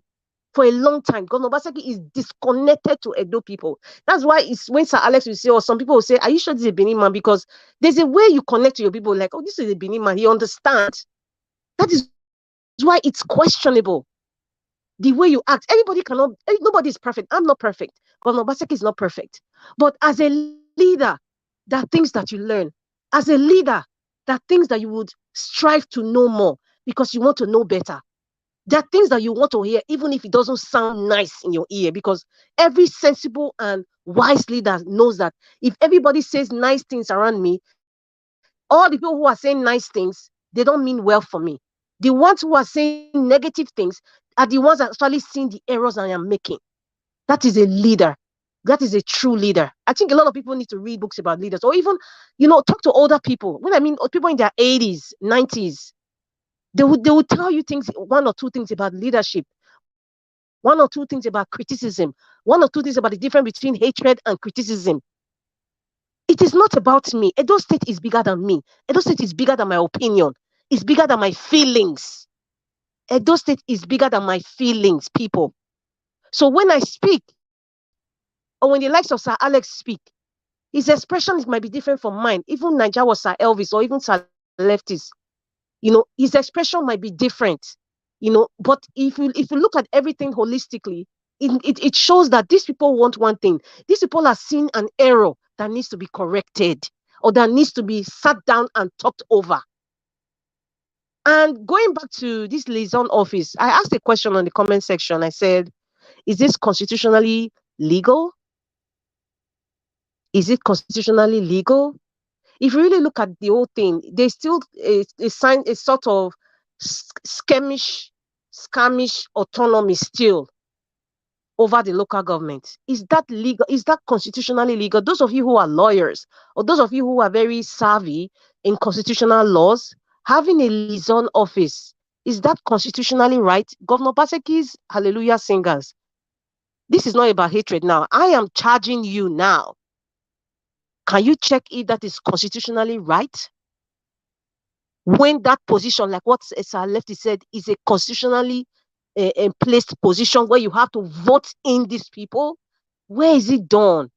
for a long time. Governor Obaseki is disconnected to Edo people. That's why it's when Sir Alex will say, or some people will say, are you sure this is a Benin man? Because there's a way you connect to your people, like, oh, this is a Benin man. He understands. That is why it's questionable. The way you act, nobody is perfect. I'm not perfect. Governor Obaseki is not perfect. But as a leader, there are things that you learn. As a leader, there are things that you would strive to know more because you want to know better. There are things that you want to hear, even if it doesn't sound nice in your ear, because every sensible and wise leader knows that if everybody says nice things around me, all the people who are saying nice things, they don't mean well for me. The ones who are saying negative things are the ones that actually seeing the errors I am making. That is a leader. That is a true leader. I think a lot of people need to read books about leaders, or even, talk to older people. When I mean people in their 80s, 90s, they would tell you things, one or two things about leadership, one or two things about criticism, one or two things about the difference between hatred and criticism. It is not about me. Edo State is bigger than me. Edo State is bigger than my opinion. It's bigger than my feelings. Edo State is bigger than my feelings, people. So when I speak, or when the likes of Sir Alex speak, his expressions might be different from mine. Even Nigeria was Sir Elvis, or even Sir Lefties. His expression might be different. But if you look at everything holistically, it shows that these people want one thing. These people are seeing an error that needs to be corrected, or that needs to be sat down and talked over. And going back to this liaison office, I asked a question on the comment section. I said, is this constitutionally legal? Is it constitutionally legal? If you really look at the whole thing, there's still a sort of scamish autonomy still over the local government. Is that legal? Is that constitutionally legal? Those of you who are lawyers, or those of you who are very savvy in constitutional laws, having a liaison office, is that constitutionally right? Governor Baseki's Hallelujah Singers. This is not about hatred now. I am charging you now. Can you check if that is constitutionally right? When that position, like what Sir Lefty said, is a constitutionally placed position where you have to vote in these people, where is it done?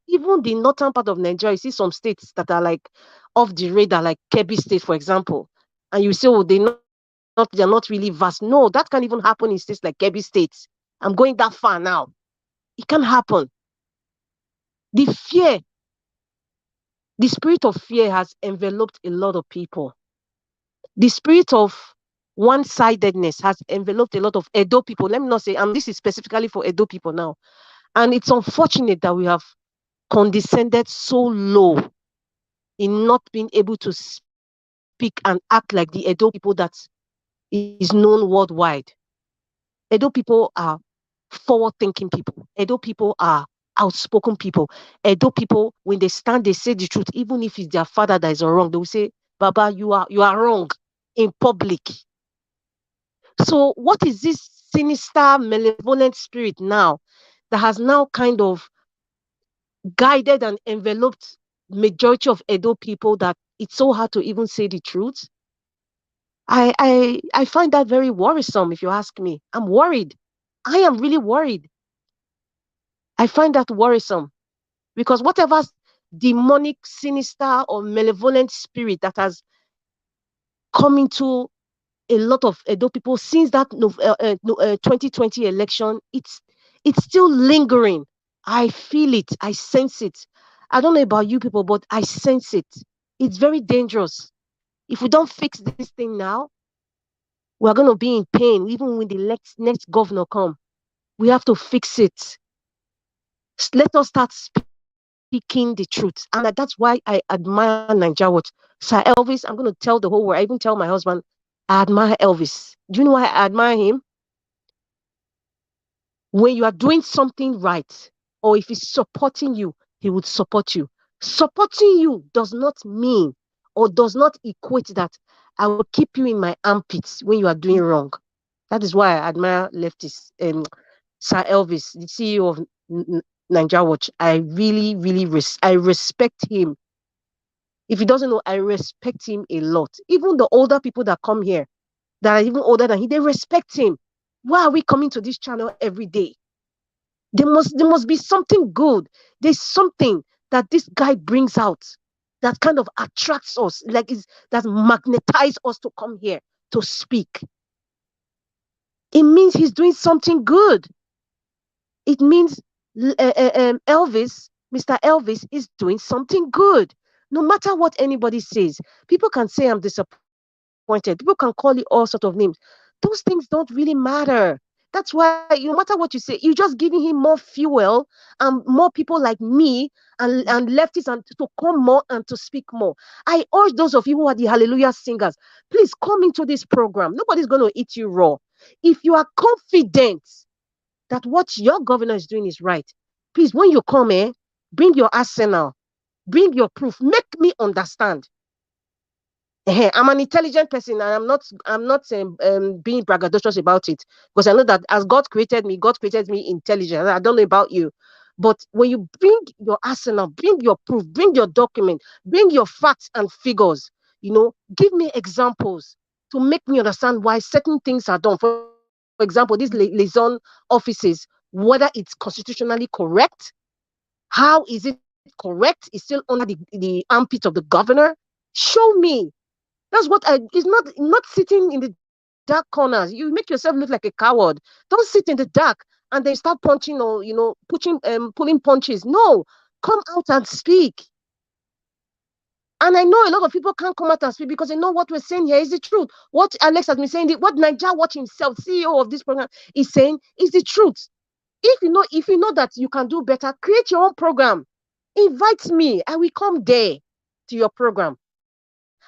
Even the northern part of Nigeria, you see some states that are like off the radar, like Kebbi State, for example, and you say, oh, they're not really vast. No, that can't even happen in states like Kebbi State. I'm going that far now. It can't happen. The spirit of fear has enveloped a lot of people. The spirit of one-sidedness has enveloped a lot of Edo people. Let me not say, this is specifically for Edo people now. And it's unfortunate that we have condescended so low in not being able to speak and act like the Edo people that is known worldwide. Edo people are forward-thinking people. Edo people are outspoken people. Edo people, when they stand, they say the truth. Even if it's their father that is wrong, they will say, Baba, you are wrong in public. So what is this sinister, malevolent spirit now that has now kind of guided and enveloped majority of Edo people that it's so hard to even say the truth? I find that very worrisome, if you ask me. I'm worried. I am really worried. I find that worrisome because whatever demonic, sinister, or malevolent spirit that has come into a lot of Edo people since that 2020 election, it's still lingering. I feel it. I sense it. I don't know about you people, but I sense it. It's very dangerous. If we don't fix this thing now, we're going to be in pain even when the next governor come. We have to fix it. Let us start speaking the truth. And that's why I admire Nigeria Watch. Sir Elvis, I'm going to tell the whole world. I even tell my husband, I admire Elvis. Do you know why I admire him? When you are doing something right, or if he's supporting you, he would support you. Supporting you does not mean or does not equate that I will keep you in my armpits when you are doing wrong. That is why I admire leftists. Sir Elvis, the CEO of Nigeria Watch, I really, really respect him. If he doesn't know, I respect him a lot. Even the older people that come here, that are even older than he, they respect him. Why are we coming to this channel every day? There must be something good. There's something that this guy brings out that kind of attracts us, that magnetizes us to come here to speak. It means he's doing something good. It means Elvis, Mr. Elvis, is doing something good. No matter what anybody says, people can say I'm disappointed. People can call you all sorts of names. Those things don't really matter. That's why no matter what you say, you're just giving him more fuel and more people like me and leftists and to come more and to speak more. I urge those of you who are the Hallelujah Singers, please come into this program. Nobody's going to eat you raw. If you are confident that what your governor is doing is right, please, when you come, bring your arsenal, bring your proof, make me understand. I'm an intelligent person, and I'm not being braggadocious about it, because I know that as God created me intelligent. I don't know about you, but when you bring your arsenal, bring your proof, bring your document, bring your facts and figures, give me examples to make me understand why certain things are done. For example, these liaison offices, whether it's constitutionally correct, how is it correct? It's still under the armpit of the governor. Show me. That's what it's not sitting in the dark corners. You make yourself look like a coward. Don't sit in the dark and then start punching or pulling punches. No, come out and speak. And I know a lot of people can't come out and speak because they know what we're saying here is the truth. What Alex has been saying, what Naija Watch himself, CEO of this program, is saying is the truth. If you know that you can do better, create your own program. Invite me. I will come there to your program.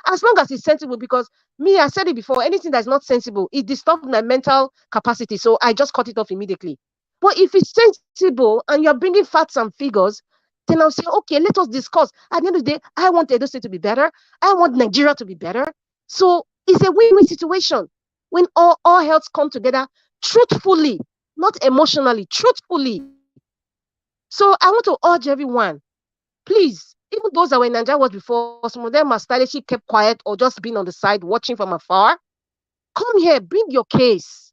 As long as it's sensible, because me, I said it before, anything that's not sensible, it disturbs my mental capacity. So I just cut it off immediately. But if it's sensible and you're bringing facts and figures, then I'll say, okay, let us discuss. At the end of the day, I want Edo State to be better. I want Nigeria to be better. So it's a win-win situation when all healths come together truthfully, not emotionally, truthfully. So I want to urge everyone, please, even those that were in Nigeria Watch before, some of them are stylishly kept quiet or just been on the side watching from afar. Come here, bring your case.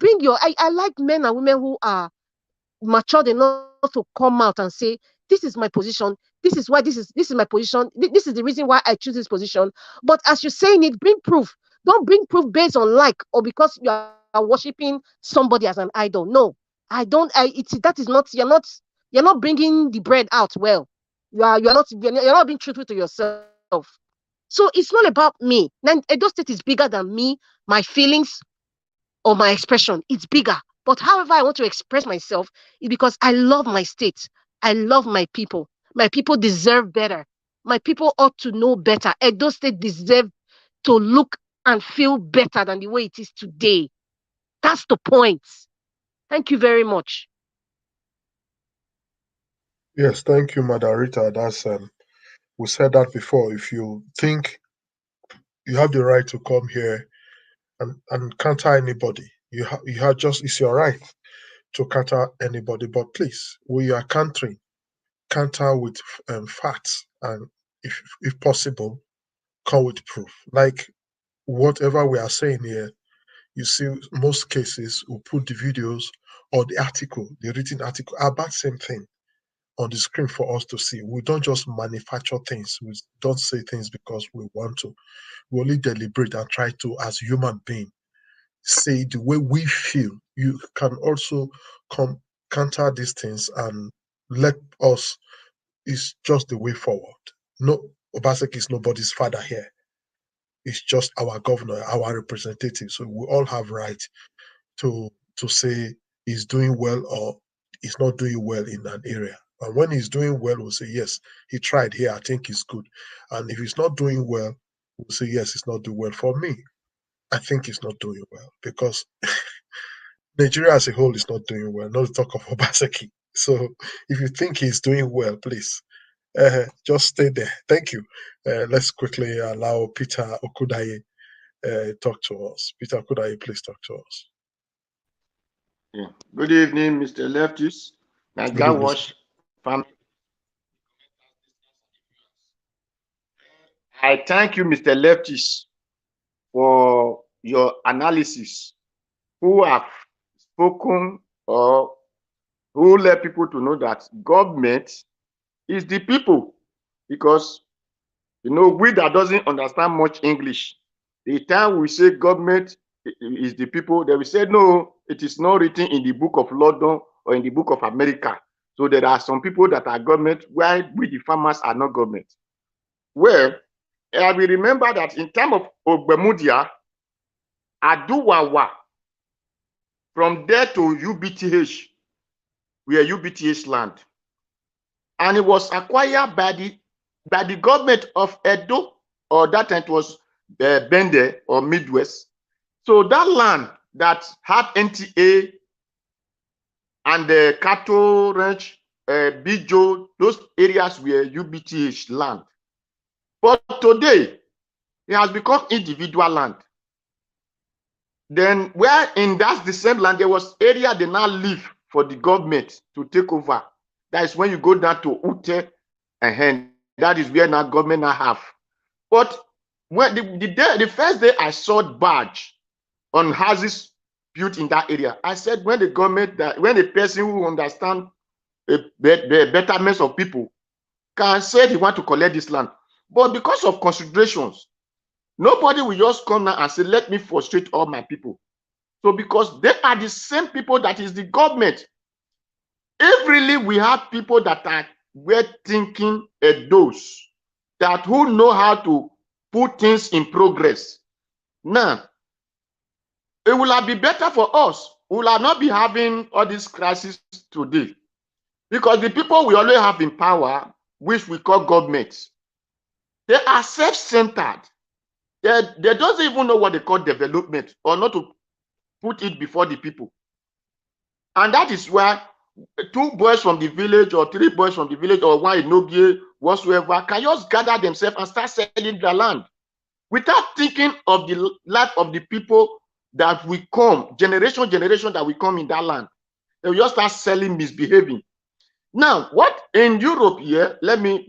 I like men and women who are matured enough to come out and say, this is my position. This is why this is my position. This is the reason why I choose this position. But as you're saying it, bring proof. Don't bring proof based on like or because you are worshiping somebody as an idol. No, I don't. That is not. You're not bringing the bread out well. You're not being truthful to yourself. So it's not about me. Edo State is bigger than me, my feelings, or my expression. It's bigger. But however I want to express myself is because I love my state. I love my people. My people deserve better. My people ought to know better. Edo State deserves to look and feel better than the way it is today. That's the point. Thank you very much. Yes, thank you, Madam Rita. That's we said that before. If you think you have the right to come here and counter anybody, you have just, it's your right to counter anybody. But please, we are counter with facts, and if possible, come with proof. Like whatever we are saying here, you see, most cases we put the videos or the article, the written article about same thing on the screen for us to see. We don't just manufacture things. We don't say things because we want to. We only deliberate and try to, as human beings, say the way we feel. You can also counter these things and let us. It's just the way forward. No, Obaseki is nobody's father here. It's just our governor, our representative. So we all have right to say he's doing well or he's not doing well in an area. And when he's doing well, we'll say, yes, he tried here. I think he's good. And if he's not doing well, we'll say, yes, he's not doing well. For me, I think he's not doing well because Nigeria as a whole is not doing well, not to talk of Obaseki. So if you think he's doing well, please, just stay there. Thank you. Let's quickly allow Peter Okudaye talk to us. Peter Okudaye, please talk to us. Yeah. Good evening, Mr. Leftis. Naija Watch family. I thank you, Mr. Leftis, for your analysis, who have spoken or who let people to know that government is the people. Because, you know, we that doesn't understand much English, the time we say government is the people, they will say, no, it is not written in the book of London or in the book of America. So there are some people that are government, while we the farmers are not government. Well, I will remember that in time of Ogbemudia, Aduwawa, from there to UBTH, where UBTH land, and it was acquired by the government of Edo, or that time it was Bende or Midwest. So that land that had NTA and the cattle ranch, Bijo, those areas were UBTH land. But today, it has become individual land. Then where in that's the same land, there was area they now leave for the government to take over. That is when you go down to Ute, and that is where now government now have. But when the first day I saw badge on houses built in that area, I said, when the government, when the person who understand the betterment of people can say he want to collect this land, but because of considerations, nobody will just come now and say, let me frustrate all my people. So because they are the same people that is the government. If really we have people that are we're thinking at those, that who know how to put things in progress. Now, it will have been better for us. We will have not be having all these crises today. Because the people we always have in power, which we call governments, they are self-centered. They don't even know what they call development, or not to put it before the people. And that is why 2 boys from the village or 3 boys from the village or one Inogie, whatsoever, can just gather themselves and start selling their land without thinking of the life of the people that will come, generation that will come in that land. They will just start selling, misbehaving. Now, what in Europe here,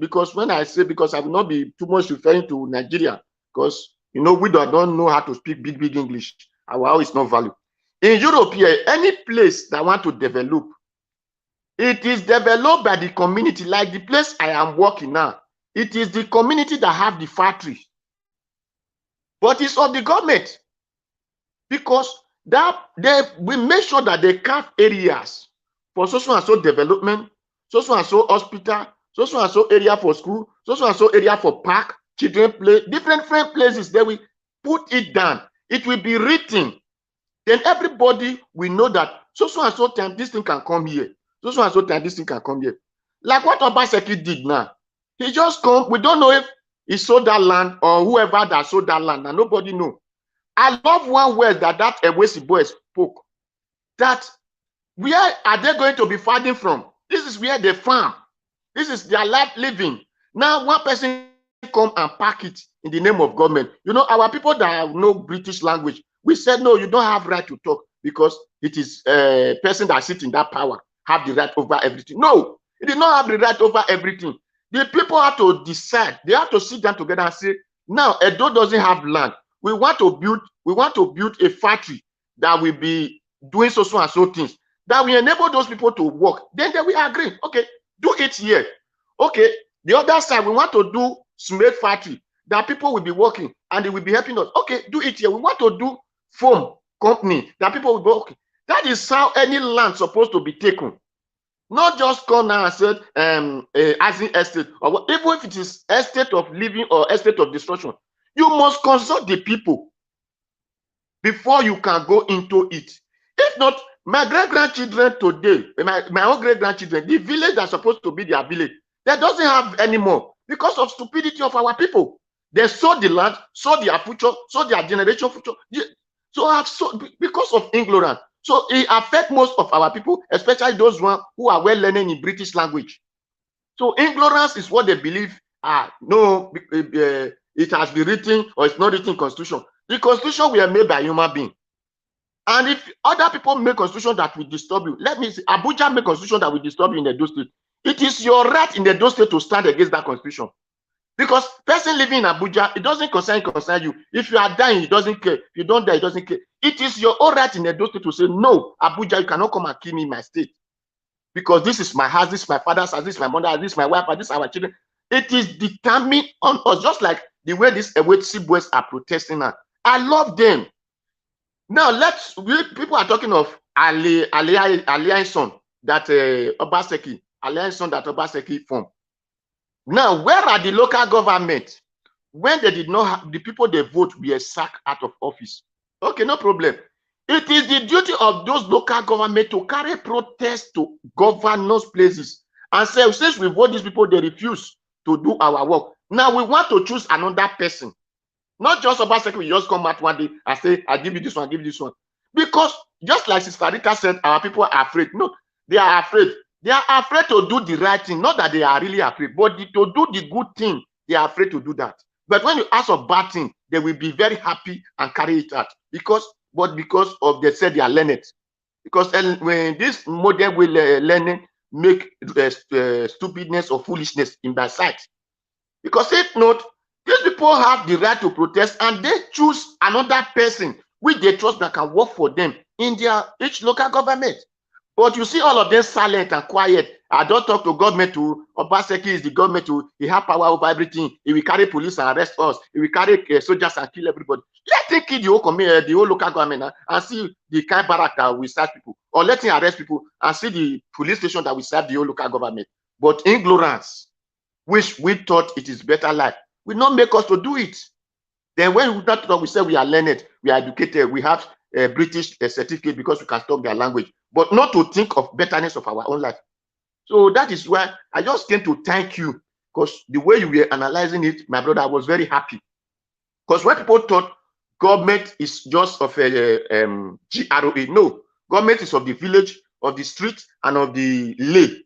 because when I say, because I will not be too much referring to Nigeria, because, you know, we don't know how to speak big English. Our is not value. In Europe here, any place that want to develop, it is developed by the community, like the place I am working now. It is the community that have the factory. But it's of the government. Because we make sure that they carve areas for so and so development, so and so hospital, so and so area for school, so and so area for park, children play, different places. They will put it down. It will be written. Then everybody will know that so and so time this thing can come here. So and so time this thing can come here. Like what Obaseki did now. He just come. We don't know if he sold that land or whoever that sold that land, and nobody know. I love one word that Ewesi boy spoke. That where are they going to be fighting from? This is where they farm. This is their life living. Now one person come and pack it in the name of government. You know, our people that have no British language, we said, no, you don't have right to talk because it is a person that sits in that power, have the right over everything. No, he did not have the right over everything. The people have to decide. They have to sit down together and say, now Edo doesn't have land. We want to build a factory that will be doing so and so things, that will enable those people to work. Then they will agree. Okay, do it here. Okay, the other side, we want to do cement factory that people will be working and they will be helping us. Okay, do it here. We want to do foam company that people will be working. That is how any land supposed to be taken. Not just come now and say as in estate, or even if it is estate of living or estate of destruction, you must consult the people before you can go into it. If not, my great-grandchildren today, my own great-grandchildren, the village that's supposed to be their village, that doesn't have anymore because of stupidity of our people. They sold the land, sold their future, sold their generation future. So because of ignorance. So it affects most of our people, especially those ones who are well learning in British language. So ignorance is what they believe. No, it has been written or it's not written in Constitution. The Constitution were made by human beings. And if other people make Constitution that will disturb you, let me see, Abuja make Constitution that will disturb you in the Edo State. It is your right in the Edo State to stand against that Constitution. Because person living in Abuja, it doesn't concern you. If you are dying, it doesn't care. If you don't die, it doesn't care. It is your own right in Edo State to say, no, Abuja, you cannot come and kill me in my state. Because this is my house, this is my father's house, this is my mother, this is my wife, this is our children. It is determined on us, just like the way these Ewetsi boys are protesting now. I love them. Now, people are talking of alliance that Obaseki formed. Now, where are the local government? When they did not have, the people they vote were sacked out of office. Okay, no problem. It is the duty of those local government to carry protest to governors' places and say, since we vote these people, they refuse to do our work. Now we want to choose another person. Not just Obaseki will just come out one day and say, I give you this one, I give you this one. Because just like Sister Rita said, our people are afraid. No, they are afraid. They are afraid to do the right thing. Not that they are really afraid, but to do the good thing, they are afraid to do that. But when you ask of bad thing, they will be very happy and carry it out. Because of they said they are learned. Because when this modern way learning make stupidness or foolishness in their sight. Because if not, these people have the right to protest and they choose another person which they trust that can work for them in their each local government. But you see all of them silent and quiet. I don't talk to government to Obaseki is the government to he have power over everything. He will carry police and arrest us. He will carry soldiers and kill everybody. Let him kill the whole community, the whole local government and see the kind of barrack that will serve people. Or let him arrest people and see the police station that will serve the whole local government. But ignorance which we thought it is better life, will not make us to do it. Then when we talk, we say we are learned, we are educated, we have a British certificate because we can talk their language, but not to think of betterness of our own life. So that is why I just came to thank you, because the way you were analyzing it, my brother, I was very happy. Because when people thought government is just of a GROA, no, government is of the village, of the street, and of the lay.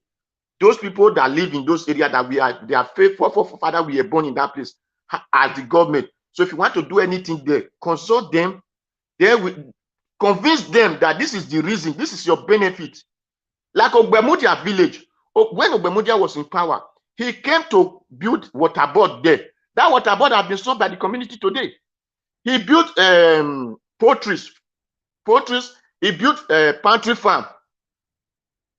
Those people that live in those areas that we are, they are faithful father, we are born in that place as the government. So if you want to do anything there, consult them. They will convince them that this is the reason, this is your benefit. Like Ogbemudia village, when Ogbemudia was in power, he came to build water board there. That water board has been sold by the community today. He built poultries. He built a pantry farm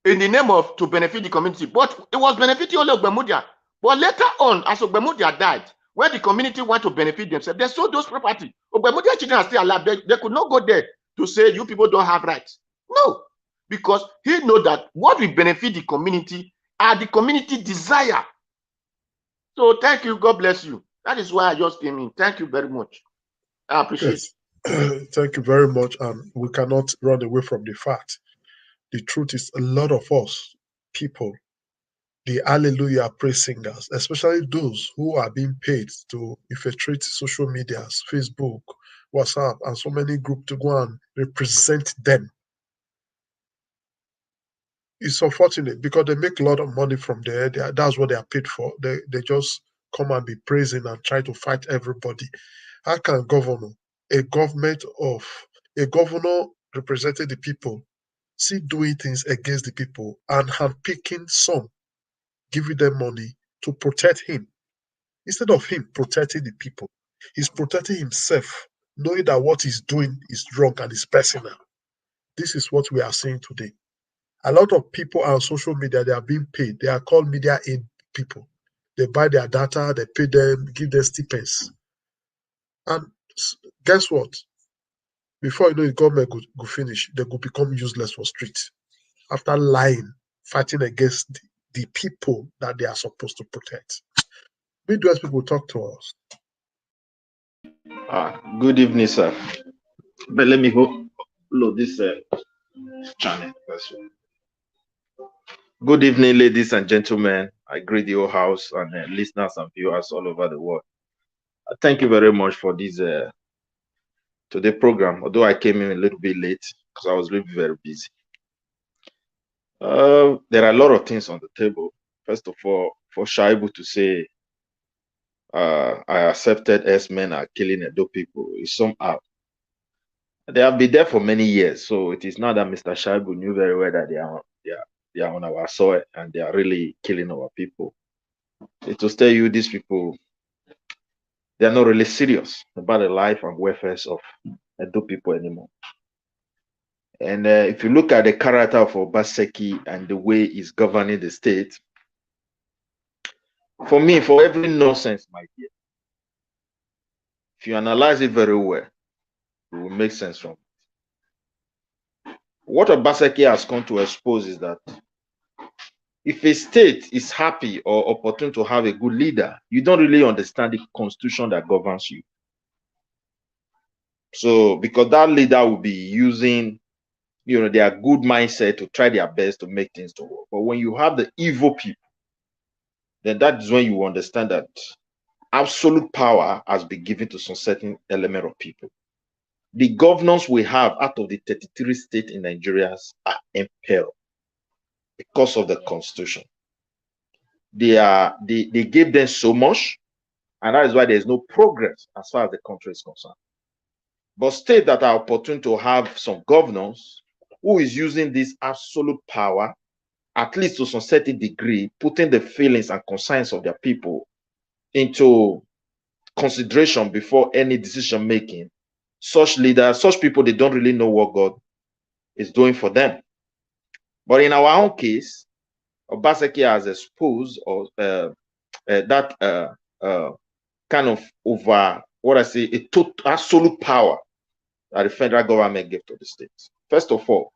in the name of to benefit the community. But it was benefiting only Ogbemudia. But later on, as Ogbemudia died, when the community want to benefit themselves, they sold those property. Ogbemudia children are still alive. They could not go there to say you people don't have rights. No, because he know that what will benefit the community are the community desire. So thank you. God bless you. That is why I just came in. Thank you very much. I appreciate it. Thank you very much. And we cannot run away from the fact. The truth is, a lot of us people, the hallelujah praise singers, especially those who are being paid to infiltrate social medias, Facebook, WhatsApp, and so many groups to go and represent them. It's unfortunate because they make a lot of money from there. That's what they are paid for. They just come and be praising and try to fight everybody. How can a governor representing the people, see doing things against the people and handpicking some, giving them money to protect him? Instead of him protecting the people, he's protecting himself, knowing that what he's doing is wrong and is personal. This is what we are seeing today. A lot of people on social media, they are being paid. They are called media aid people. They buy their data, they pay them, give them stipends. And guess what? Before you know it, government go finish, they go become useless for street. After lying, fighting against the people that they are supposed to protect. Midwest people talk to us. Good evening, sir. But let me load this channel. Good evening, ladies and gentlemen. I greet the whole house and listeners and viewers all over the world. Thank you very much for this today program. Although I came in a little bit late because I was really very busy. There are a lot of things on the table. First of all, for Shaibu to say I accepted S-men are killing Edo people is somehow. They have been there for many years, so it is not that Mr. Shaibu knew very well that they are on our soil and they are really killing our people. It will tell you these people, they are not really serious about the life and welfare of Edo people anymore. And if you look at the character of Obaseki and the way he's governing the state, for me, for every nonsense, my dear, if you analyze it very well, it will make sense from it. What Obaseki has come to expose is that if a state is happy or opportune to have a good leader, you don't really understand the constitution that governs you. So, because that leader will be using, their good mindset to try their best to make things to work. But when you have the evil people, then that is when you understand that absolute power has been given to some certain element of people. The governors we have out of the 33 states in Nigeria are impaired because of the constitution. They gave them so much, and that is why there is no progress as far as the country is concerned. But states that are opportune to have some governors who is using this absolute power, at least to some certain degree, putting the feelings and concerns of their people into consideration before any decision making. Such leaders, such people, they don't really know what God is doing for them. But in our own case, Obaseki has exposed that kind of over what I say, a total absolute power that the federal government gave to the states. First of all,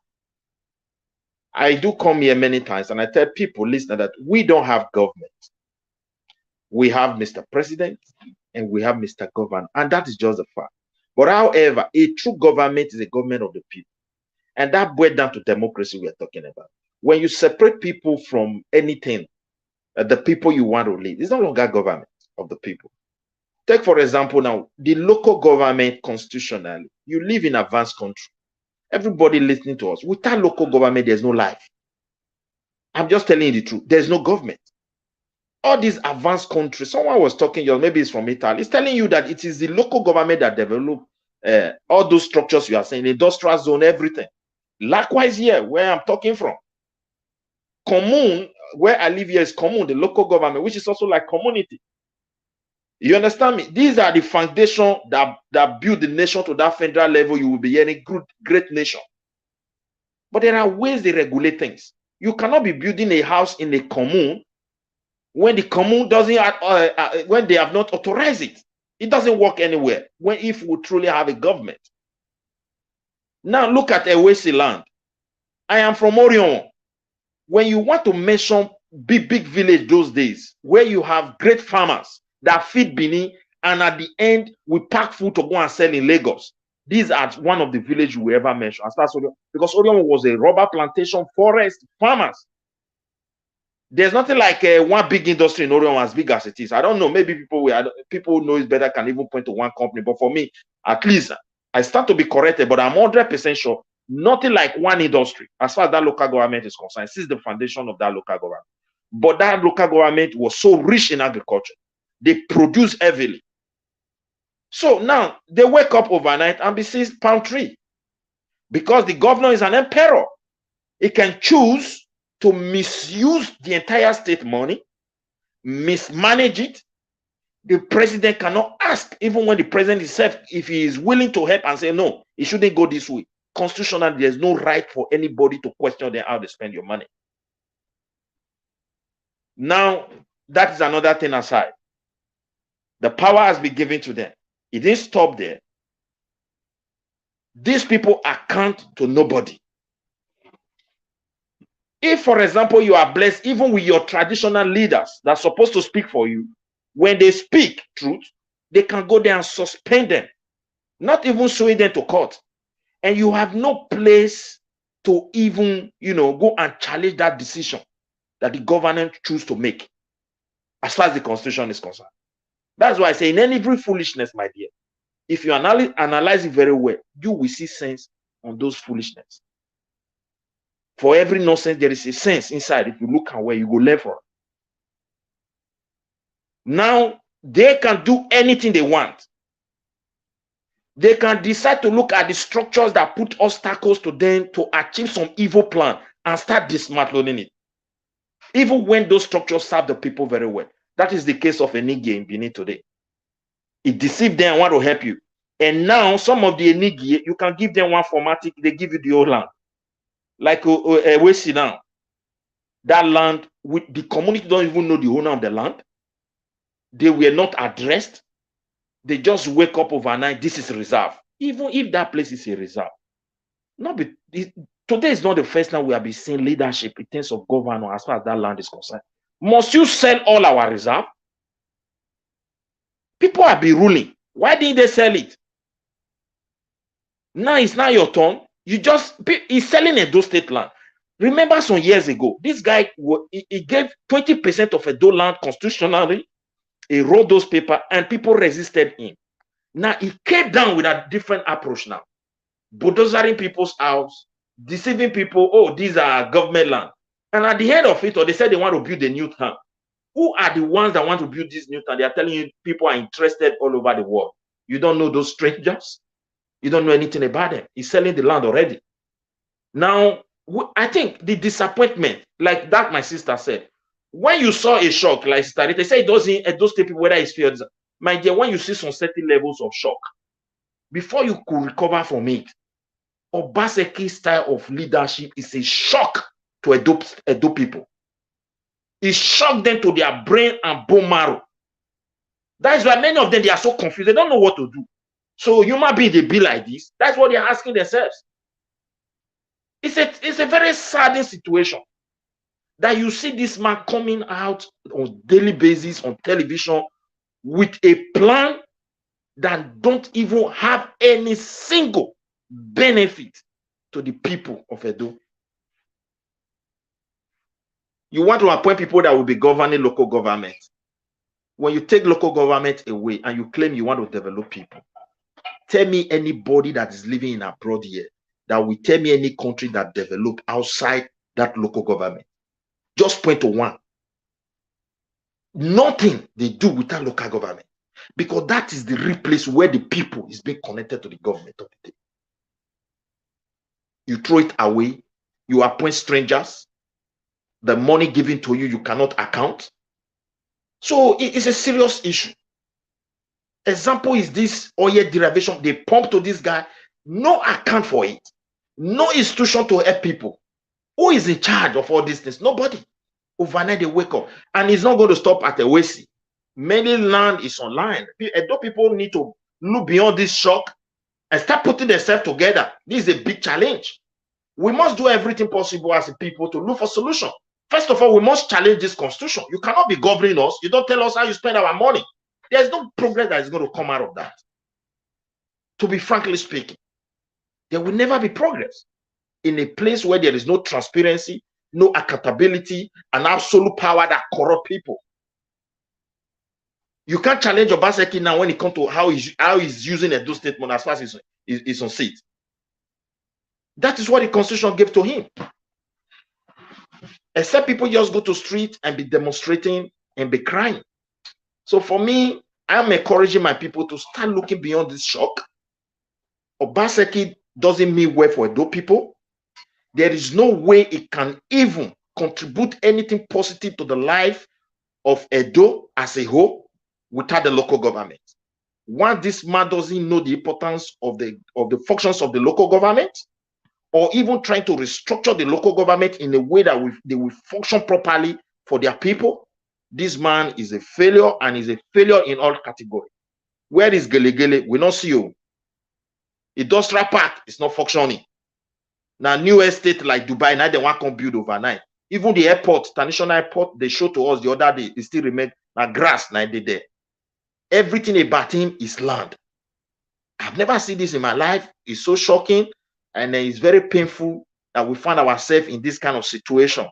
I do come here many times and I tell people, listen, that we don't have government. We have Mr. President and we have Mr. Governor, and that is just a fact. But however, a true government is a government of the people. And that boils down to democracy we are talking about. When you separate people from anything, the people you want to lead, it's no longer government of the people. Take, for example, now, the local government constitutionally, you live in advanced country. Everybody listening to us, without local government, there's no life. I'm just telling you the truth. There's no government. All these advanced countries, someone was talking, maybe it's from Italy, it's telling you that it is the local government that develop all those structures you are saying, industrial zone, everything. Likewise here, where I'm talking from. Commune, where I live here is commune, the local government, which is also like community. You understand me? These are the foundation that build the nation to that federal level. You will be any great nation. But there are ways they regulate things. You cannot be building a house in a commune when the commune doesn't, when they have not authorized it. It doesn't work anywhere. If we truly have a government. Now look at Ewesi land. I am from Orion. When you want to mention big village those days, where you have great farmers that feed Benin, and at the end we pack food to go and sell in Lagos. These are one of the villages we ever mentioned. As far as Orion, because Orion was a rubber plantation, forest, farmers. There's nothing like one big industry in Orion as big as it is. I don't know. Maybe people who know it better can even point to one company. But for me, at least, I start to be corrected. But I'm 100% sure nothing like one industry as far as that local government is concerned. This is the foundation of that local government. But that local government was so rich in agriculture. They produce heavily. So now they wake up overnight and be seized palm tree because the governor is an emperor. He can choose to misuse the entire state money, mismanage it. The president cannot ask, even when the president himself, if he is willing to help and say, no, it shouldn't go this way. Constitutionally, there's no right for anybody to question them how they spend your money. Now, that is another thing aside. The power has been given to them. It didn't stop there. These people account to nobody. If, for example, you are blessed, even with your traditional leaders that are supposed to speak for you, when they speak truth, they can go there and suspend them, not even suing them to court. And you have no place to even, go and challenge that decision that the government choose to make, as far as the Constitution is concerned. That's why I say in every foolishness, my dear, if you analyze it very well, you will see sense on those foolishness. For every nonsense, there is a sense inside. If you look at where you go left for. Now, they can do anything they want. They can decide to look at the structures that put obstacles to them to achieve some evil plan and start dismantling it. Even when those structures serve the people very well. That is the case of Enigi in Benin today. It deceived them and want to help you. And now, some of the Enigi, you can give them one formatic, they give you the whole land. Like we see now, that land, the community don't even know the owner of the land. They were not addressed. They just wake up overnight, this is a reserve. Even if that place is a reserve. Today is not the first time we have been seeing leadership in terms of governance as far as that land is concerned. Must you sell all our reserve? People have been ruling. Why didn't they sell it? Now it's not your turn. He's selling Edo State land. Remember some years ago, this guy, he gave 20% of Edo land constitutionally. He wrote those papers and people resisted him. Now he came down with a different approach now. Bulldozering people's house, deceiving people, oh, these are government land. And at the end of it, or they said they want to build a new town. Who are the ones that want to build this new town? They are telling you people are interested all over the world. You don't know those strangers. You don't know anything about them. He's selling the land already. Now, I think the disappointment, like that my sister said, when you saw a shock, like they say it doesn't, those people, whether it's fear, my dear, when you see some certain levels of shock, before you could recover from it, Obaseki's style of leadership is a shock to Edo people. It shocked them to their brain and bone marrow. That is why many of them, they are so confused. They don't know what to do. So human beings, they be like this. That's what they're asking themselves. It's a very saddening situation that you see this man coming out on daily basis on television with a plan that don't even have any single benefit to the people of Edo. You want to appoint people that will be governing local government. When you take local government away and you claim you want to develop people, tell me anybody that is living in abroad here that will tell me any country that developed outside that local government. Just point to one. Nothing they do without local government, because that is the real place where the people is being connected to the government of the day. You throw it away, you appoint strangers, the money given to you, you cannot account. So it's a serious issue. Example is this oil derivation. They pump to this guy, no account for it, no institution to help people. Who is in charge of all these things? Nobody. Overnight they wake up, and it's not going to stop at a Ewesi. Many land is online. Edo people need to look beyond this shock and start putting themselves together. This is a big challenge. We must do everything possible as a people to look for solution. First of all, we must challenge this constitution. You cannot be governing us. You don't tell us how you spend our money. There's no progress that is going to come out of that. To be frankly speaking, there will never be progress in a place where there is no transparency, no accountability, and absolute power that corrupt people. You can't challenge Obaseki now when it comes to how he's using Edo statement as far as he's on seat. That is what the constitution gave to him. Except people just go to street and be demonstrating and be crying. So for me, I'm encouraging my people to start looking beyond this shock. Obaseki doesn't mean well for Edo people. There is no way it can even contribute anything positive to the life of Edo as a whole without the local government. Once this man doesn't know the importance of the functions of the local government, or even trying to restructure the local government in a way that they will function properly for their people, this man is a failure, and is a failure in all categories. Where is Gelegele? We don't see you. Industrial park is not functioning. Now, new estate like Dubai, now they want to build overnight. Even the airport, international airport, they showed to us the other day, it still remains now grass, now they there. Everything about him is land. I've never seen this in my life. It's so shocking, and it's very painful that we find ourselves in this kind of situation.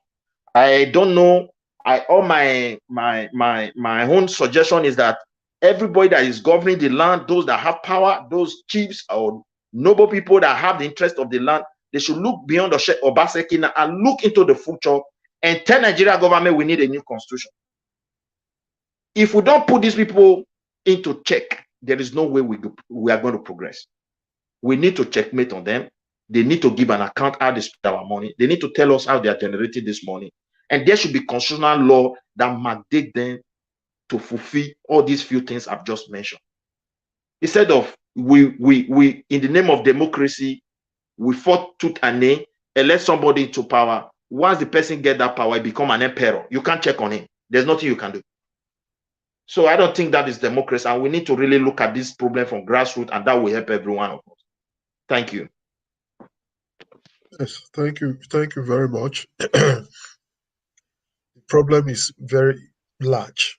I don't know. My own suggestion is that everybody that is governing the land, those that have power, those chiefs or noble people that have the interest of the land, they should look beyond the Obaseki and look into the future and tell Nigeria government we need a new constitution. If we don't put these people into check, there is no way we are going to progress. We need to checkmate on them. They need to give an account how they spend our money. They need to tell us how they are generating this money. And there should be constitutional law that mandate them to fulfill all these few things I've just mentioned. Instead of we in the name of democracy, we fought tooth and nail, elect somebody into power. Once the person get that power, he become an emperor. You can't check on him. There's nothing you can do. So I don't think that is democracy, and we need to really look at this problem from grassroots, and that will help every one of us. Thank you. Yes, thank you very much. The problem is very large.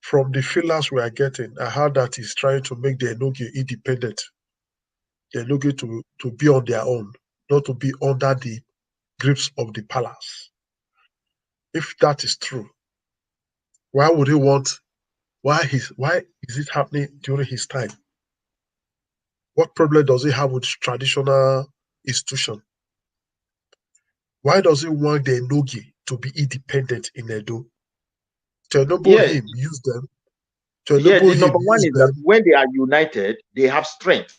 From the feelers we are getting, I heard that he's trying to make the Enogi independent. The Enogi to be on their own, not to be under the grips of the palace. If that is true, why would he want? Why is it happening during his time? What problem does he have with traditional institution? Why does he want the Enogi to be independent in Edo? To enable him use them. The number one is that when they are united, they have strength.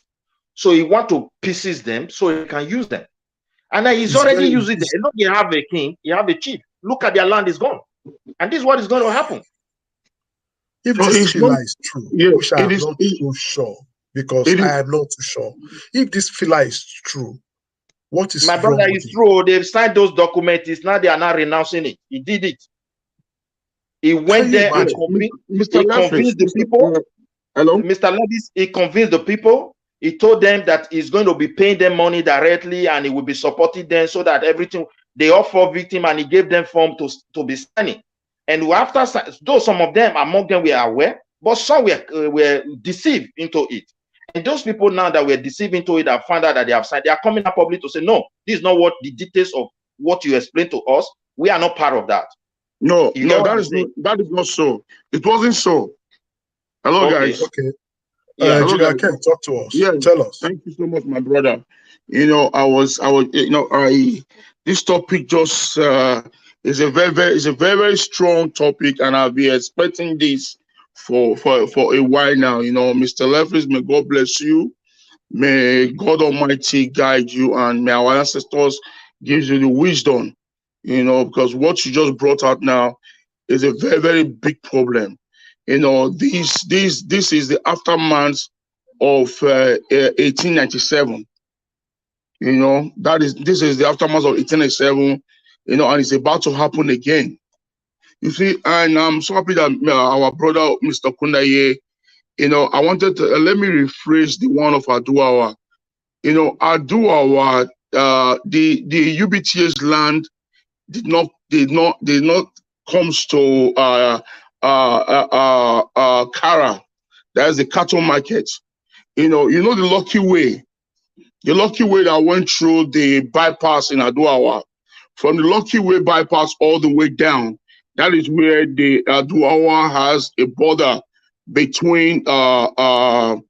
So he wants to pieces them so he can use them. And then he's already using them. He have a king, he have a chief. Look at their land is gone. And this is what is going to happen. If this filler is true, which I am not so sure, because I am not too sure. If this filler is true, what is my brother is true? They've signed those documents. Now they are not renouncing it. He did it. He went there and convinced the people. Hello, Mr. Levis. He convinced the people. He told them that he's going to be paying them money directly, and he will be supporting them so that everything they all fall victim, and he gave them form to be signing. And after, though some of them among them were aware, but some were deceived into it. And those people now that were deceived into it and found out that they have signed, they are coming up publicly to say, no, this is not what the details of what you explained to us. We are not part of that. No, that is not so. It wasn't so. Hello, guys. Okay. Junior Ken, talk to us. Yeah, tell us. Thank you so much, my brother. This topic just is a very strong topic, and I'll be expecting this for a while now. Mr. Leffers, may God bless you. May God Almighty guide you, and may our ancestors give you the wisdom. Because what you just brought out now is a very, very big problem. This is the aftermath of 1897. This is the aftermath of 1897. And it's about to happen again. You see, and I'm so happy that our brother Mr. Kundaye, I wanted to let me rephrase the one of Aduawa. Aduawa, the UBTH land did not comes to Kara. That is the cattle market. The lucky way that went through the bypass in Aduawa. From the lucky way bypass all the way down, that is where the Aduawa has a border between the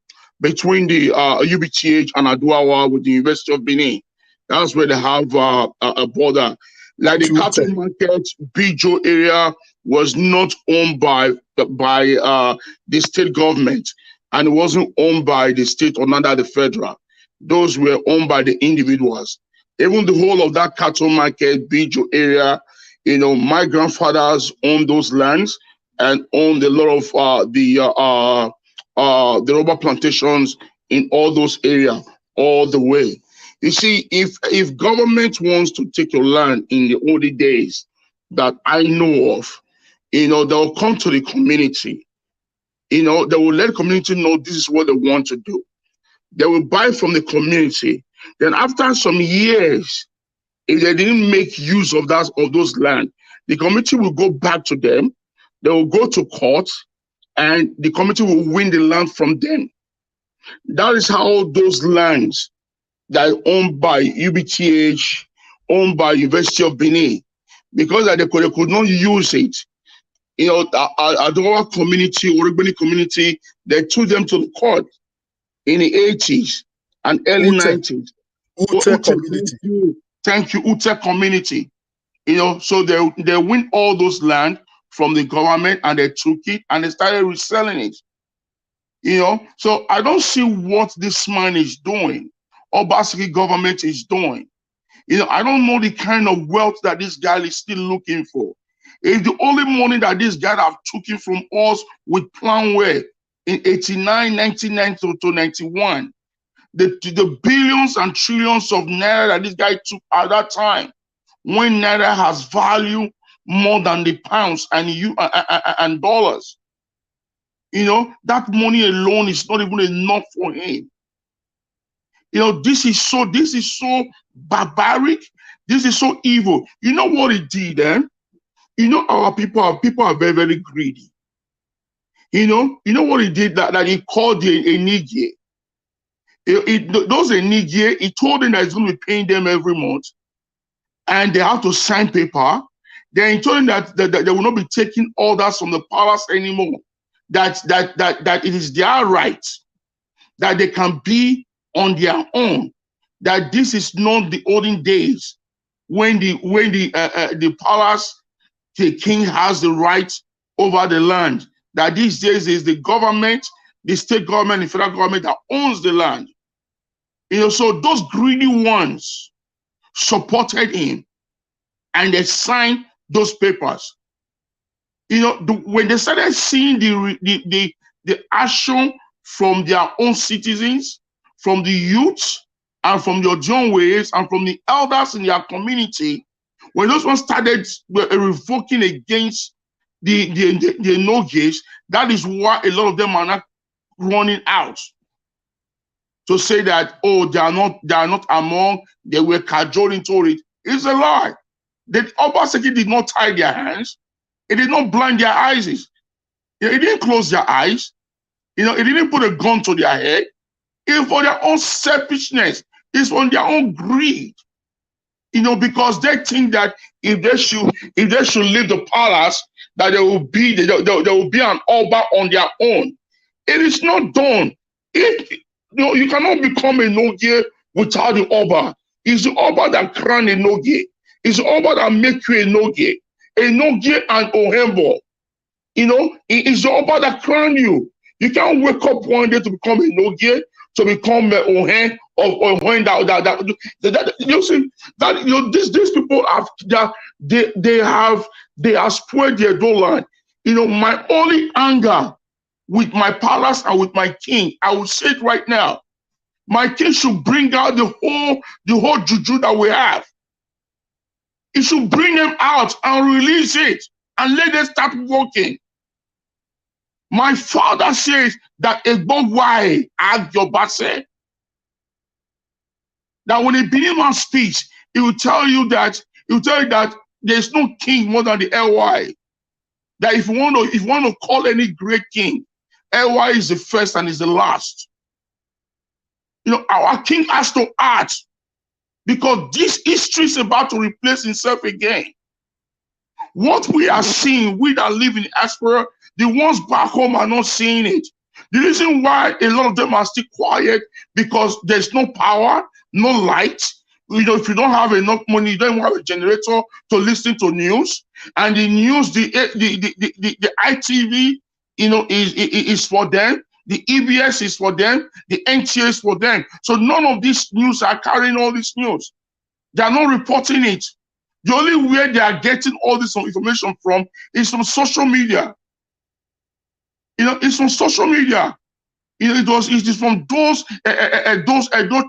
UBTH and Aduawa with the University of Benin. That's where they have a border. Like the cattle market, Bijo area was not owned by the state government, and it wasn't owned by the state or neither the federal. Those were owned by the individuals. Even the whole of that cattle market, Bijo area, my grandfathers owned those lands and owned a lot of the rubber plantations in all those areas all the way. You see, if government wants to take your land in the olden days that I know of, they'll come to the community. They will let the community know this is what they want to do. They will buy from the community. Then after some years, if they didn't make use of those land, the community will go back to them. They will go to court, and the community will win the land from them. That is how those lands that are owned by UBTH, owned by University of Benin, because they could not use it. Adowa community, Orogbeni community, they took them to the court in the 80s and early 90s. Ute community. Thank you, Ute community. So they win all those land from the government, and they took it and they started reselling it. So I don't see what this man is doing, or basically government is doing. I don't know the kind of wealth that this guy is still looking for. It's the only money that this guy have taken from us with Planware in 89, 1990 to 91. The billions and trillions of naira that this guy took at that time, when naira has value more than the pounds and dollars. That money alone is not even enough for him. This is so barbaric. This is so evil. You know what he did then? Our people are very, very greedy. You know what he did that he called the Enigye. Those Enigye, he told them that he's going to be paying them every month, and they have to sign paper. Then he told them that they will not be taking orders from the palace anymore. That it is their right, that they can be on their own. That this is not the olden days when the palace, the king has the right over the land. That these days is the government, the state government, the federal government that owns the land. So those greedy ones supported him, and they signed those papers. When they started seeing the action from their own citizens, from the youth, and from the John Ways, and from the elders in their community, when those ones started revoking against the no-gays, that is why a lot of them are not running out to say that, oh, they are not among, they were cajoled into it. It's a lie. The Obaseki did not tie their hands. It did not blind their eyes. It didn't close their eyes. It didn't put a gun to their head. It's for their own selfishness. It's for their own greed. Because they think that if they should leave the palace, that there will be an Oba on their own. It is not done. You cannot become a Nogie without the Oba. It's the Oba that crown a Nogie. It's the Oba that make you a Nogie. A Nogie and Ohembo. It's the Oba that crown you. You can't wake up one day to become a Nogie, to become an Ohen, or when you see that these people have spoiled their land. My only anger with my palace and with my king, I will say it right now. My king should bring out the whole juju that we have. He should bring them out and release it and let them start working. My father says that a why ask your base. That when a Benin man speaks, he will tell you that there's no king more than the LY. That if you want to call any great king, LY is the first and is the last. Our king has to act, because this history is about to replace itself again. What we are seeing, we that live in diaspora, the ones back home are not seeing it. The reason why a lot of them are still quiet, because there's no power, no light. If you don't have enough money, you don't have a generator to listen to news. And the news, the ITV, is for them. The EBS is for them. The NTA is for them. So none of these news are carrying all this news. They are not reporting it. The only way they are getting all this information from is from social media. It's from social media. It is from those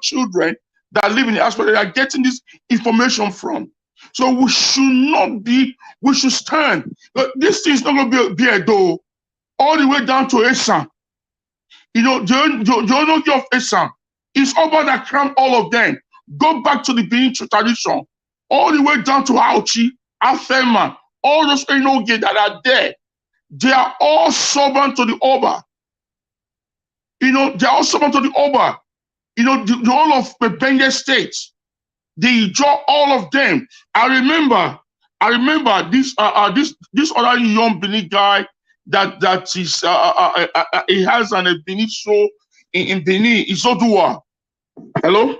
children that live in the diaspora that are getting this information from. So we should stand. But this thing is not going to be a door all the way down to Esan. The Onogi of Esan is over that crown all of them. Go back to the Benin tradition, all the way down to Auchi, Afema, all those Onogi that are there. They are all servant to the Oba. They are all servant to the Oba. The whole of the Benga state. They draw all of them. I remember this other young Benin guy that is he has a Benin show in Benin. Isodua. Hello?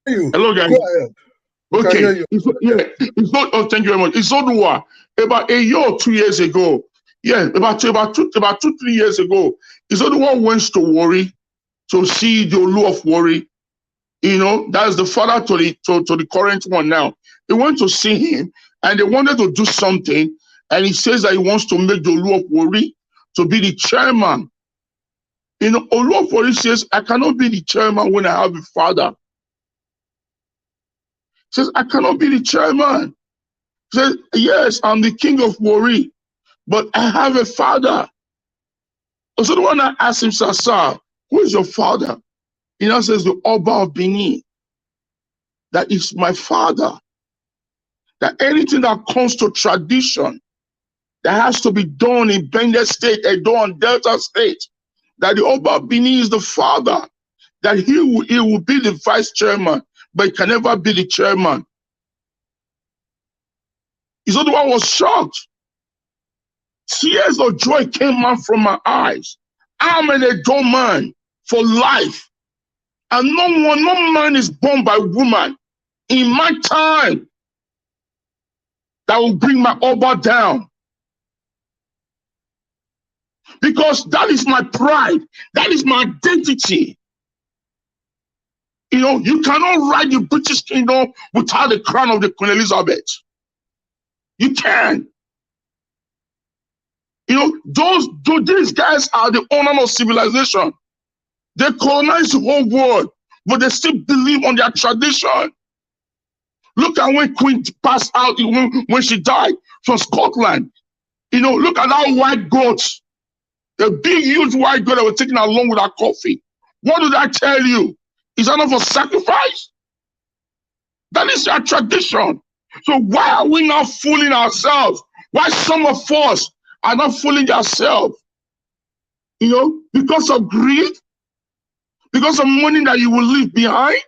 Hello, guys. Okay. Oh, thank you very much. Isodua. About a year or 2 years ago. Yeah, about 2-3 years ago. Isodua went to Warri to see the Olu of Warri. That's the father to the current one now. They went to see him and they wanted to do something. And he says that he wants to make the Olu of Warri to be the chairman. Olu of Warri says, I cannot be the chairman when I have a father. He says, I cannot be the chairman. He says, yes, I'm the king of Warri, but I have a father. So the one that asked him, sir, who is your father? He now says, the Oba of Benin. That is my father. That anything that comes to tradition, that has to be done in Benga State, Edo and Delta State, that the Oba of Benin is the father, that he will be the vice chairman, but he can never be the chairman. His other one was shocked. Tears of joy came out from my eyes. I'm an Edo man for life. And no man is born by woman in my time that will bring my Oba down. Because that is my pride. That is my identity. You cannot ride the British kingdom without the crown of the Queen Elizabeth. You can. These guys are the owner of civilization. They colonize the whole world, but they still believe on their tradition. Look at when Queen passed out, when she died from Scotland. Look at that white goat. The big, huge white goat that was taken along with our coffee. What did I tell you? Is that not for sacrifice? That is our tradition. So why are we not fooling ourselves? Why some of us are not fooling ourselves? You know, because of greed, because of money that you will leave behind.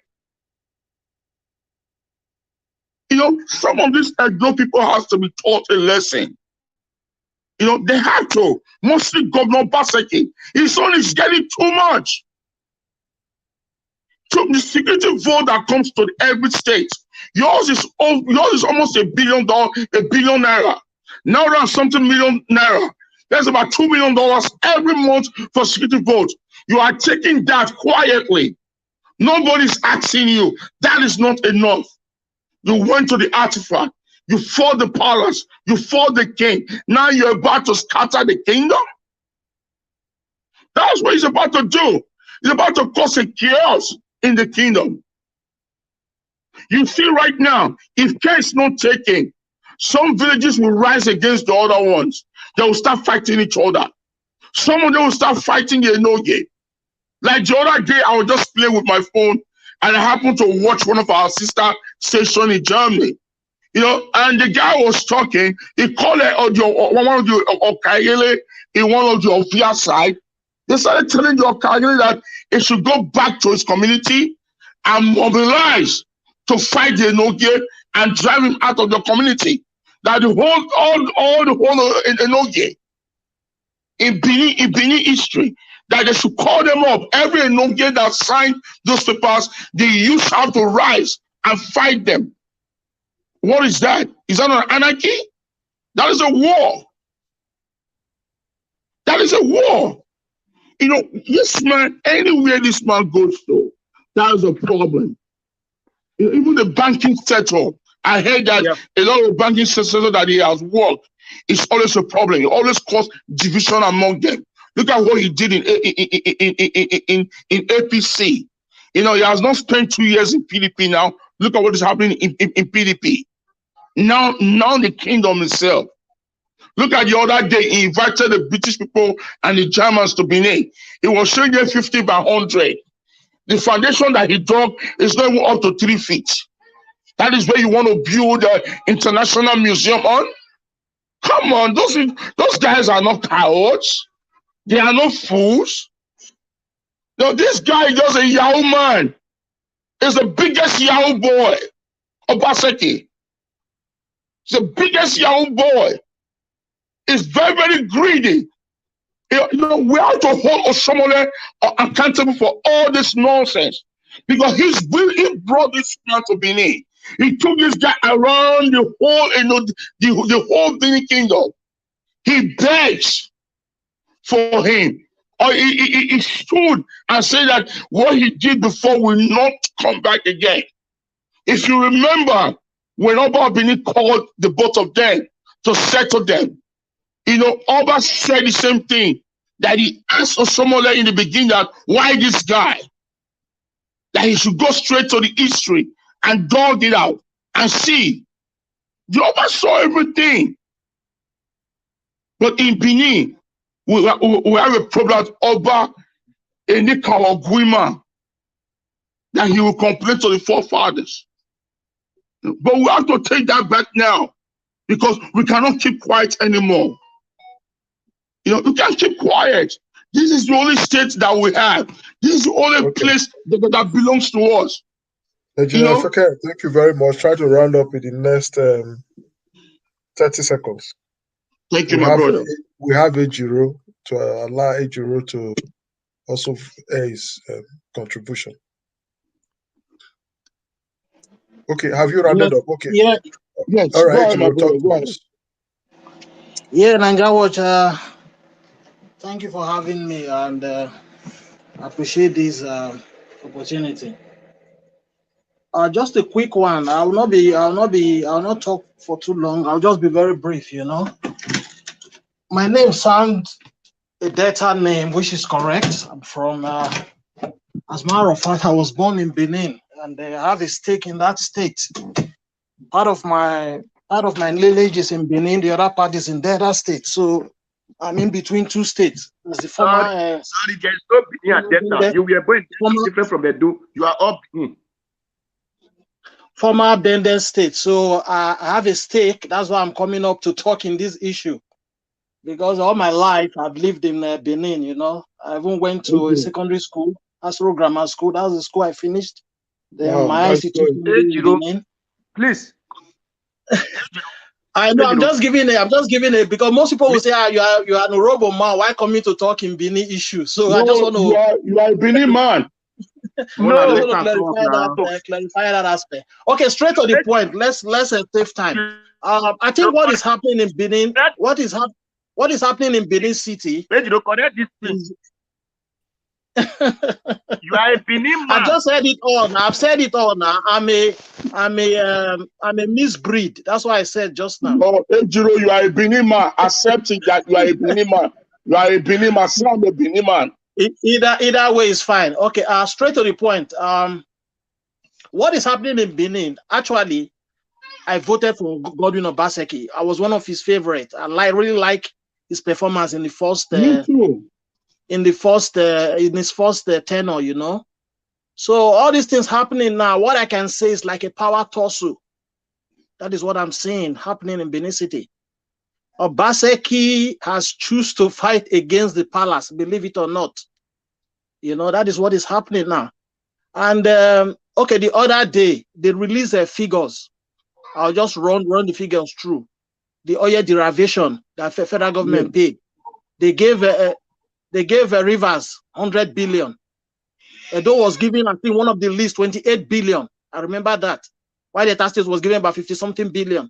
You know, some of these Edo people has to be taught a lesson. You know, they have to. Mostly Governor Obaseki. His son is getting too much. So the security vote that comes to every state, yours is almost $1 billion, $1 billion naira. Now around something million naira. There's about $2 million every month for security vote. You are taking that quietly. Nobody's asking you. That is not enough. You went to the artifact. You fought the palace. You fought the king. Now you're about to scatter the kingdom. That's what he's about to do. He's about to cause a chaos in the kingdom. You see right now, if care is not taken, some villages will rise against the other ones. They will start fighting each other. Some of them will start fighting the Enoge. Like the other day, I was just playing with my phone and I happened to watch one of our sister stations in Germany. You know, and the guy was talking, he called one of the Okayele in one of the Ofia side. They started telling the Okayele that he should go back to his community and mobilize to fight the Enoge and drive him out of the community. That the whole Enoge in Benin history, that they should call them up. Every Enoge that signed those papers, the youth have to rise and fight them. What is that? Is that an anarchy? That is a war. That is a war. You know, this man, anywhere this man goes to, that is a problem. You know, even the banking setup, I heard that a lot of banking setup that he has worked is always a problem. It always causes division among them. Look at what he did in APC. You know, he has not spent 2 years in PDP now. Look at what is happening in PDP. Now the kingdom itself. Look at the other day, he invited the British people and the Germans to Benin. He was showing them 50 by 100. The foundation that he dug is not even up to 3 feet. That is where you want to build an international museum on? Come on, those guys are not cowards. They are not fools. No, this guy is just a Yahoo man. He's the biggest Yahoo boy, Obaseki. He's the biggest Yahoo boy. He's very, very greedy. You know, we have to hold Oshiomhole accountable for all this nonsense because he brought this man to Benin. He took this guy around the whole, the whole Benin kingdom. He begs for him. Or he stood and said that what he did before will not come back again. If you remember, when Oba Benin called the both of them to settle them, you know, Oba said the same thing, that he asked Oshiomhole in the beginning that why this guy? That he should go straight to the history and dog it out and see. The Oba saw everything. But in Benin, we have a problem that Oba Enikawa Guima, that he will complain to the forefathers. But we have to take that back now because we cannot keep quiet anymore. You know, you can't keep quiet. This is the only state that we have. This is the only place that belongs to us. Engineer Feke, thank you very much. Try to round up in the next 30 seconds. Thank you, my brother. We have Ejiro to allow Ejiro to also air his contribution. Okay, have you rounded up? Okay. Yeah. Yes. All right, Ejiro, talk to us. Yeah, Naija Watch, thank you for having me and I appreciate this opportunity. Just a quick one. I'll not talk for too long. I'll just be very brief, you know. My name sounds a Delta name, which is correct. I'm from, as a matter of fact, I was born in Benin and I have a stake in that state. Part of my lineage is in Benin, the other part is in Delta State. So I'm in between two states. As the former, sorry, there's no Benin and Delta. You were born different from Edo. You are up Benin. former Benden state. So I have a stake. That's why I'm coming up to talk in this issue. Because all my life I've lived in Benin, you know. I even went to a secondary school, Astro Grammar School. That was the school I finished. Then my institution in Benin. Please. I know. I'm just giving it because most people will say, you are an Orobo man. Why coming to talk in Benin issue? So I just want to. You are a Benin man. No, I want to clarify that aspect. Okay, straight to the point. Let's save time. I think what is happening in Benin, what is happening in Benin City? You don't correct this thing. You are a Benin man. I just said it all. I've said it all now. I'm a misbreed. That's what I said just now. No, Ejiro, you are a Benin man. Accepting that you are a Benin man. You are a Benin man. Say I'm a Benin man. Either way is fine. Okay, straight to the point. What is happening in Benin? Actually, I voted for Godwin Obaseki. I was one of his favorites. I really like his performance in the first. In his first tenure, you know. So all these things happening now, what I can say is like a power tussle. That is what I'm seeing happening in Benin City. Obaseki has chosen to fight against the palace, believe it or not. You know, that is what is happening now. And okay, the other day they released their figures. I'll just run the figures through. The oil derivation that federal government paid. They gave Rivers 100 billion. Edo was giving, I think, one of the least 28 billion. I remember that. While the State was giving about 50-something billion.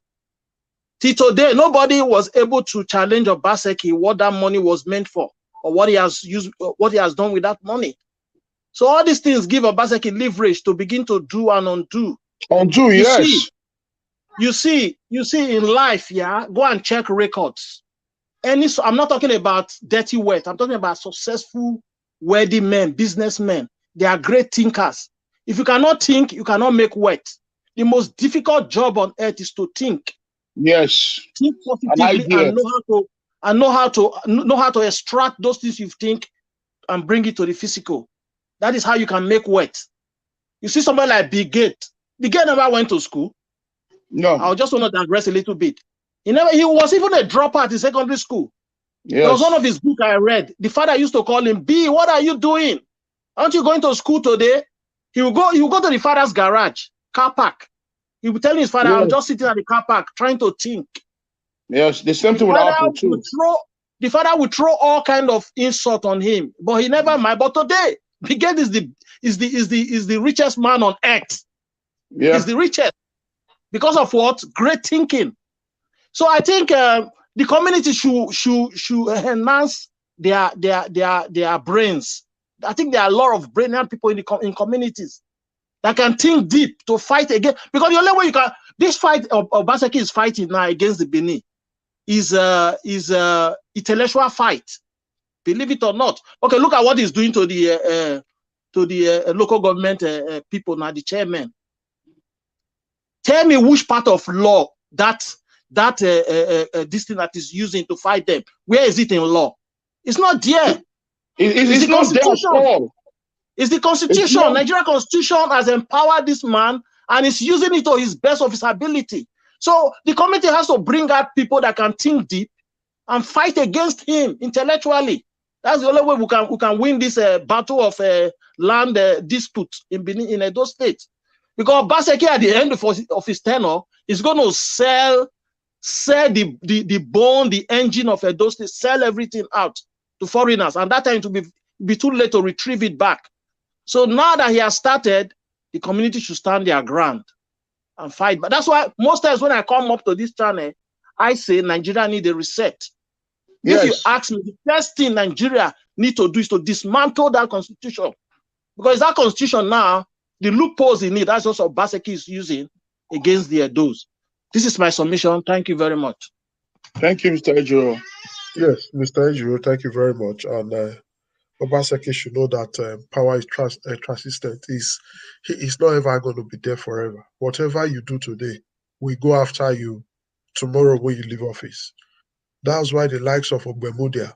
Till today, nobody was able to challenge Obaseki what that money was meant for, or what he has used, what he has done with that money. So all these things give Obaseki leverage to begin to do and undo. Undo, yes. You see in life, yeah. Go and check records. I'm not talking about dirty wealth. I'm talking about successful, wealthy men, businessmen. They are great thinkers. If you cannot think, you cannot make wealth. The most difficult job on earth is to think. Yes. Think positively and know how to extract those things you think and bring it to the physical. That is how you can make wealth. You see somebody like Bill Gates. Bill Gates never went to school. No. I just want to digress a little bit. He was even a dropout in secondary school. Yes. There was one of his books I read. The father used to call him, B, what are you doing? Aren't you going to school today? He will go to the father's garage, car park. He will tell his father, I'm just sitting at the car park trying to think. Yes, the same thing would happen too. The father would throw all kind of insult on him, but he never mind. But today, Bill Gates is the richest man on earth. Yeah. He's the richest. Because of what? Great thinking. So I think the community should enhance their brains. I think there are a lot of brilliant people in communities that can think deep to fight again. Because the only way you can, this fight Obaseki is fighting now against the Benin is intellectual fight. Believe it or not. Okay, look at what he's doing to the local government people now, the chairman. Tell me which part of law this thing that is using to fight them. Where is it in law? It's not there. It's not there at all. It's the Constitution. Nigerian Constitution has empowered this man and is using it to his best of his ability. So the committee has to bring out people that can think deep and fight against him intellectually. That's the only way we can win this battle of land dispute in Benin, in Edo State. Because Obaseki at the end of his tenure is going to sell the bone, the engine of Edo State, sell everything out to foreigners, and that time to be too late to retrieve it back. So now that he has started, the community should stand their ground and fight. But that's why most times when I come up to this channel, I say Nigeria need a reset. Yes. If you ask me, the first thing Nigeria need to do is to dismantle that constitution. Because that constitution now, the loopholes in it, that's also Obaseki is using against the Edos. This is my submission. Thank you very much. Thank you, Mr. Ejiro. Yes, Mr. Ejiro, thank you very much. And Obaseki should know that power is transistent. He's not ever going to be there forever. Whatever you do today, we go after you tomorrow when you leave office. That's why the likes of Ogbemudia,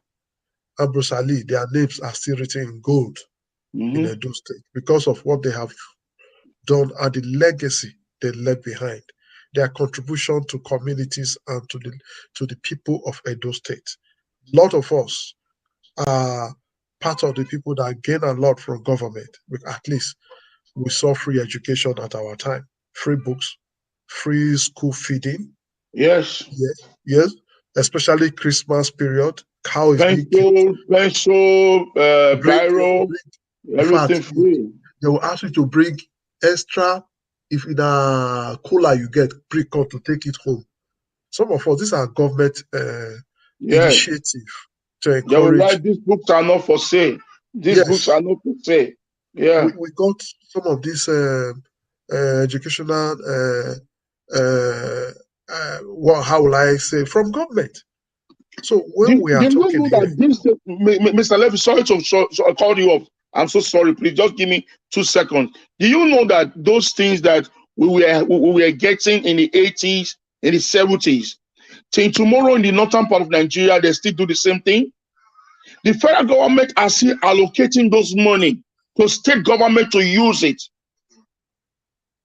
Ambrose Ali, their names are still written in gold in Edo State because of what they have done and the legacy they left behind, their contribution to communities and to the people of Edo State. A lot of us are part of the people that gain a lot from government. At least we saw free education at our time, free books, free school feeding. Yes. Yes. Especially Christmas period. Cow is being pencil, biro, everything free. They will ask you to bring extra. If in a cooler you get pre-cut to take it home. Some of us, these are government initiative to encourage. They will write, these books are not for sale. These books are not for sale. Yeah. We got some of these educational, how will I say, from government. So when we are talking here, Mr. Levy, sorry to call you off. I'm so sorry. Please just give me 2 seconds. Do you know that those things that we were getting in the 80s, in the 70s, till tomorrow in the northern part of Nigeria, they still do the same thing? The federal government are still allocating those money to state government to use it.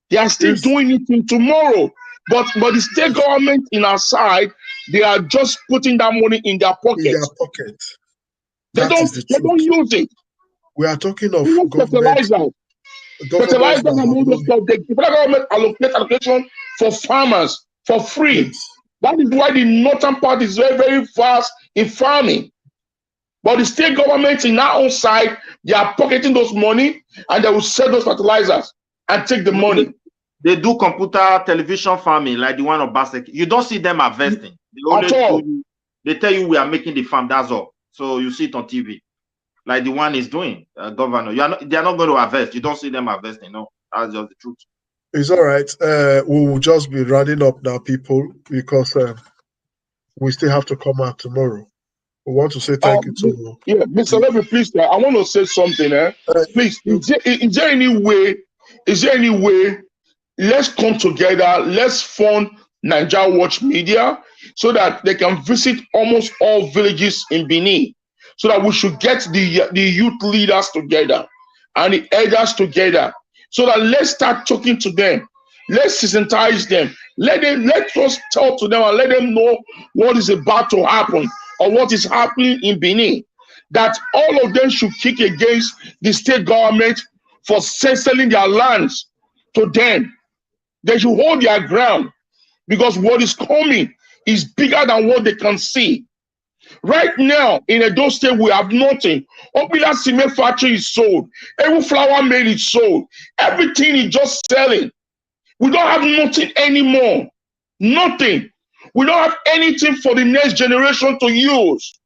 They are still doing it till tomorrow. But the state government in our side, they are just putting that money in their pocket. They don't use it. We are talking of fertilizer. Fertilizer and all those stuff. The federal government allocation for farmers for free. That is why the northern part is very, very fast in farming. But the state government in our own side, they are pocketing those money and they will sell those fertilizers and take the money. They do computer television farming like the one of Basek. You don't see them harvesting. They tell you we are making the farm, that's all. So you see it on TV. Like the one is doing, governor. They are not going to harvest. You don't see them harvesting. No, that's just the truth. It's all right. We will just be running up now, people, because we still have to come out tomorrow. We want to say thank you to Mr. Levy, please. I want to say something. Please, is there any way? Let's come together. Let's fund Naija Watch Media so that they can visit almost all villages in Benin. So that we should get the youth leaders together and the elders together. So that let's start talking to them. Let's sensitize them. Let us talk to them and let them know what is about to happen or what is happening in Benin. That all of them should kick against the state government for selling their lands to them. They should hold their ground because what is coming is bigger than what they can see. Right now, in Edo State, we have nothing. Obila cement factory is sold. Every flour mill is sold. Everything is just selling. We don't have nothing anymore. Nothing. We don't have anything for the next generation to use.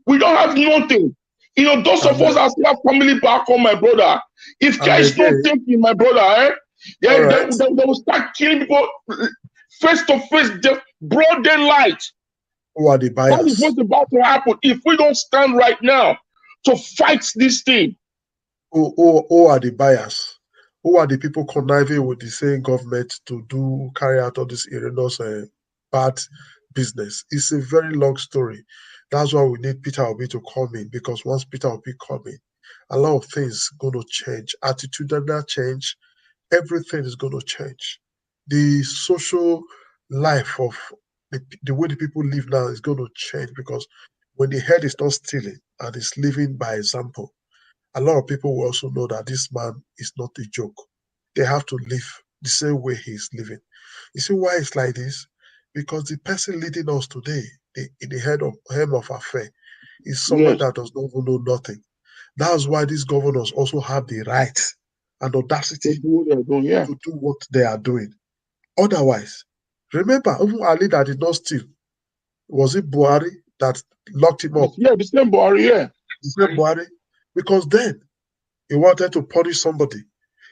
We don't have nothing. You know, those of us that still have family back home, my brother. If guys don't think in my brother, they will start killing people face to face, broad daylight. Who are the buyers? That is what's about to happen if we don't stand right now to fight this thing. Who are the buyers? Who are the people conniving with the same government to carry out all this erroneous bad business? It's a very long story. That's why we need Peter Obi to come in, because once Peter Obi come in, a lot of things going to change. Attitudinal change, everything is going to change. The social life of the way the people live now is going to change, because when the head is not stealing and is living by example, a lot of people will also know that this man is not a joke. They have to live the same way he is living. You see why it's like this? Because the person leading us today, in the helm of affair, is someone that does not even know nothing. That's why these governors also have the right and audacity to do what they are doing. Otherwise, remember, even Ali that did not steal, was it Buhari that locked him up? Yeah, the same Buhari, yeah. The same Buhari. Because then he wanted to punish somebody.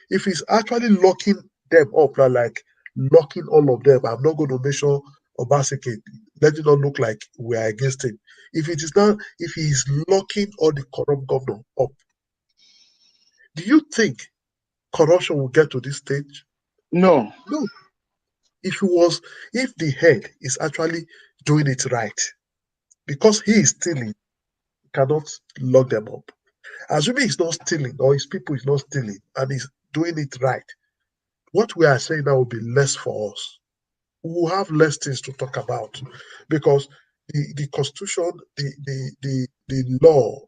If he's actually locking them up, like locking all of them, I'm not going to mention Obaseki, let it not look like we are against him. If he is locking all the corrupt governor up, do you think corruption will get to this stage? No. No. If the head is actually doing it right, because he is stealing, he cannot lock them up. Assuming he's not stealing or his people is not stealing and he's doing it right, what we are saying now will be less for us. We will have less things to talk about because the constitution, the law,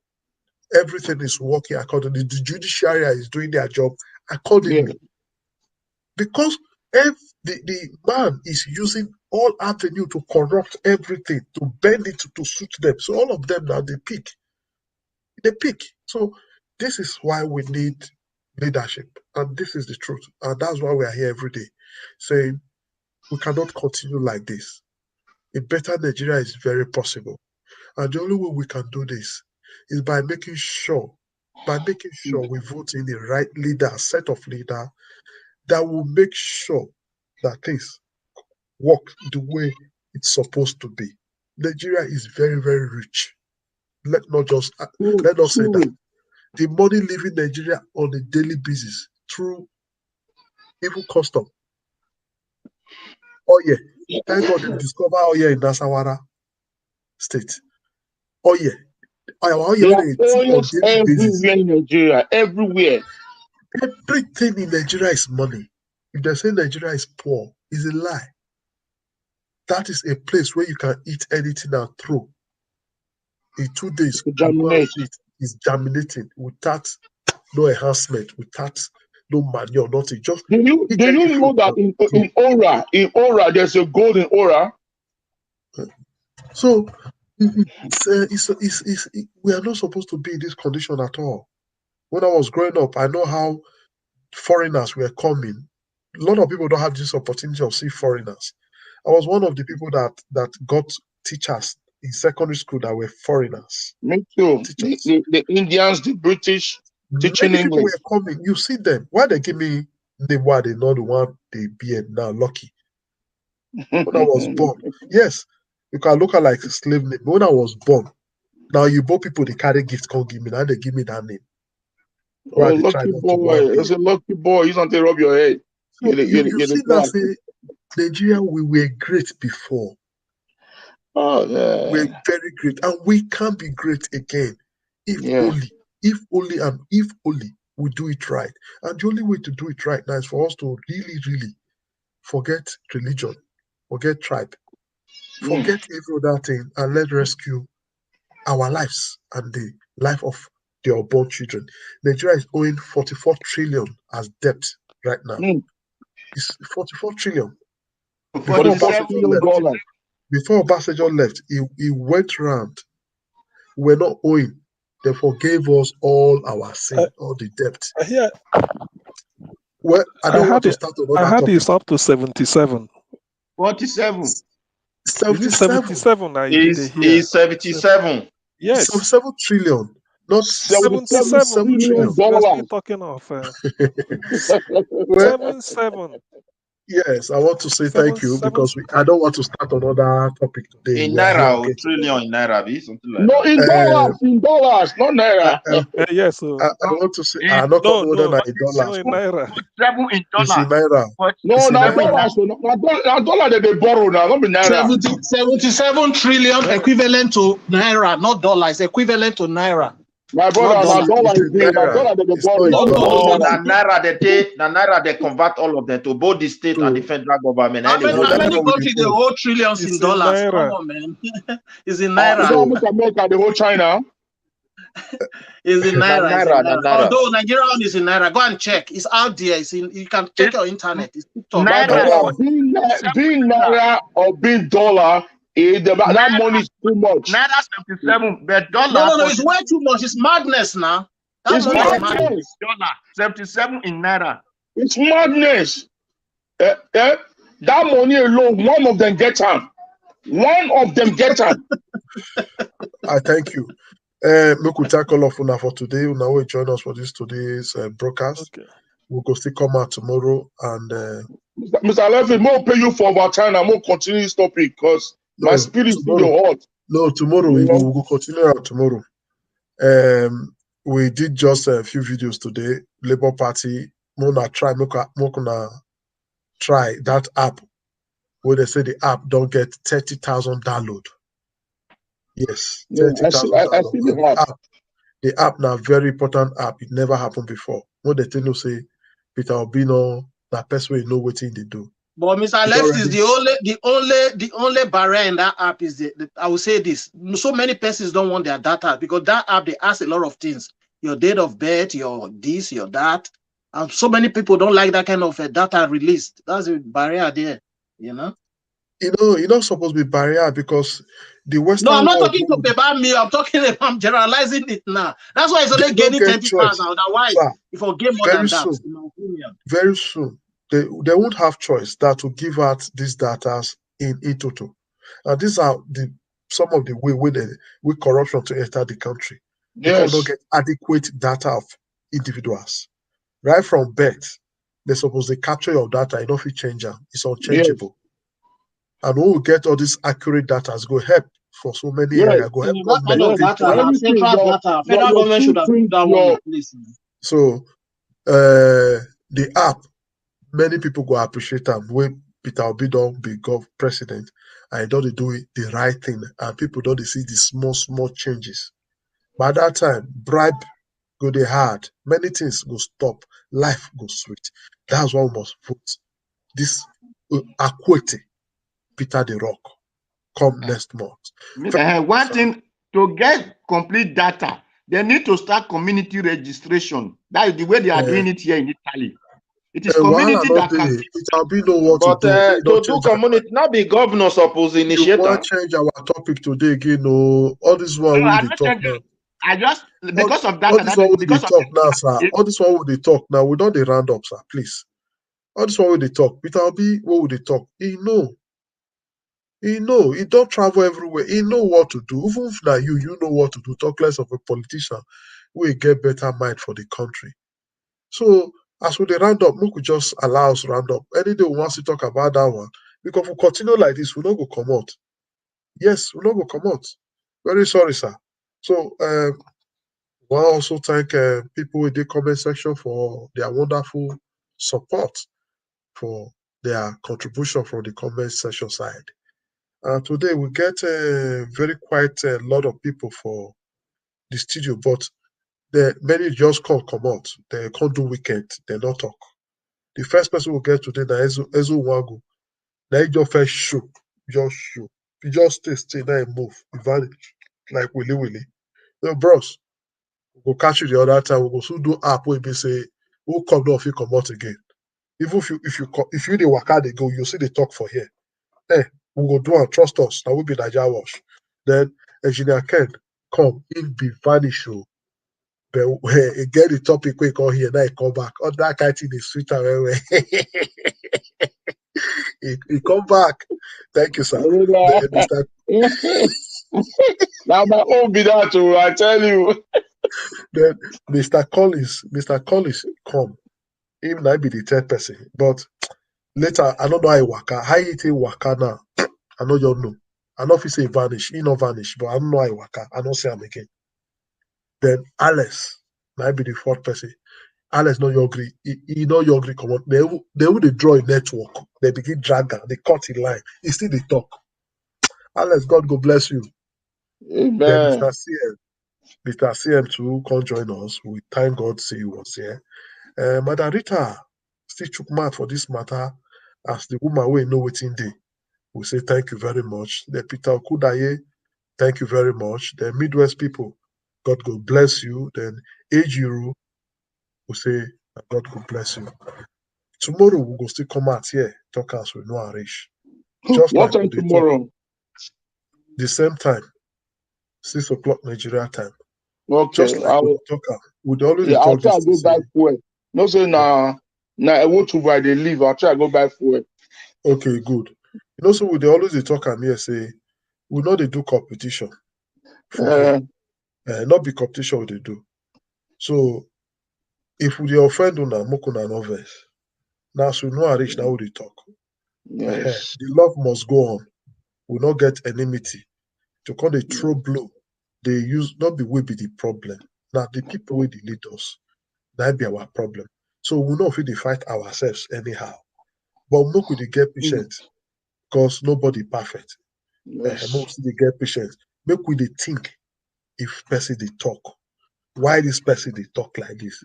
everything is working accordingly. The judiciary is doing their job accordingly. Yeah. Because the man is using all avenue to corrupt everything, to bend it to suit them. So all of them now they pick. They pick. So this is why we need leadership. And this is the truth. And that's why we are here every day saying we cannot continue like this. A better Nigeria is very possible. And the only way we can do this is by making sure we vote in the right leader, set of leader that will make sure that things work the way it's supposed to be. Nigeria is very, very rich. Let us say that the money leaving Nigeria on a daily basis through even custom. Oh yeah, thank God they discover oil in Nasarawa state. Oh yeah, oils everywhere in Nigeria, everywhere. Everything in Nigeria is money. If they say Nigeria is poor, it's a lie. That is a place where you can eat anything and throw. In 2 days, it's germinating without no enhancement, without no manure, nothing. Just do you know that in Ora, there's a gold in Ora? So we are not supposed to be in this condition at all. When I was growing up, I know how foreigners were coming. A lot of people don't have this opportunity of seeing foreigners. I was one of the people that got teachers in secondary school that were foreigners. Me too. The Indians, the British teaching Many English. people were coming. You see them. Why they give me the one they know the one they be now lucky. When I was born, yes, you can look at like a slave name. When I was born, now you both people they carry gifts can't give me. Now they give me that name. Oh, lucky boy. It's a lucky boy. You don't rub your head. So you see that say Nigeria, we were great before. Oh yeah. We're very great, and we can be great again if only we do it right. And the only way to do it right now is for us to really, really forget religion, forget tribe, forget every other thing, and let's rescue our lives and the life of the unborn children. Nigeria is owing 44 trillion as debt right now. It's 44 trillion. Before Obasanjo left, he went around. We're not owing. They forgave us all our sin, all the debt. Well, I don't want to start another I had topic. this up to 77. 47. 77 now. Is 77. Yes. 77 trillion. Not 77 trillion. We're still talking of 77. Yes, I want to say thank you because I don't want to start another topic today. In Naira or trillion in Naira, something like no, in dollars, not Naira. Yes. I want to say, I'm not talking about dollars. In Naira. 7 in It's in Naira. No, now dollar that they borrow now, not in Naira. 77 trillion equivalent to Naira, not dollar. It's equivalent to Naira. My brother, my dollar is big. My dollar that they borrow. No, Naira they convert all of them to both the state and the federal government. How many countries the whole trillions in dollars? Come on, man. It's in Naira. You know America, the whole China. It's in Naira. Although Nigeria is in Naira, go and check. It's out there. It's in. You can check your internet. It's being Naira or being dollar. That money is too much. Naira 77, but dollar. No, it's way too much. It's madness now. It's madness. Dollar 77 in Naira. It's madness. That money alone, one of them get on. One of them get on. I thank you. Look, we thank all of you for today. Now will join us for today's broadcast. Okay. We'll go still come out tomorrow and. Mr. Leffy, more pay you for our time. I'm going to continue this topic because. My spirit is still hot. No, tomorrow we will continue out tomorrow. We did just a few videos today. Labour Party, Mona try that app where they say the app don't get 30,000 download. Yes, 30,000 download. The app now very important app. It never happened before. When they tell you say Peter Obino that person will know what they do. But Mr. Left is the only barrier in that app is I will say this. So many persons don't want their data because that app they ask a lot of things. Your date of birth, your this, your that. And so many people don't like that kind of data released. That's a barrier there, you know. You're not supposed to be barrier because the Western No, I'm not world, talking about me. I'm talking. I'm generalizing it now. That's why it's only gaining 20,000. Otherwise, if I gain more than that, in my opinion. Very soon, they won't have choice that to give out these data in total. And these are some of the way corruption to enter the country. Because they don't get adequate data of individuals. Right from birth, they're supposed to capture your data. You don't feel change them. It's unchangeable. And when we get all this accurate data, it's go help for so many areas. Go help government. Federal government should have put that one in place. So the app, many people go appreciate them when Peter Obi don't be president and don't do the right thing, and people don't see the small changes. By that time, bribe go dey hard, many things go stop, life go sweet. That's why we must vote this Akwete Peter the Rock come next month. One thing, to get complete data, they need to start community registration. That is the way they are doing it here in Italy. It is community that can. It'll be no what But to do community, not be governor suppose initiate. You want change our topic today again? No, all this one we dey talk now. I just because of that. All this one we dey talk now, sir. All this one we dey talk now. We don't dey round up, sir. Please. All this one we dey talk. Peter Obi, what would they talk? He know. He don't travel everywhere. He know what to do. Even if now you know what to do. Talk less of a politician. We get better mind for the country. So as we dey round up, we could just allow us round up. Any day we want to talk about that one, because if we continue like this, we not go come out. Yes, we not go come out. Very sorry, sir. So I want to also thank people in the comment section for their wonderful support, for their contribution from the comment section side. Today we get very quite a lot of people for the studio, but many just can't come out. They can't do weekend. They not talk. The first person we get today is Ezu Wagu. Now he just first show. He just stay now and move. He vanish like willy. No, bros, we'll catch you the other time. We'll go soon do app where we say, we'll come down if you come out again. Even if you the waka they go, you'll see the talk for here. Hey, we'll go do and trust us. Now we'll be Naija Wash. Then Engineer Ken come, he'll be vanish. But get the topic we come here, now he come back. Oh, that guy thing is sweeter. he come back. Thank you, sir. Now my own be that too, I tell you. Then Mr. Collins come. Him might be the third person. But later, I don't know how he waka. How he take waka now? I know you know. I know if he say vanish, he not vanish, but I don't know how he waka. I don't see him again. Then Alex might be the fourth person. Alex no agree. He no agree. Come on. They would draw a network. They begin dragger. They cut in line. He still they talk. Alex, God go bless you. Amen. Then Mr. CM too come join us. We thank God say he was here. Madam Rita still took mouth for this matter as the woman we know waiting day. We say thank you very much. The Peter Okudaye, thank you very much. The Midwest people, God go bless you. Then Ejiru, we say God go bless you. Tomorrow we go still come out here, talk as we know our age. Just what like time tomorrow? Talk, the same time, 6 o'clock Nigeria time. Okay, just like we talk, we always talk I'll try this. to go buy fuel. No say now I want to buy the leave. I'll try to go buy fuel. Okay, good. You know, so we always talk and here say we know they do competition. Not be competition what they do. So if we offend on Mokuna novice, now so we know our reach now we talk. Yes. The love must go on. We not get enmity. To call the throw blow, they use not be we be the problem. Now the people will lead us, that be our problem. So we know if we fight ourselves anyhow. But make we get patience, because nobody perfect. Most they get patience. Make we think if person they talk. Why this person they talk like this?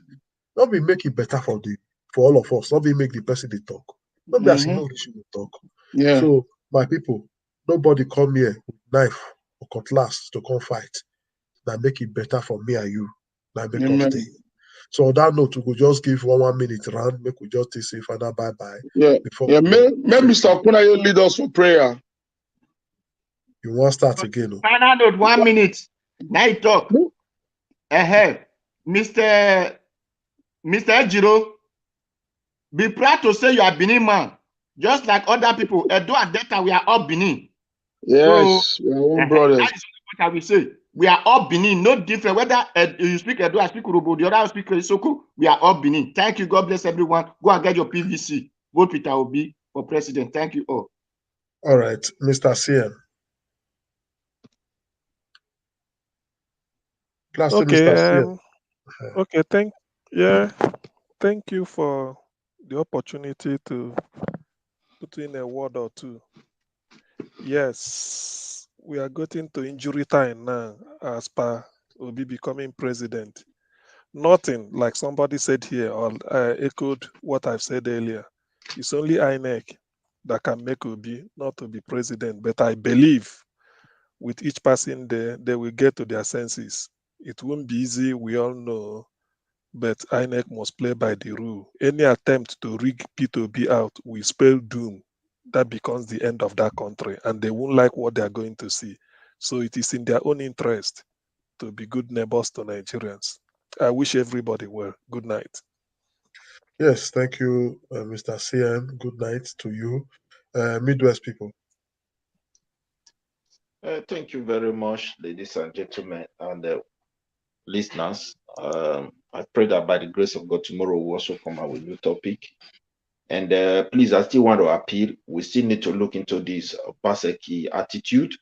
Not be make it better for the for all of us. Not even make the person they talk. Not be as you know they should talk. Yeah. So my people, nobody come here with knife or cutlass to come fight. That make it better for me and you. That make us stay. So on that note, we could just give 1 minute round. Make we just say final bye-bye. Yeah. Yeah. May Mr. Kunayo lead us for prayer. You want to start again? Final note, 1 minute. Now you talk. Mr. Ejiro, be proud to say you are Benin man. Just like other people. Edo and Delta, we are all Benin. Yes, so, we are all brothers. That is what I will say. We are all Benin, no different. Whether you speak Edo, I speak Urobo, the other speak Isoko, we are all Benin. Thank you. God bless everyone. Go and get your PVC. Vote Peter Obi for president. Thank you all. All right, Mr. CM. Okay. Okay. Thank you for the opportunity to put in a word or two. Yes, we are getting to injury time now as per Obi becoming president. Nothing, like somebody said here, or echoed what I've said earlier. It's only INEC that can make Obi not to be president. But I believe with each person there, they will get to their senses. It won't be easy, we all know, but INEC must play by the rule. Any attempt to rig P2B out will spell doom. That becomes the end of that country, and they won't like what they are going to see. So it is in their own interest to be good neighbors to Nigerians. I wish everybody well. Good night. Yes, thank you, Mr. CM. Good night to you. Midwest people. Thank you very much, ladies and gentlemen, and listeners. I pray that by the grace of God, tomorrow we'll also come out with a new topic. And please, I still want to appeal. We still need to look into this Obaseki attitude.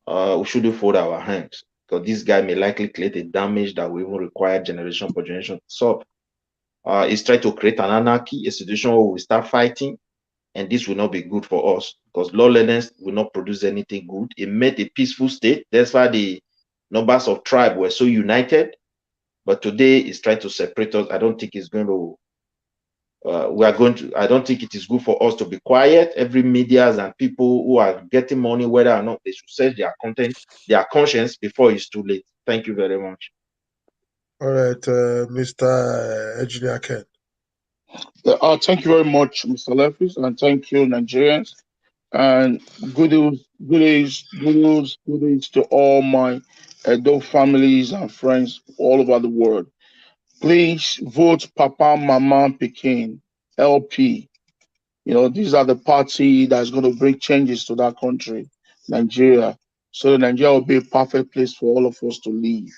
We shouldn't fold our hands, because this guy may likely create a damage that will even require generation for generation to solve. He's trying to create an anarchy, a situation where we start fighting, and this will not be good for us, because lawlessness will not produce anything good. It made a peaceful state. That's why the numbers of tribes were so united. But today it's trying to separate us. I don't think it's going to. I don't think it is good for us to be quiet. Every media and people who are getting money, whether or not, they should search their content, their conscience before it's too late. Thank you very much. All right, Mr. Engineer Ken. Thank you very much, Mr. Lefis, and thank you, Nigerians. And good news to all my Edo families and friends all over the world. Please vote Papa, Mama, Pekin, LP. These are the party that's going to bring changes to that country, Nigeria. So Nigeria will be a perfect place for all of us to live.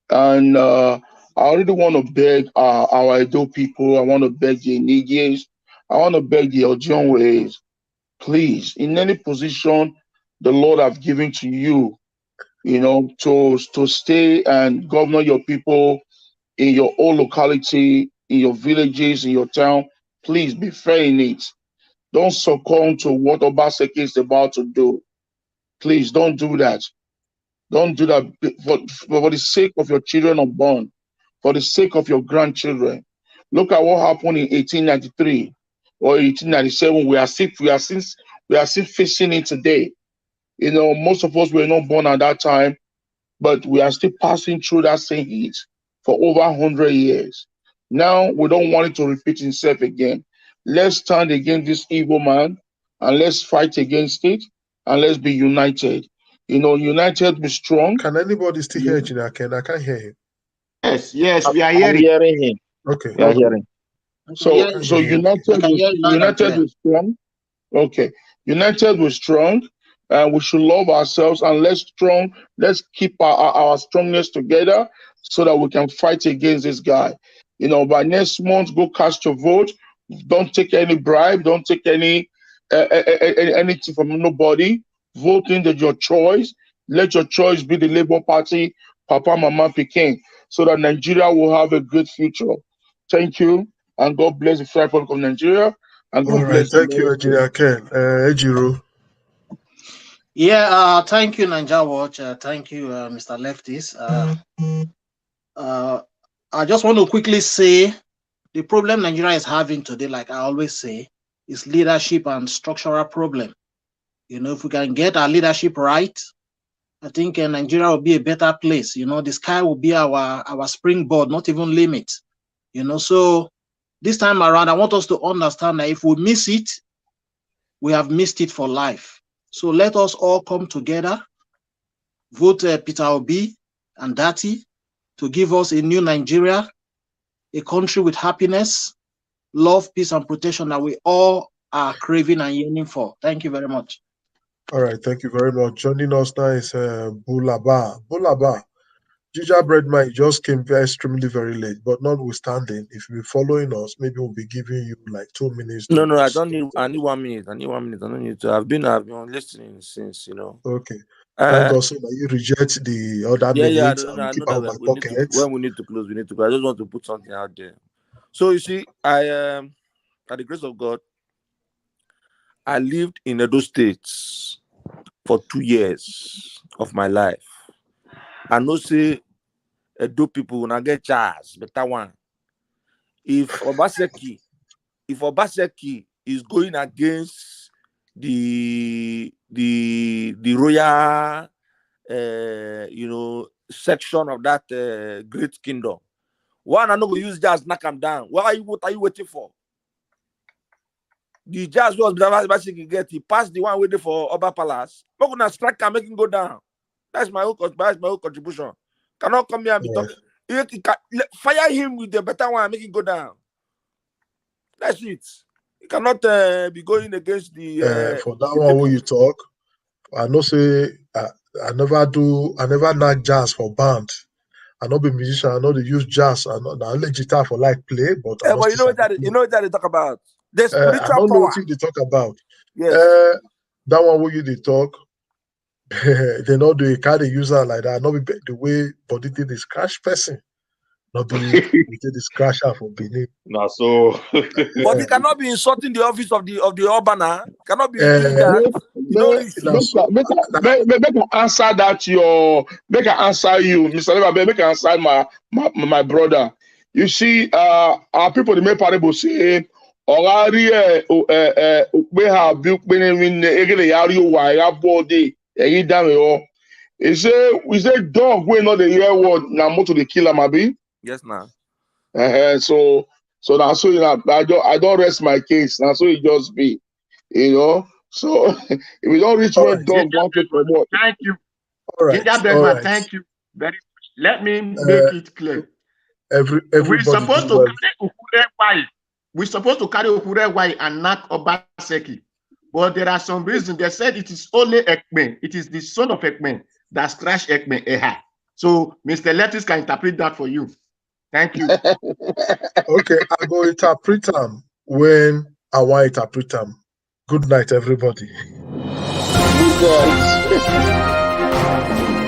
And I already want to beg our Edo people. I want to beg the Nigerians. I want to beg the Ojonways. Please, in any position the Lord have given to you, to stay and govern your people in your own locality, in your villages, in your town, please be fair in it. Don't succumb to what Obaseki is about to do. Please don't do that. Don't do that for the sake of your children unborn, for the sake of your grandchildren. Look at what happened in 1893 or 1897. We are still facing it today. Most of us were not born at that time, but we are still passing through that same heat for over 100 years. Now we don't want it to repeat itself again. Let's stand against this evil man, and let's fight against it, and let's be united. United be strong. Can anybody still hear Engineer Ken? I can't hear him. Yes, we are hearing him. Okay. We are hearing. So united be strong. Okay. United we're strong, and we should love ourselves, and let's keep our strongness together so that we can fight against this guy. By next month, go cast your vote. Don't take any bribe, don't take anything from nobody. Vote in your choice. Let your choice be the Labour Party, Papa, Mama, Pekin, so that Nigeria will have a great future. Thank you, and God bless the Federal Republic of Nigeria. And God bless thank you, Engineer Ken. Ejiro. Yeah, thank you, Ninja Watch. Thank you, Mr. Leftis. I just want to quickly say The problem Nigeria is having today, like I always say, is leadership and structural problem. You know, if we can get our leadership right, I think Nigeria will be a better place. You know, the sky will be our springboard, not even limit. You know, so this time around, I want us to understand that if we miss it, we have missed it for life. So let us all come together, vote Peter Obi and Dati to give us a new Nigeria, a country with happiness, love, peace, and protection that we all are craving and yearning for. Thank you very much. All right, thank you very much. Joining us now is Bulaba. Bulaba, Gingerbread Man just came extremely very late, but notwithstanding, if you're following us, maybe we'll be giving you like 2 minutes. No, I don't need. I need 1 minute. I don't need to. I've been listening since, you know. Okay. Thank God, so that you reject the other minutes and I keep know out that my pockets. when we need to close, we need to close. I just want to put something out there. So you see, by the grace of God, I lived in Edo States for 2 years of my life. I know say Edo people when I get chance, better one. If Obaseki is going against the royal you know, section of that great kingdom, why not go use jazz knock him down? What are you waiting for? The jazz was basically get he passed the one waiting for Oba Palace. I'm gonna strike and make him go down. That's my whole contribution. Cannot come here and be talking. Fire him with the better one and make him go down. That's it. You cannot be going against the for that one when you talk, I know say I never knock jazz for band. I know be musician, I know they use jazz and only guitar for like play, but but you know what they talk about. The I spiritual don't know power. what they talk about. Yes. That one when you they talk, they know they can't use that like that. Not be the way body did this crash person. Not be we did this crash out for Benin. Now so But he cannot be insulting the office of the Urbana. Cannot be doing that. Make I answer that make I answer you, Mr. Leva, make I answer my brother. You see, our people the main parable say already we have built when body we say dog we know the year word now motor the killer maybe. Yes, now. So now so you know I don't rest my case now, so it just be, you know. So if we don't reach where dog want to promote. Thank you. All right. Gingerbread, thank you very much. Let me make it clear. We're supposed to carry Ukure Wai. We're supposed to carry Ukure Wai and not Obaseki. But there are some reasons. They said it is only Ekmen. It is the son of Ekmen that scratched Ekmen Eha. So Mr. Lettuce can interpret that for you. Thank you. Okay, I go interpret them when I want to interpret them. Good night, everybody. Good night.